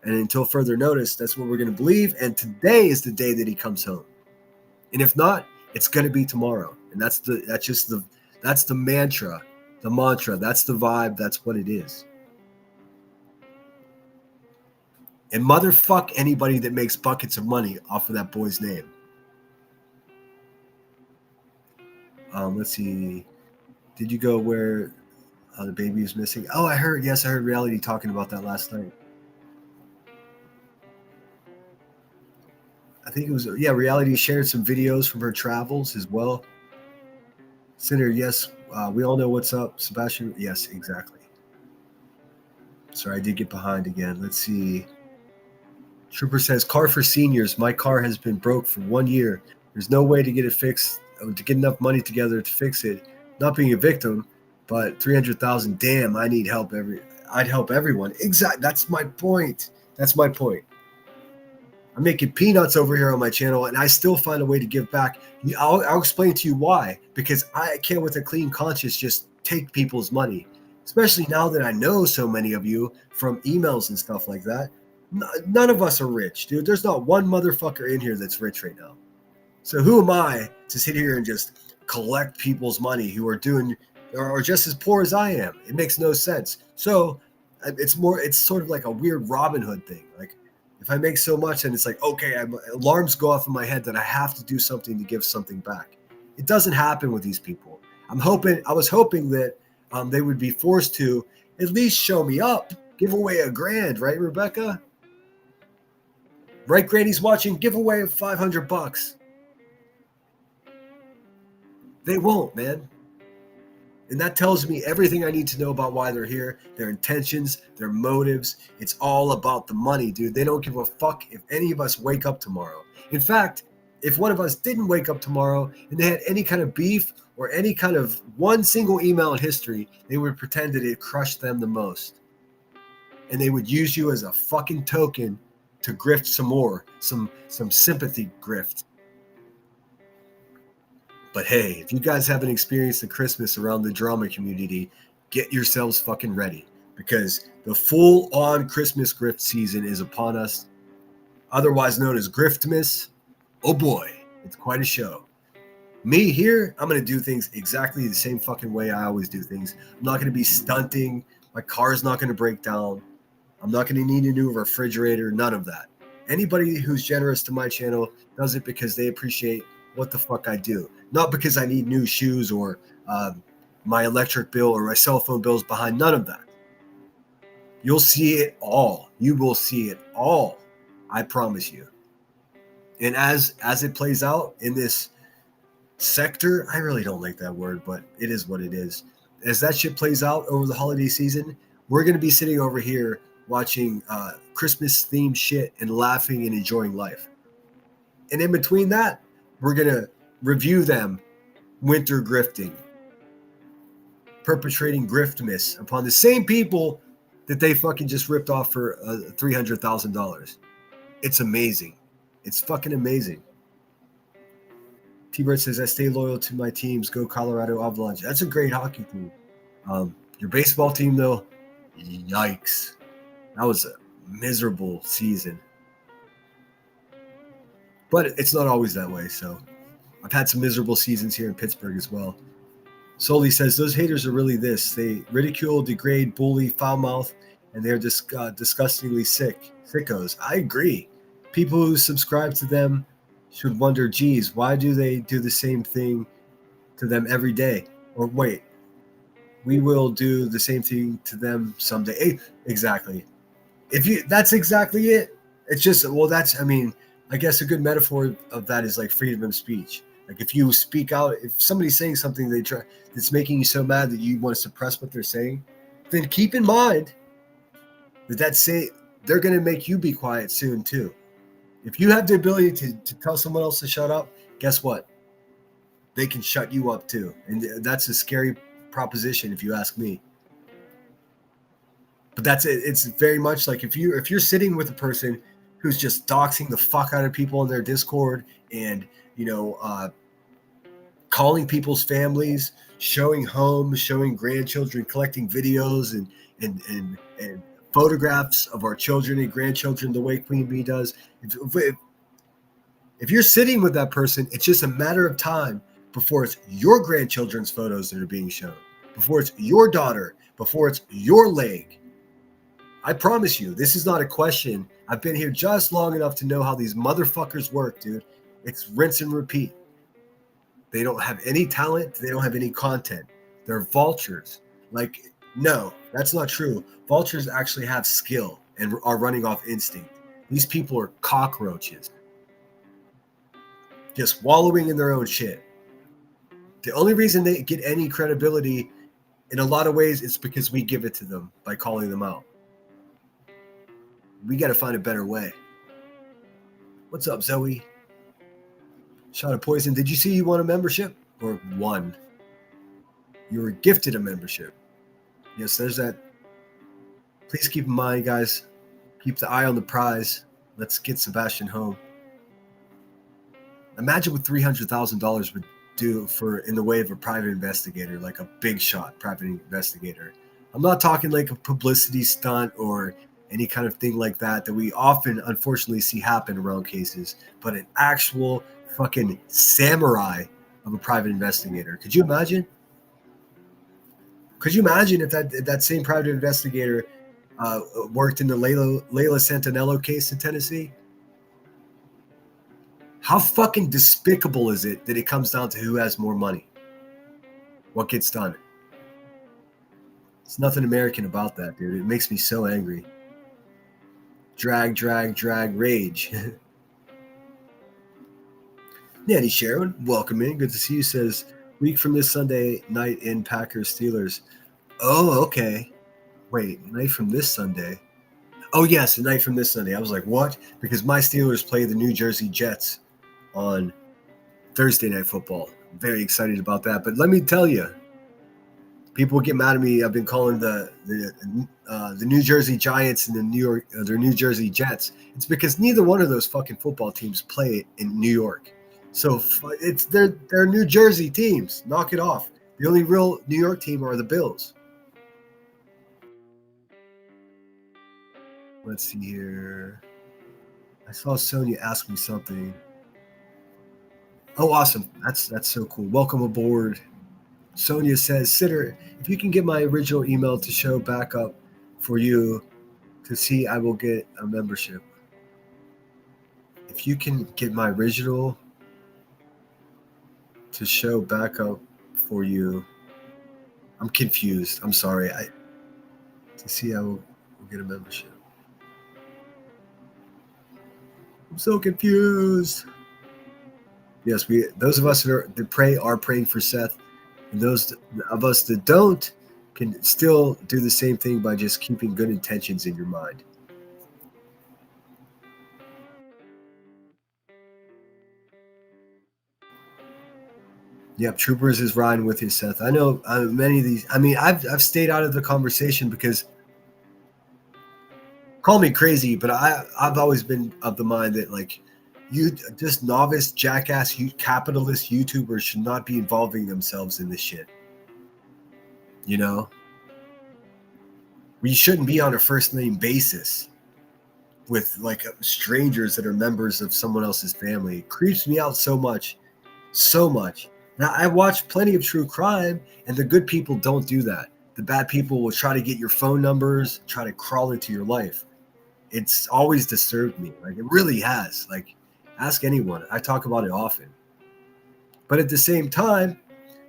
And until further notice, that's what we're going to believe. And today is the day that he comes home. And if not, it's going to be tomorrow. And that's the mantra, the mantra. That's the vibe. That's what it is. And motherfuck anybody that makes buckets of money off of that boy's name. Let's see. Did you go where the baby is missing? Oh, I heard Reality talking about that last night. I think it was, Reality shared some videos from her travels as well. Senator, yes, we all know what's up. Sebastian, yes, exactly. Sorry, I did get behind again. Let's see. Trooper says, car for seniors. My car has been broke for 1 year. There's no way to get it fixed, to get enough money together to fix it. Not being a victim, but 300,000. Damn, I need help. I'd help everyone. Exactly. That's my point. I'm making peanuts over here on my channel, and I still find a way to give back. I'll explain to you why. Because I can't, with a clean conscience, just take people's money. Especially now that I know so many of you from emails and stuff like that. None of us are rich, dude. There's not one motherfucker in here that's rich right now. So who am I to sit here and just collect people's money who are just as poor as I am? It makes no sense. So it's sort of like a weird Robin Hood thing. Like if I make so much and it's like, okay, alarms go off in my head that I have to do something to give something back. It doesn't happen with these people. I was hoping that they would be forced to at least show me up, give away $1,000, right, Rebecca? Right, Granny's watching, give away $500. They won't, man. And that tells me everything I need to know about why they're here, their intentions, their motives. It's all about the money, dude. They don't give a fuck if any of us wake up tomorrow. In fact, if one of us didn't wake up tomorrow and they had any kind of beef or any kind of one single email in history, they would pretend that it crushed them the most. And they would use you as a fucking token to grift some more, some sympathy grift. But hey, if you guys haven't experienced the Christmas around the drama community, get yourselves fucking ready, because the full-on Christmas grift season is upon us, otherwise known as Griftmas. Oh boy, it's quite a show. Me here, I'm going to do things exactly the same fucking way I always do things. I'm not going to be stunting. My car's not going to break down. I'm not going to need a new refrigerator, none of that. Anybody who's generous to my channel does it because they appreciate what the fuck I do. Not because I need new shoes or my electric bill or my cell phone bills behind, none of that. You'll see it all. You will see it all. I promise you. And as it plays out in this sector, I really don't like that word, but it is what it is. As that shit plays out over the holiday season, we're going to be sitting over here watching Christmas themed shit and laughing and enjoying life. And in between that, we're going to review them winter grifting, perpetrating Griftmas upon the same people that they fucking just ripped off for $300,000. It's amazing. It's fucking amazing. T-Bird says, I stay loyal to my teams. Go Colorado Avalanche. That's a great hockey team. Your baseball team, though, yikes. That was a miserable season. But it's not always that way, so I've had some miserable seasons here in Pittsburgh as well. Soli says, those haters are really this. They ridicule, degrade, bully, foul-mouth, and they're disgustingly sickos. I agree. People who subscribe to them should wonder, geez, why do they do the same thing to them every day? Or wait, we will do the same thing to them someday. Exactly. That's exactly it. It's just, well, I guess a good metaphor of that is like freedom of speech. Like if you speak out, if somebody's saying something that's making you so mad that you want to suppress what they're saying, then keep in mind that they're going to make you be quiet soon too. If you have the ability to tell someone else to shut up, guess what? They can shut you up too. And that's a scary proposition if you ask me. But that's it. It's very much like if you're sitting with a person who's just doxing the fuck out of people in their Discord and, calling people's families, showing homes, showing grandchildren, collecting videos and photographs of our children and grandchildren the way Queen Bee does. If you're sitting with that person, it's just a matter of time before it's your grandchildren's photos that are being shown, before it's your daughter, before it's your leg. I promise you, this is not a question. I've been here just long enough to know how these motherfuckers work, dude. It's rinse and repeat. They don't have any talent. They don't have any content. They're vultures. Like, no, that's not true. Vultures actually have skill and are running off instinct. These people are cockroaches, just wallowing in their own shit. The only reason they get any credibility in a lot of ways is because we give it to them by calling them out. We got to find a better way. What's up, Zoe? Shot of Poison. Did you see you won a membership? Or won? You were gifted a membership. Yes, there's that. Please keep in mind, guys. Keep the eye on the prize. Let's get Sebastian home. Imagine what $300,000 would do in the way of a private investigator, like a big shot private investigator. I'm not talking like a publicity stunt or any kind of thing like that we often unfortunately see happen around cases, but an actual fucking samurai of a private investigator. Could you imagine? Could you imagine if that same private investigator worked in the Layla Santanello case in Tennessee? How fucking despicable is it that it comes down to who has more money? What gets done? There's nothing American about that, dude. It makes me so angry. Drag, rage. Nanny Sharon, welcome in. Good to see you. Says, week from this Sunday night in Packers Steelers. Oh, okay. Wait, night from this Sunday. Oh, yes, the night from this Sunday. I was like, what? Because my Steelers play the New Jersey Jets on Thursday Night Football. I'm very excited about that. But let me tell you, people get mad at me. I've been calling the New Jersey Giants and the New Jersey Jets. It's because neither one of those fucking football teams play in New York. So they're New Jersey teams. Knock it off. The only real New York team are the Bills. Let's see here. I saw Sonia ask me something. Oh, awesome. That's so cool. Welcome aboard. Sonia says, Sitter, if you can get my original email to show back up for you to see, I will get a membership. If you can get my original to show back up for you. I'm confused. I'm sorry. To see, I will get a membership. I'm so confused. Yes, those of us that pray are praying for Seth, and those of us that don't can still do the same thing by just keeping good intentions in your mind. Yep, Troopers is riding with you, Seth. I know many of these. I mean, I've stayed out of the conversation because, call me crazy, but I've always been of the mind that like you just novice jackass capitalist YouTubers should not be involving themselves in this shit. You know, we shouldn't be on a first name basis with like strangers that are members of someone else's family. It creeps me out so much, so much. Now, I watch plenty of true crime, and the good people don't do that. The bad people will try to get your phone numbers, try to crawl into your life. It's always disturbed me. Like, it really has. Like, ask anyone. I talk about it often. But at the same time,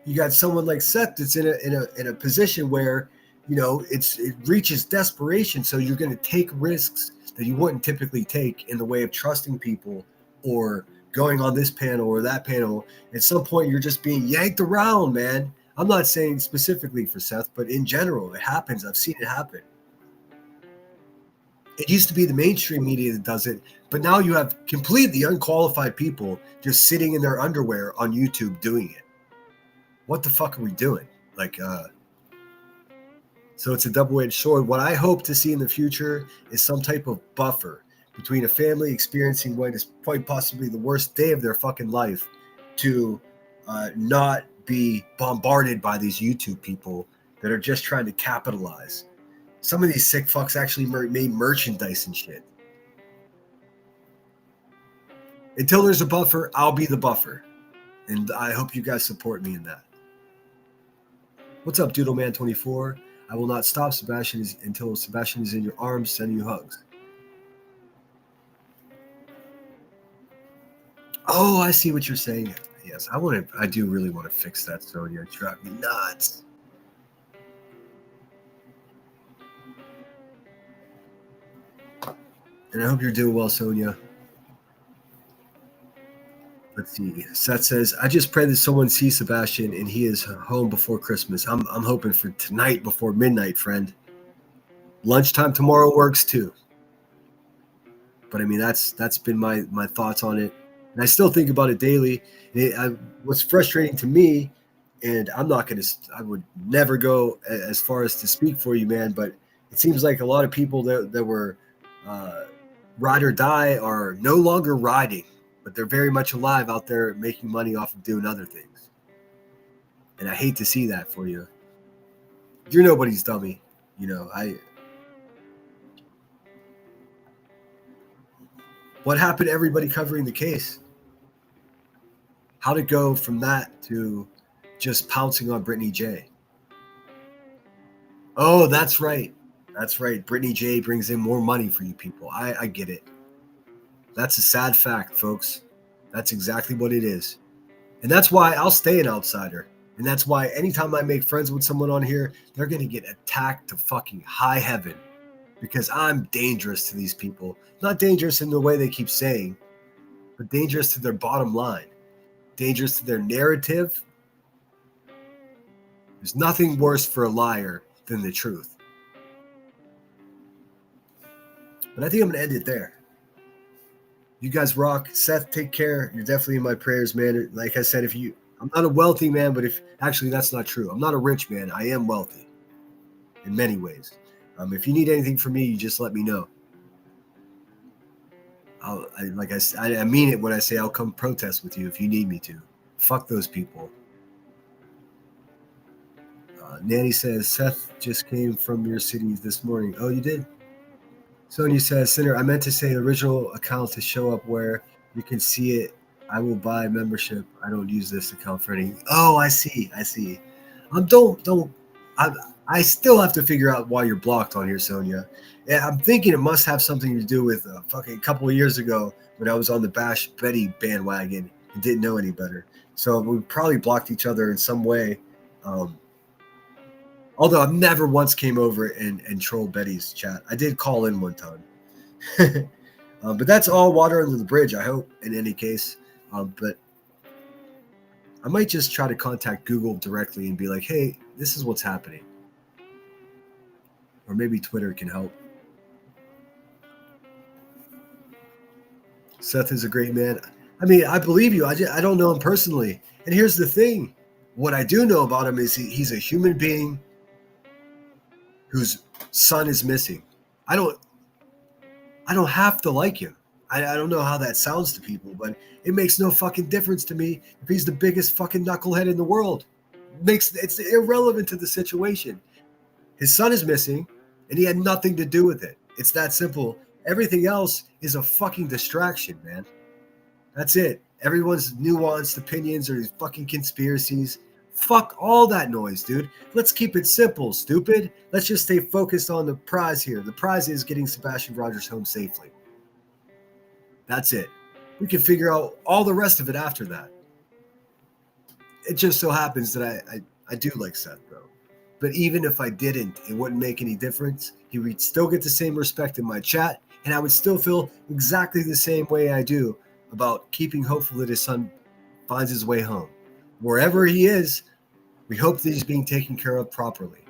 you got someone like Seth that's in a position where, you know, it reaches desperation. So you're going to take risks that you wouldn't typically take in the way of trusting people or going on this panel or that panel. At some point, you're just being yanked around, man. I'm not saying specifically for Seth, but in general, it happens. I've seen it happen. It used to be the mainstream media that does it, but now you have completely unqualified people just sitting in their underwear on YouTube doing it. What the fuck are we doing? Like, so it's a double-edged sword. What I hope to see in the future is some type of buffer between a family experiencing what is quite possibly the worst day of their fucking life to not be bombarded by these YouTube people that are just trying to capitalize. Some of these sick fucks actually made merchandise and shit. Until there's a buffer, I'll be the buffer. And I hope you guys support me in that. What's up, Doodleman24? I will not stop until Sebastian is in your arms, sending you hugs. Oh, I see what you're saying. Yes, I do really want to fix that, Sonia. It drives me nuts. And I hope you're doing well, Sonia. Let's see. Seth says, I just pray that someone sees Sebastian and he is home before Christmas. I'm hoping for tonight before midnight, friend. Lunchtime tomorrow works too. But I mean, that's been my thoughts on it. And I still think about it daily. What's frustrating to me, and I would never go as far as to speak for you, man, but it seems like a lot of people that were ride or die are no longer riding, but they're very much alive out there making money off of doing other things. And I hate to see that for you. You're nobody's dummy. You know, what happened to everybody covering the case? How to go from that to just pouncing on Brittany J. Oh, that's right. That's right. Brittany J brings in more money for you people. I get it. That's a sad fact, folks. That's exactly what it is. And that's why I'll stay an outsider. And that's why anytime I make friends with someone on here, they're going to get attacked to fucking high heaven. Because I'm dangerous to these people. Not dangerous in the way they keep saying, but dangerous to their bottom line. Dangerous to their narrative. There's nothing worse for a liar than the truth. But I think I'm going to end it there. You guys rock. Seth, take care. You're definitely in my prayers, man. Like I said, I'm not a wealthy man, but actually that's not true. I'm not a rich man. I am wealthy in many ways. If you need anything from me, you just let me know. I mean it when I say I'll come protest with you if you need me to. Fuck those people. Nanny says, Seth just came from your city this morning. Oh, you did? Sonia says, Sinner, I meant to say original account to show up where you can see it. I will buy membership. I don't use this account for anything. Oh, I see. I still have to figure out why you're blocked on here, Sonia. Yeah, I'm thinking it must have something to do with a fucking couple of years ago when I was on the Bash Betty bandwagon and didn't know any better. So we probably blocked each other in some way. Although I've never once came over and trolled Betty's chat. I did call in one time. But that's all water under the bridge, I hope, in any case. But I might just try to contact Google directly and be like, hey, this is what's happening. Or maybe Twitter can help. Seth is a great man. I mean, I believe you. I don't know him personally. And here's the thing. What I do know about him is he's a human being whose son is missing. I don't have to like him. I don't know how that sounds to people, but it makes no fucking difference to me if he's the biggest fucking knucklehead in the world. It's irrelevant to the situation. His son is missing, and he had nothing to do with it. It's that simple. Everything else is a fucking distraction, man. That's it. Everyone's nuanced opinions or these fucking conspiracies. Fuck all that noise, dude. Let's keep it simple, stupid. Let's just stay focused on the prize here. The prize is getting Sebastian Rogers home safely. That's it. We can figure out all the rest of it after that. It just so happens that I do like Seth, though. But even if I didn't, it wouldn't make any difference. He would still get the same respect in my chat, and I would still feel exactly the same way I do about keeping hopeful that his son finds his way home. Wherever he is, we hope that he's being taken care of properly.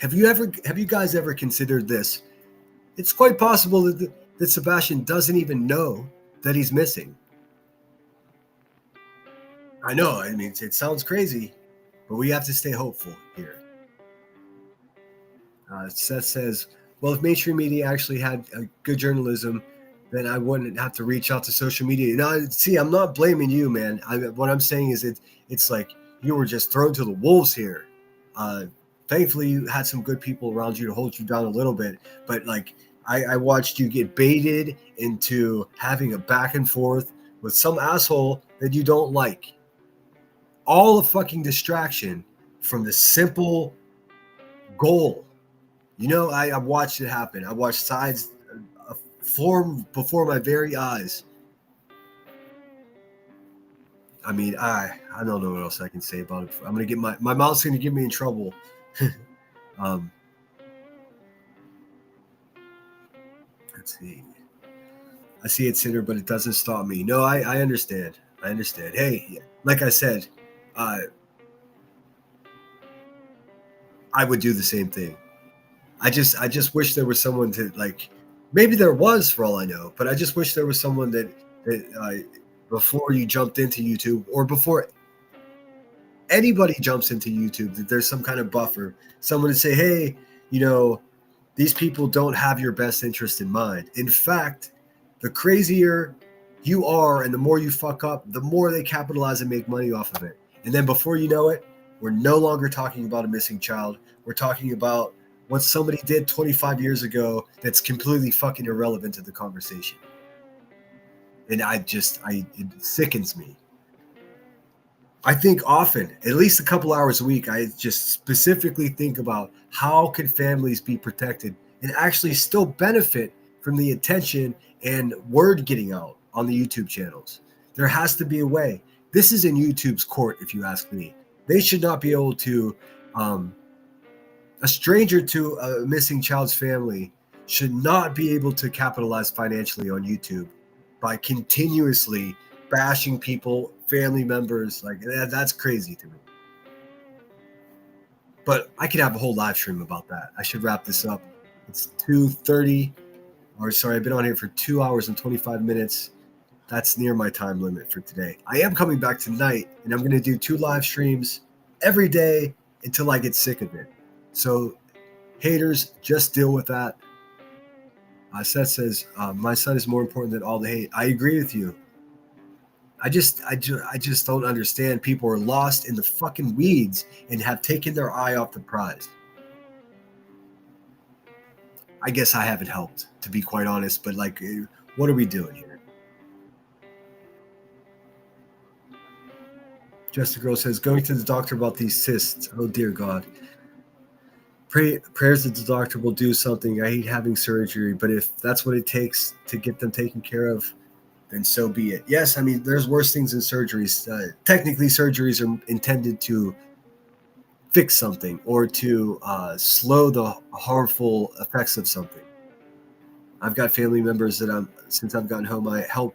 Have you guys ever considered this? It's quite possible that Sebastian doesn't even know that he's missing. I know, I mean, it sounds crazy, but we have to stay hopeful here. Seth says, well, if mainstream media actually had a good journalism, then I wouldn't have to reach out to social media. Now, see, I'm not blaming you, man. What I'm saying is it's like you were just thrown to the wolves here. Thankfully, you had some good people around you to hold you down a little bit. But like, I watched you get baited into having a back and forth with some asshole that you don't like. All the fucking distraction from the simple goal. You know, I watched it happen. I watched sides form before my very eyes. I mean, I don't know what else I can say about it. I'm gonna get my mouth's gonna get me in trouble. Let's see. I see it, Sinner, but it doesn't stop me. No, I understand. I understand. Hey, like I said, I would do the same thing. I just wish there was someone to, like, maybe there was for all I know, but I just wish there was someone that before you jumped into YouTube or before anybody jumps into YouTube, that there's some kind of buffer, someone to say, hey, you know, these people don't have your best interest in mind. In fact, the crazier you are and the more you fuck up, the more they capitalize and make money off of it. And then before you know it, we're no longer talking about a missing child. We're talking about what somebody did 25 years ago that's completely fucking irrelevant to the conversation. And it sickens me. I think often, at least a couple hours a week, I just specifically think about how can families be protected and actually still benefit from the attention and word getting out on the YouTube channels. There has to be a way. This is in YouTube's court, if you ask me. They should not be able to, a stranger to a missing child's family should not be able to capitalize financially on YouTube by continuously bashing people, family members. Like, that's crazy to me. But I could have a whole live stream about that. I should wrap this up. It's 2:30. Or sorry, I've been on here for 2 hours and 25 minutes. That's near my time limit for today. I am coming back tonight, and I'm going to do 2 live streams every day until I get sick of it. So, haters, just deal with that. Seth says, my son is more important than all the hate. I agree with you. I just don't understand. People are lost in the fucking weeds and have taken their eye off the prize. I guess I haven't helped, to be quite honest, but like, what are we doing here? Just a Girl says, going to the doctor about these cysts. Oh, dear God. Prayers that the doctor will do something. I hate having surgery, but if that's what it takes to get them taken care of, then so be it. Yes, I mean, there's worse things than surgeries. Technically, surgeries are intended to fix something or to slow the harmful effects of something. I've got family members that since I've gotten home, I help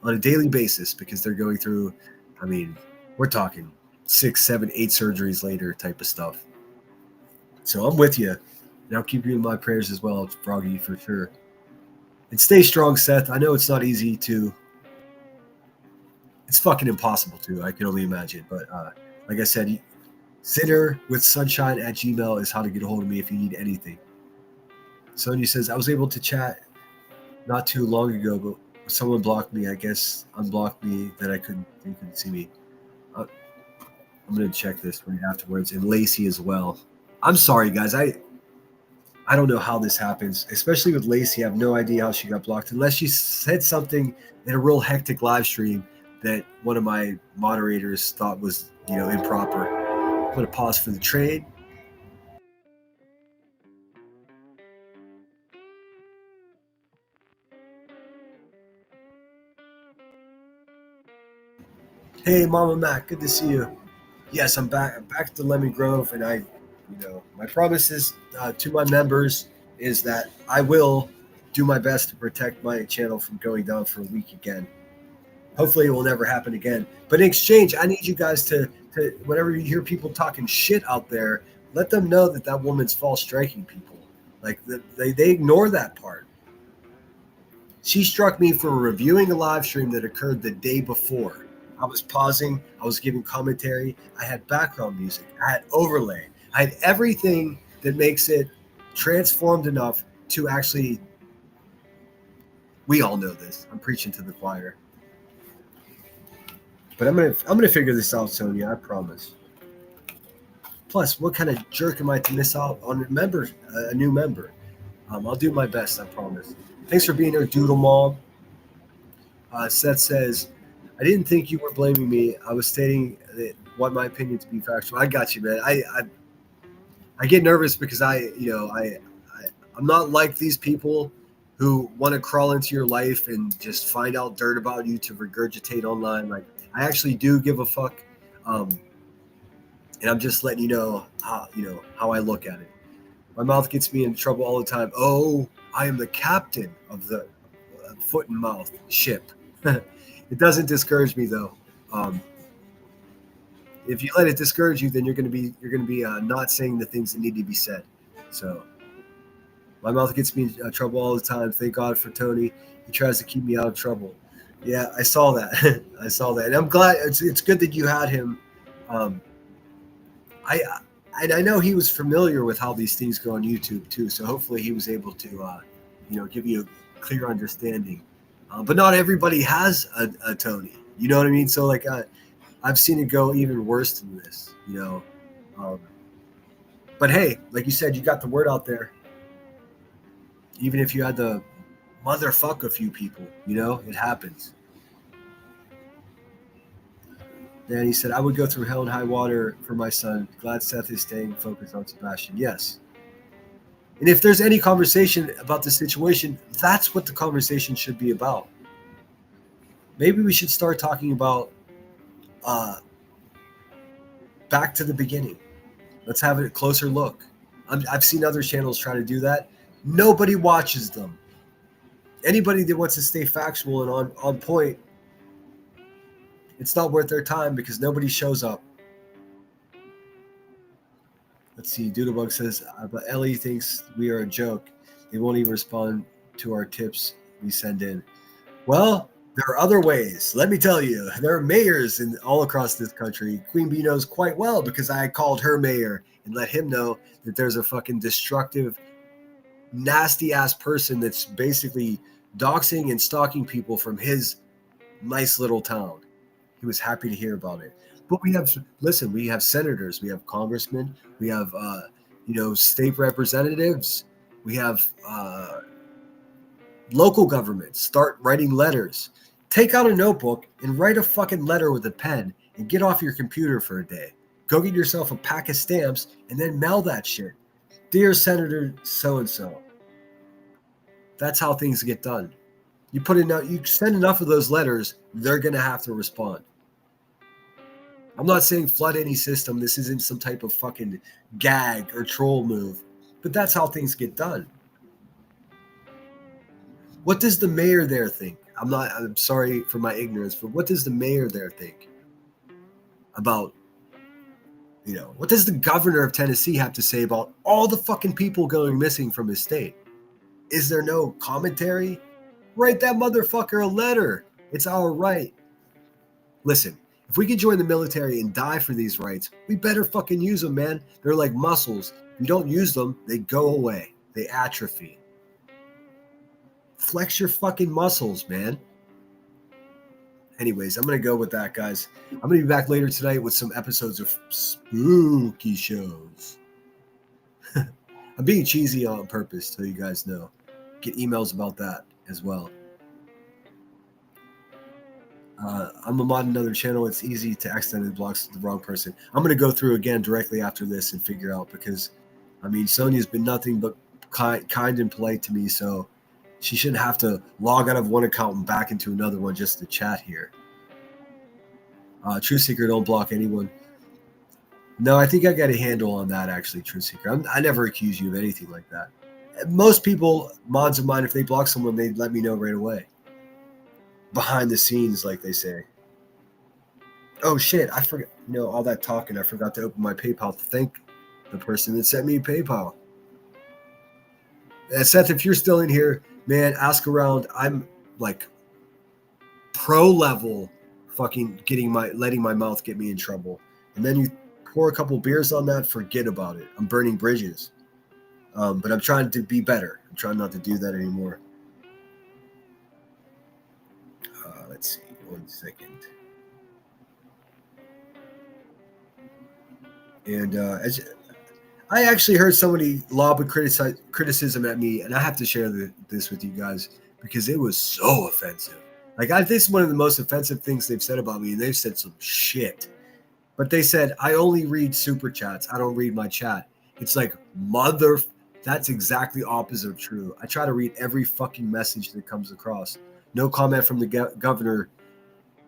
on a daily basis because they're going through, I mean, we're talking 6, 7, 8 surgeries later type of stuff. So I'm with you. And I'll keep you in my prayers as well, Froggy, for sure. And stay strong, Seth. I know it's not easy to. It's fucking impossible to. I can only imagine. But like I said, sinnerwithsunshine@gmail is how to get a hold of me if you need anything. Sonia says, I was able to chat not too long ago, but someone blocked me. I guess unblocked me that they couldn't see me. I'm going to check this right afterwards. And Lacey as well. I'm sorry, guys. I don't know how this happens, especially with Lacey. I have no idea how she got blocked unless she said something in a real hectic live stream that one of my moderators thought was, improper. I'm going to pause for the trade. Hey, Mama Mac, good to see you. Yes, I'm back. I'm back at the Lemon Grove, and my promise is to my members is that I will do my best to protect my channel from going down for a week again. Hopefully it will never happen again. But in exchange, I need you guys to whenever you hear people talking shit out there, let them know that woman's false striking people. Like they ignore that part. She struck me for reviewing a live stream that occurred the day before. I was pausing. I was giving commentary. I had background music. I had overlay. I had everything that makes it transformed enough to actually. We all know this. I'm preaching to the choir. But I'm gonna figure this out, Sonia. I promise. Plus, what kind of jerk am I to miss out on a new member? I'll do my best. I promise. Thanks for being here, Doodle Mom. Seth says, I didn't think you were blaming me. I was stating what my opinion to be factual. I got you, man. I get nervous because I'm not like these people who want to crawl into your life and just find out dirt about you to regurgitate online. Like, I actually do give a fuck, and I'm just letting you know how I look at it. My mouth gets me in trouble all the time. Oh, I am the captain of the foot and mouth ship. It doesn't discourage me though. If you let it discourage you, then you're gonna be not saying the things that need to be said. So my mouth gets me in trouble all the time. Thank God for Tony. He tries to keep me out of trouble. Yeah, I saw that. I saw that, and I'm glad. It's good that you had him. I know he was familiar with how these things go on YouTube too. So hopefully he was able to give you a clear understanding. But not everybody has a Tony. You know what I mean? So like I've seen it go even worse than this. But hey, like you said, you got the word out there. Even if you had to motherfuck a few people, it happens. Then he said, I would go through hell and high water for my son. Glad Seth is staying focused on Sebastian. Yes. And if there's any conversation about the situation, that's what the conversation should be about. Maybe we should start talking about back to the beginning. Let's have a closer look. I've seen other channels try to do that. Nobody watches them. Anybody that wants to stay factual and on point, it's not worth their time because nobody shows up. Let's see. Doodlebug says, but Ellie thinks we are a joke. They won't even respond to our tips we send in. Well, there are other ways. Let me tell you, there are mayors all across this country. Queen Bee knows quite well because I called her mayor and let him know that there's a fucking destructive, nasty ass person that's basically doxing and stalking people from his nice little town. He was happy to hear about it. But we have senators, we have congressmen, we have, state representatives, we have local governments. Start writing letters. Take out a notebook and write a fucking letter with a pen and get off your computer for a day. Go get yourself a pack of stamps and then mail that shit. Dear Senator so-and-so. That's how things get done. You send enough of those letters, they're going to have to respond. I'm not saying flood any system. This isn't some type of fucking gag or troll move. But that's how things get done. What does the mayor there think? I'm sorry for my ignorance, but what does the mayor there think about, what does the governor of Tennessee have to say about all the fucking people going missing from his state? Is there no commentary? Write that motherfucker a letter. It's our right. Listen, if we can join the military and die for these rights, we better fucking use them, man. They're like muscles. If you don't use them, they go away. They atrophy. Flex your fucking muscles, man. Anyways, I'm going to go with that, guys. I'm going to be back later tonight with some episodes of spooky shows. I'm being cheesy on purpose, so you guys know. Get emails about that as well. I'm a mod in another channel. It's easy to accidentally block the wrong person. I'm going to go through again directly after this and figure out because, Sonia's been nothing but kind and polite to me, so she shouldn't have to log out of one account and back into another one just to chat here. True Seeker, don't block anyone. No, I think I got a handle on that, actually, True Seeker. I never accuse you of anything like that. Most people, mods of mine, if they block someone, they let me know right away. Behind the scenes, like they say. Oh, shit, I forgot. All that talking, I forgot to open my PayPal to thank the person that sent me PayPal. Seth, if you're still in here, man, ask around. I'm like pro level fucking letting my mouth get me in trouble. And then you pour a couple beers on that, forget about it. I'm burning bridges. But I'm trying to be better. I'm trying not to do that anymore. Let's see, 1 second. And I actually heard somebody lob a criticism at me, and I have to share this with you guys because it was so offensive. Like, this is one of the most offensive things they've said about me, and they've said some shit. But they said, I only read super chats. I don't read my chat. It's like, that's exactly opposite of true. I try to read every fucking message that comes across. No comment from the governor,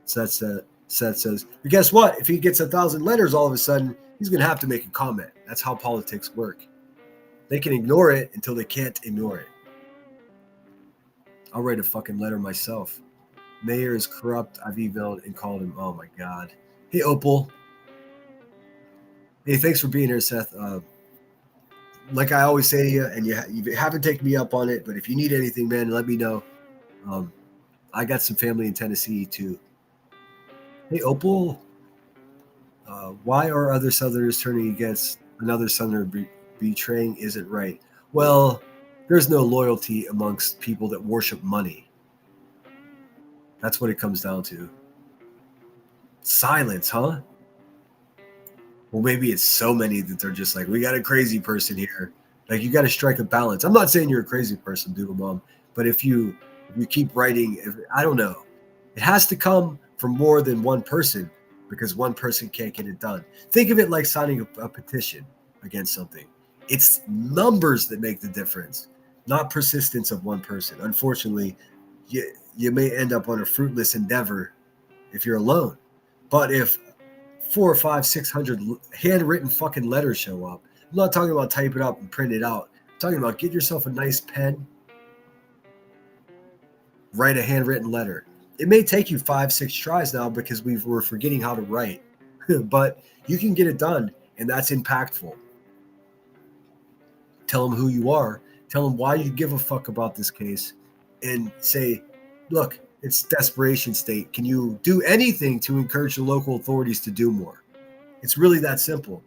Seth says. But guess what? If he gets 1,000 letters all of a sudden, he's going to have to make a comment. That's how politics work. They can ignore it until they can't ignore it. I'll write a fucking letter myself. Mayor is corrupt. I've emailed and called him. Oh my God. Hey, Opal. Hey, thanks for being here, Seth. Like I always say to you, and you haven't taken me up on it, but if you need anything, man, let me know. I got some family in Tennessee too. Hey, Opal. Why are other Southerners turning against another Southerner betraying isn't right? Well, there's no loyalty amongst people that worship money. That's what it comes down to. Silence, huh? Well, maybe it's so many that they're just like, we got a crazy person here. Like, you got to strike a balance. I'm not saying you're a crazy person, Doodle Mom, but if you keep writing, I don't know. It has to come from more than one person because one person can't get it done. Think of it like signing a petition against something. It's numbers that make the difference, not persistence of one person. Unfortunately, you may end up on a fruitless endeavor if you're alone. But if 400 or 500, 600 handwritten fucking letters show up, I'm not talking about type it up and print it out. I'm talking about get yourself a nice pen, write a handwritten letter. It may take you 5-6 tries now because we're forgetting how to write, but you can get it done, and that's impactful. Tell them who you are. Tell them why you give a fuck about this case, and say, look, it's desperation state. Can you do anything to encourage the local authorities to do more? It's really that simple.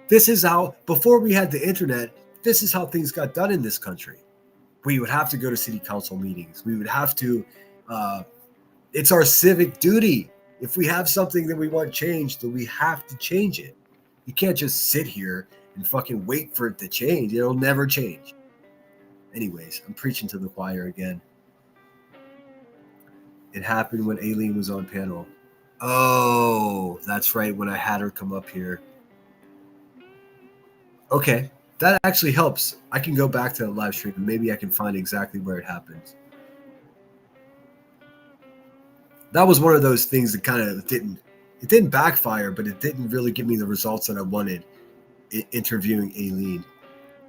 This is how, before we had the internet, this is how things got done in this country. We would have to go to city council meetings. We would have to, it's our civic duty. If we have something that we want changed, then we have to change it. You can't just sit here and fucking wait for it to change. It'll never change. Anyways, I'm preaching to the choir again. It happened when Aileen was on panel. Oh, that's right, when I had her come up here. Okay, that actually helps. I can go back to the live stream and maybe I can find exactly where it happened. That was one of those things that kind of didn't backfire, but it didn't really give me the results that I wanted interviewing Aileen.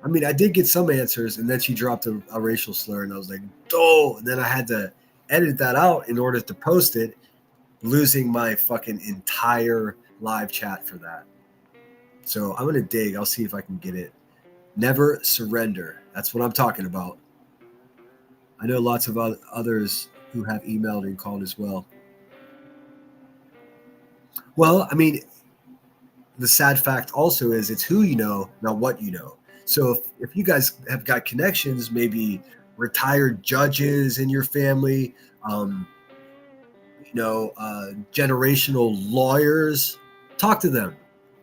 I mean, I did get some answers, and then she dropped a racial slur, and I was like, oh, and then I had to edit that out in order to post it, losing my fucking entire live chat for that. So I'm going to dig. I'll see if I can get it. Never surrender. That's what I'm talking about. I know lots of others who have emailed and called as well. Well, I mean, the sad fact also is it's who you know, not what you know. So if you guys have got connections, maybe retired judges in your family, generational lawyers, talk to them.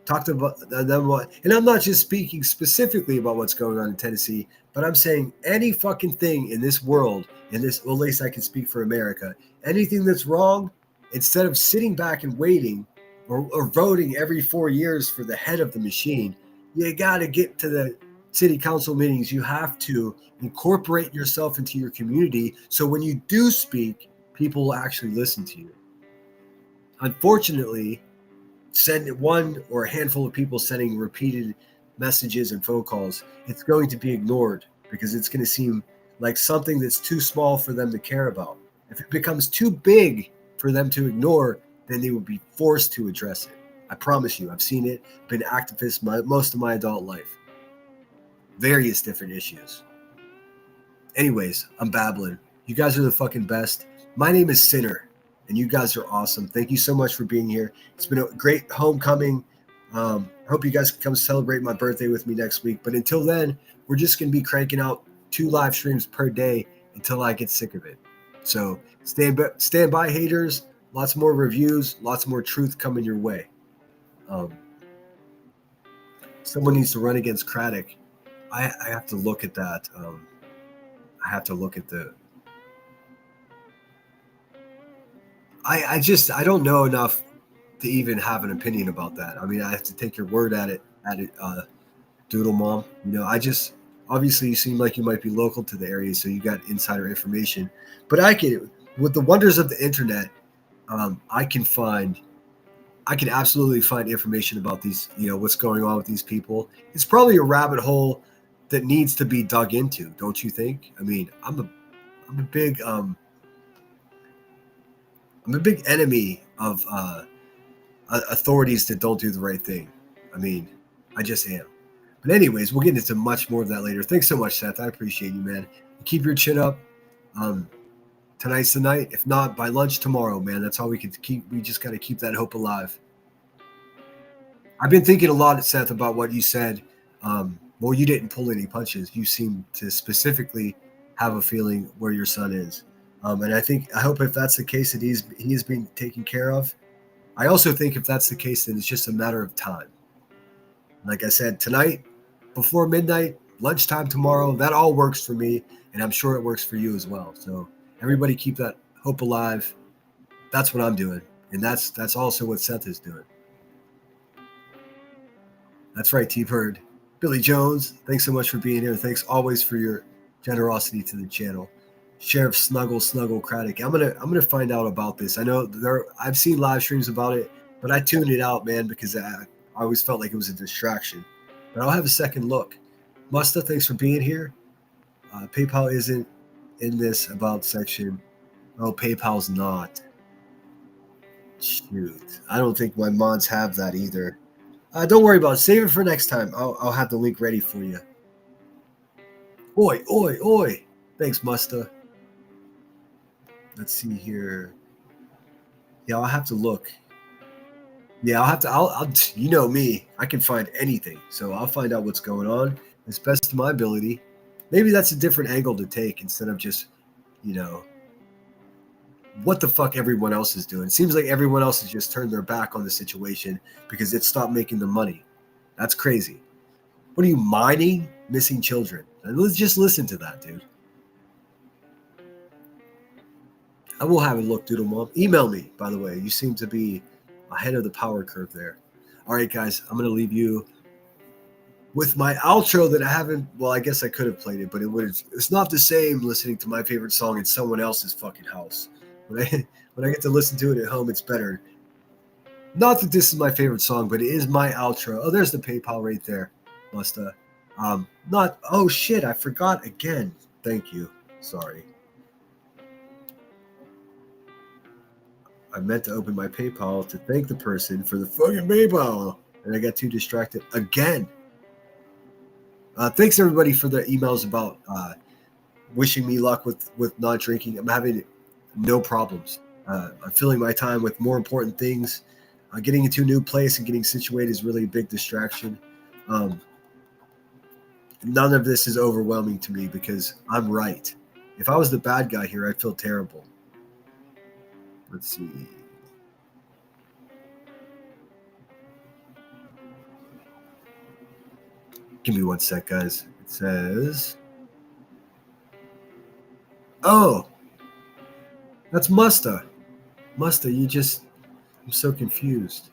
Talk to them. And I'm not just speaking specifically about what's going on in Tennessee, but I'm saying any fucking thing in this world, well, at least I can speak for America, anything that's wrong, instead of sitting back and waiting or voting every 4 years for the head of the machine, you got to get to the city council meetings. You have to incorporate yourself into your community so when you do speak, people will actually listen to you. Unfortunately, send one or a handful of people sending repeated messages and phone calls, it's going to be ignored because it's going to seem like something that's too small for them to care about. If it becomes too big for them to ignore, then they will be forced to address it. I promise you, I've seen it, been an activist most of my adult life. Various different issues. Anyways, I'm babbling. You guys are the fucking best. My name is Sinner, and you guys are awesome. Thank you so much for being here. It's been a great homecoming. I hope you guys can come celebrate my birthday with me next week. But until then, we're just going to be cranking out 2 live streams per day until I get sick of it. So stand by, haters. Lots more reviews, lots more truth coming your way. Someone needs to run against Craddock. I have to look at that. I have to look at the. I don't know enough to even have an opinion about that. I mean, I have to take your word at it, Doodle Mom. Obviously you seem like you might be local to the area, so you got insider information. But with the wonders of the internet, I can absolutely find information about these, what's going on with these people. It's probably a rabbit hole that needs to be dug into, don't you think? I mean, I'm a big enemy of authorities that don't do the right thing. I mean, I just am. But anyways, we'll get into much more of that later. Thanks so much, Seth. I appreciate you, man. Keep your chin up. Tonight's the night. If not, by lunch tomorrow, man. That's all we can keep. We just got to keep that hope alive. I've been thinking a lot, Seth, about what you said. Well, you didn't pull any punches. You seem to specifically have a feeling where your son is. And I hope if that's the case that he is being taken care of. I also think if that's the case, then it's just a matter of time. Like I said, tonight, before midnight, lunchtime tomorrow, that all works for me. And I'm sure it works for you as well. So everybody keep that hope alive. That's what I'm doing. And that's also what Seth is doing. That's right, T-Bird. Billy Jones, thanks so much for being here. Thanks always for your generosity to the channel. Sheriff Snuggle Craddock. I'm gonna find out about this. I know I've seen live streams about it, but I tuned it out, man, because I always felt like it was a distraction. But I'll have a second look. Musta, thanks for being here. PayPal isn't in this about section. Oh, PayPal's not. Shoot, I don't think my mods have that either. Don't worry about it. Save it for next time. I'll have the link ready for you. Oi, oi, oi. Thanks, Musta. Let's see here. Yeah, I'll have to look. Yeah, I'll you know me. I can find anything. So I'll find out what's going on as best to my ability. Maybe that's a different angle to take instead of just, what the fuck everyone else is doing. It seems like everyone else has just turned their back on the situation because it stopped making them money. That's crazy. What are you mining missing children? And let's just listen to that, dude. I will have a look, Doodle Mom. Email me, by the way. You seem to be ahead of the power curve there. All right, guys, I'm going to leave you with my outro that I haven't, well, I guess I could have played it, but it's not the same listening to my favorite song in someone else's fucking house. When I get to listen to it at home, it's better. Not that this is my favorite song, but it is my outro. Oh, there's the PayPal right there. Oh shit, I forgot again. Thank you. Sorry. I meant to open my PayPal to thank the person for the fucking PayPal, and I got too distracted again. Thanks everybody for the emails about wishing me luck with not drinking. I'm having no problems. I'm filling my time with more important things. Getting into a new place and getting situated is really a big distraction. None of this is overwhelming to me because I'm right. If I was the bad guy here, I'd feel terrible. Let's see. Give me one sec, guys. It says, oh, that's Musta. Musta, I'm so confused.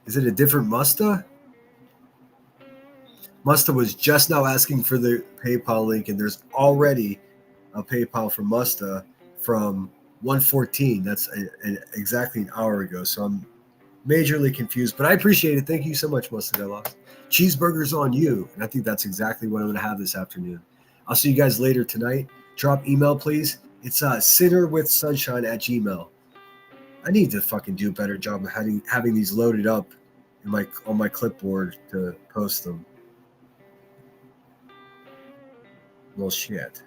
Is it a different Musta? Musta was just now asking for the PayPal link, and there's already a PayPal from Musta from 1:14. That's exactly an hour ago. So I'm majorly confused, but I appreciate it. Thank you so much, Musta Deluxe. Cheeseburgers on you. And I think that's exactly what I'm going to have this afternoon. I'll see you guys later tonight. Drop email, please. It's sinnerwithsunshine@gmail.com. I need to fucking do a better job of having these loaded up on my clipboard to post them. Well, shit.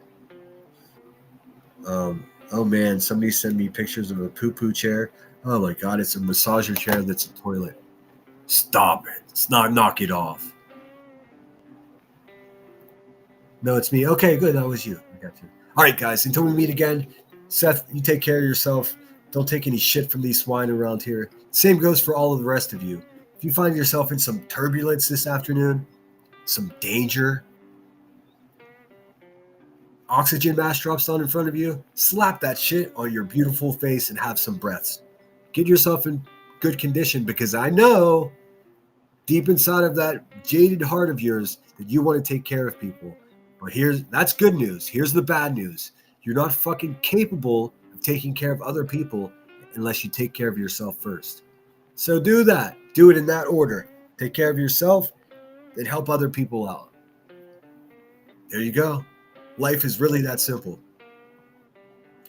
Oh man, somebody sent me pictures of a poo-poo chair. Oh my god, it's a massager chair that's a toilet. Stop it. Knock it off. No, it's me. Okay, good. That was you. I got you. All right, guys. Until we meet again, Seth, you take care of yourself. Don't take any shit from these swine around here. Same goes for all of the rest of you. If you find yourself in some turbulence this afternoon, some danger, oxygen mask drops down in front of you, slap that shit on your beautiful face and have some breaths. Get yourself in good condition because I know deep inside of that jaded heart of yours that you want to take care of people. But that's good news. Here's the bad news. You're not fucking capable of taking care of other people unless you take care of yourself first. So do that. Do it in that order. Take care of yourself, then help other people out. There you go. Life is really that simple.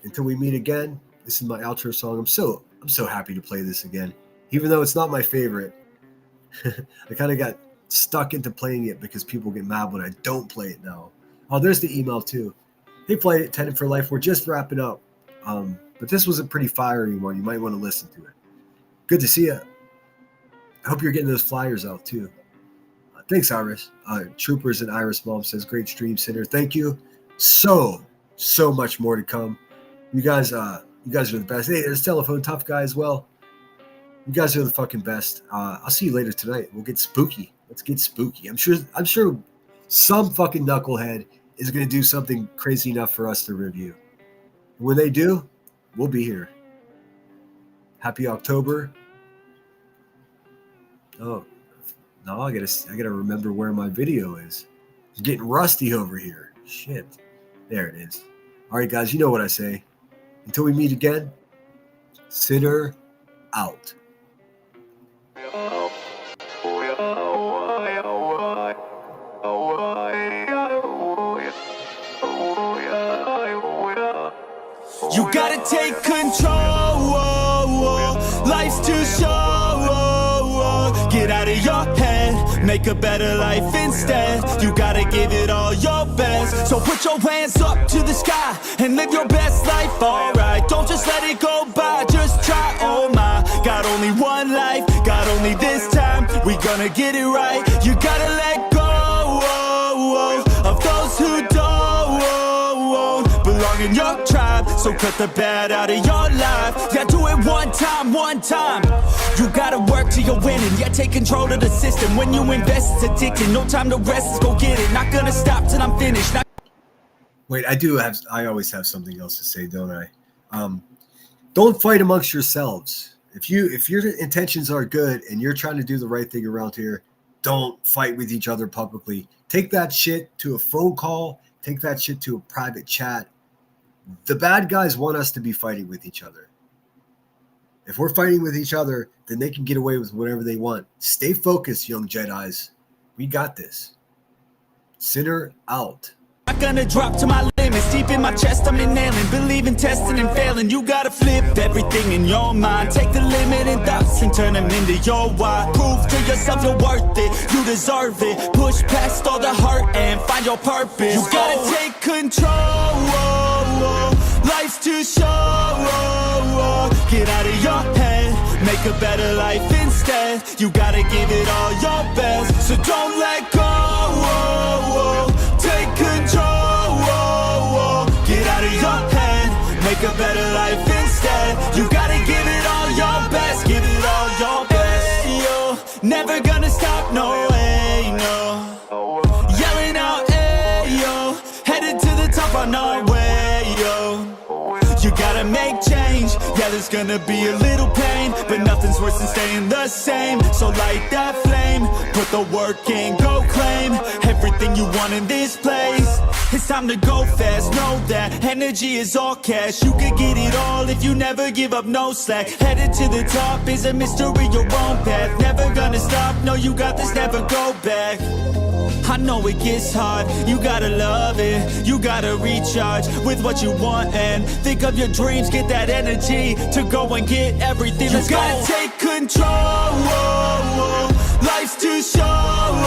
Until we meet again, this is my outro song. I'm so happy to play this again. Even though it's not my favorite. I kind of got stuck into playing it because people get mad when I don't play it now. Oh, there's the email too. Hey, Play It, Tenant for Life. We're just wrapping up. But this was a pretty fiery one. You might want to listen to it. Good to see you. I hope you're getting those flyers out too. Thanks, Iris. Troopers and Iris Mom says, great stream, Sinner. Thank you. So much more to come. You guys are the best. Hey, there's Telephone Tough Guy as well. You guys are the fucking best. I'll see you later tonight. We'll get spooky. Let's get spooky. I'm sure some fucking knucklehead is going to do something crazy enough for us to review. And when they do, we'll be here. Happy October. Oh, no, I gotta remember where my video is. I'm getting rusty over here. Shit. There it is. All right, guys, you know what I say. Until we meet again, Sinner out. You gotta take control. Life's too short. Get out of your head. make a better life instead. You gotta give it all your best. So put your hands up to the sky and live your best life, alright. Don't just let it go by, just try, oh my. Got only one life, got only this time. We gonna get it right. You gotta let go of those who don't belong in your tribe. So cut the bad out of your life. Yeah, do it one time, one time. You gotta work till you're winning. Yeah, take control of the system. When you invest, it's addicting. No time to rest, let's go get it. Not gonna stop till I'm finished. Wait, I always have something else to say, don't I? Don't fight amongst yourselves. If your intentions are good and you're trying to do the right thing around here, don't fight with each other publicly. Take that shit to a phone call. Take that shit to a private chat. The bad guys want us to be fighting with each other. If we're fighting with each other, then they can get away with whatever they want. Stay focused, young Jedis. We got this. Sinner out. Not gonna drop to my limits. Deep in my chest, I'm inhaling. Believe in testing and failing. You gotta flip everything in your mind. Take the limiting thoughts and turn them into your why. Prove to yourself you're worth it. You deserve it. Push past all the hurt and find your purpose. You gotta take control. Life's too short. Get out of your head. Make a better life instead. You gotta give it all your best. So don't let go. Take control. Get out of your head. Make a better life instead. You gotta give it all your best. Give it all your best. Yo, never gonna stop, no way, no. Yelling out, hey, yo. Headed to the top on our way, yo. You gotta make change. Yeah, there's gonna be a little pain, but nothing's worse than staying the same. So light that flame, put the work in, go claim everything you want in this place. It's time to go fast, know that energy is all cash. You could get it all if you never give up, no slack. Headed to the top is a mystery, your own path. Never gonna stop, no, you got this, never go back. I know it gets hard, you gotta love it. You gotta recharge with what you want and think of your dreams. Get that energy to go and get everything. Let's go. You gotta take control. Life's too short.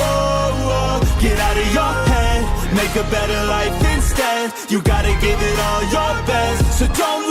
Get out of your head. Make a better life instead. You gotta give it all your best. So don't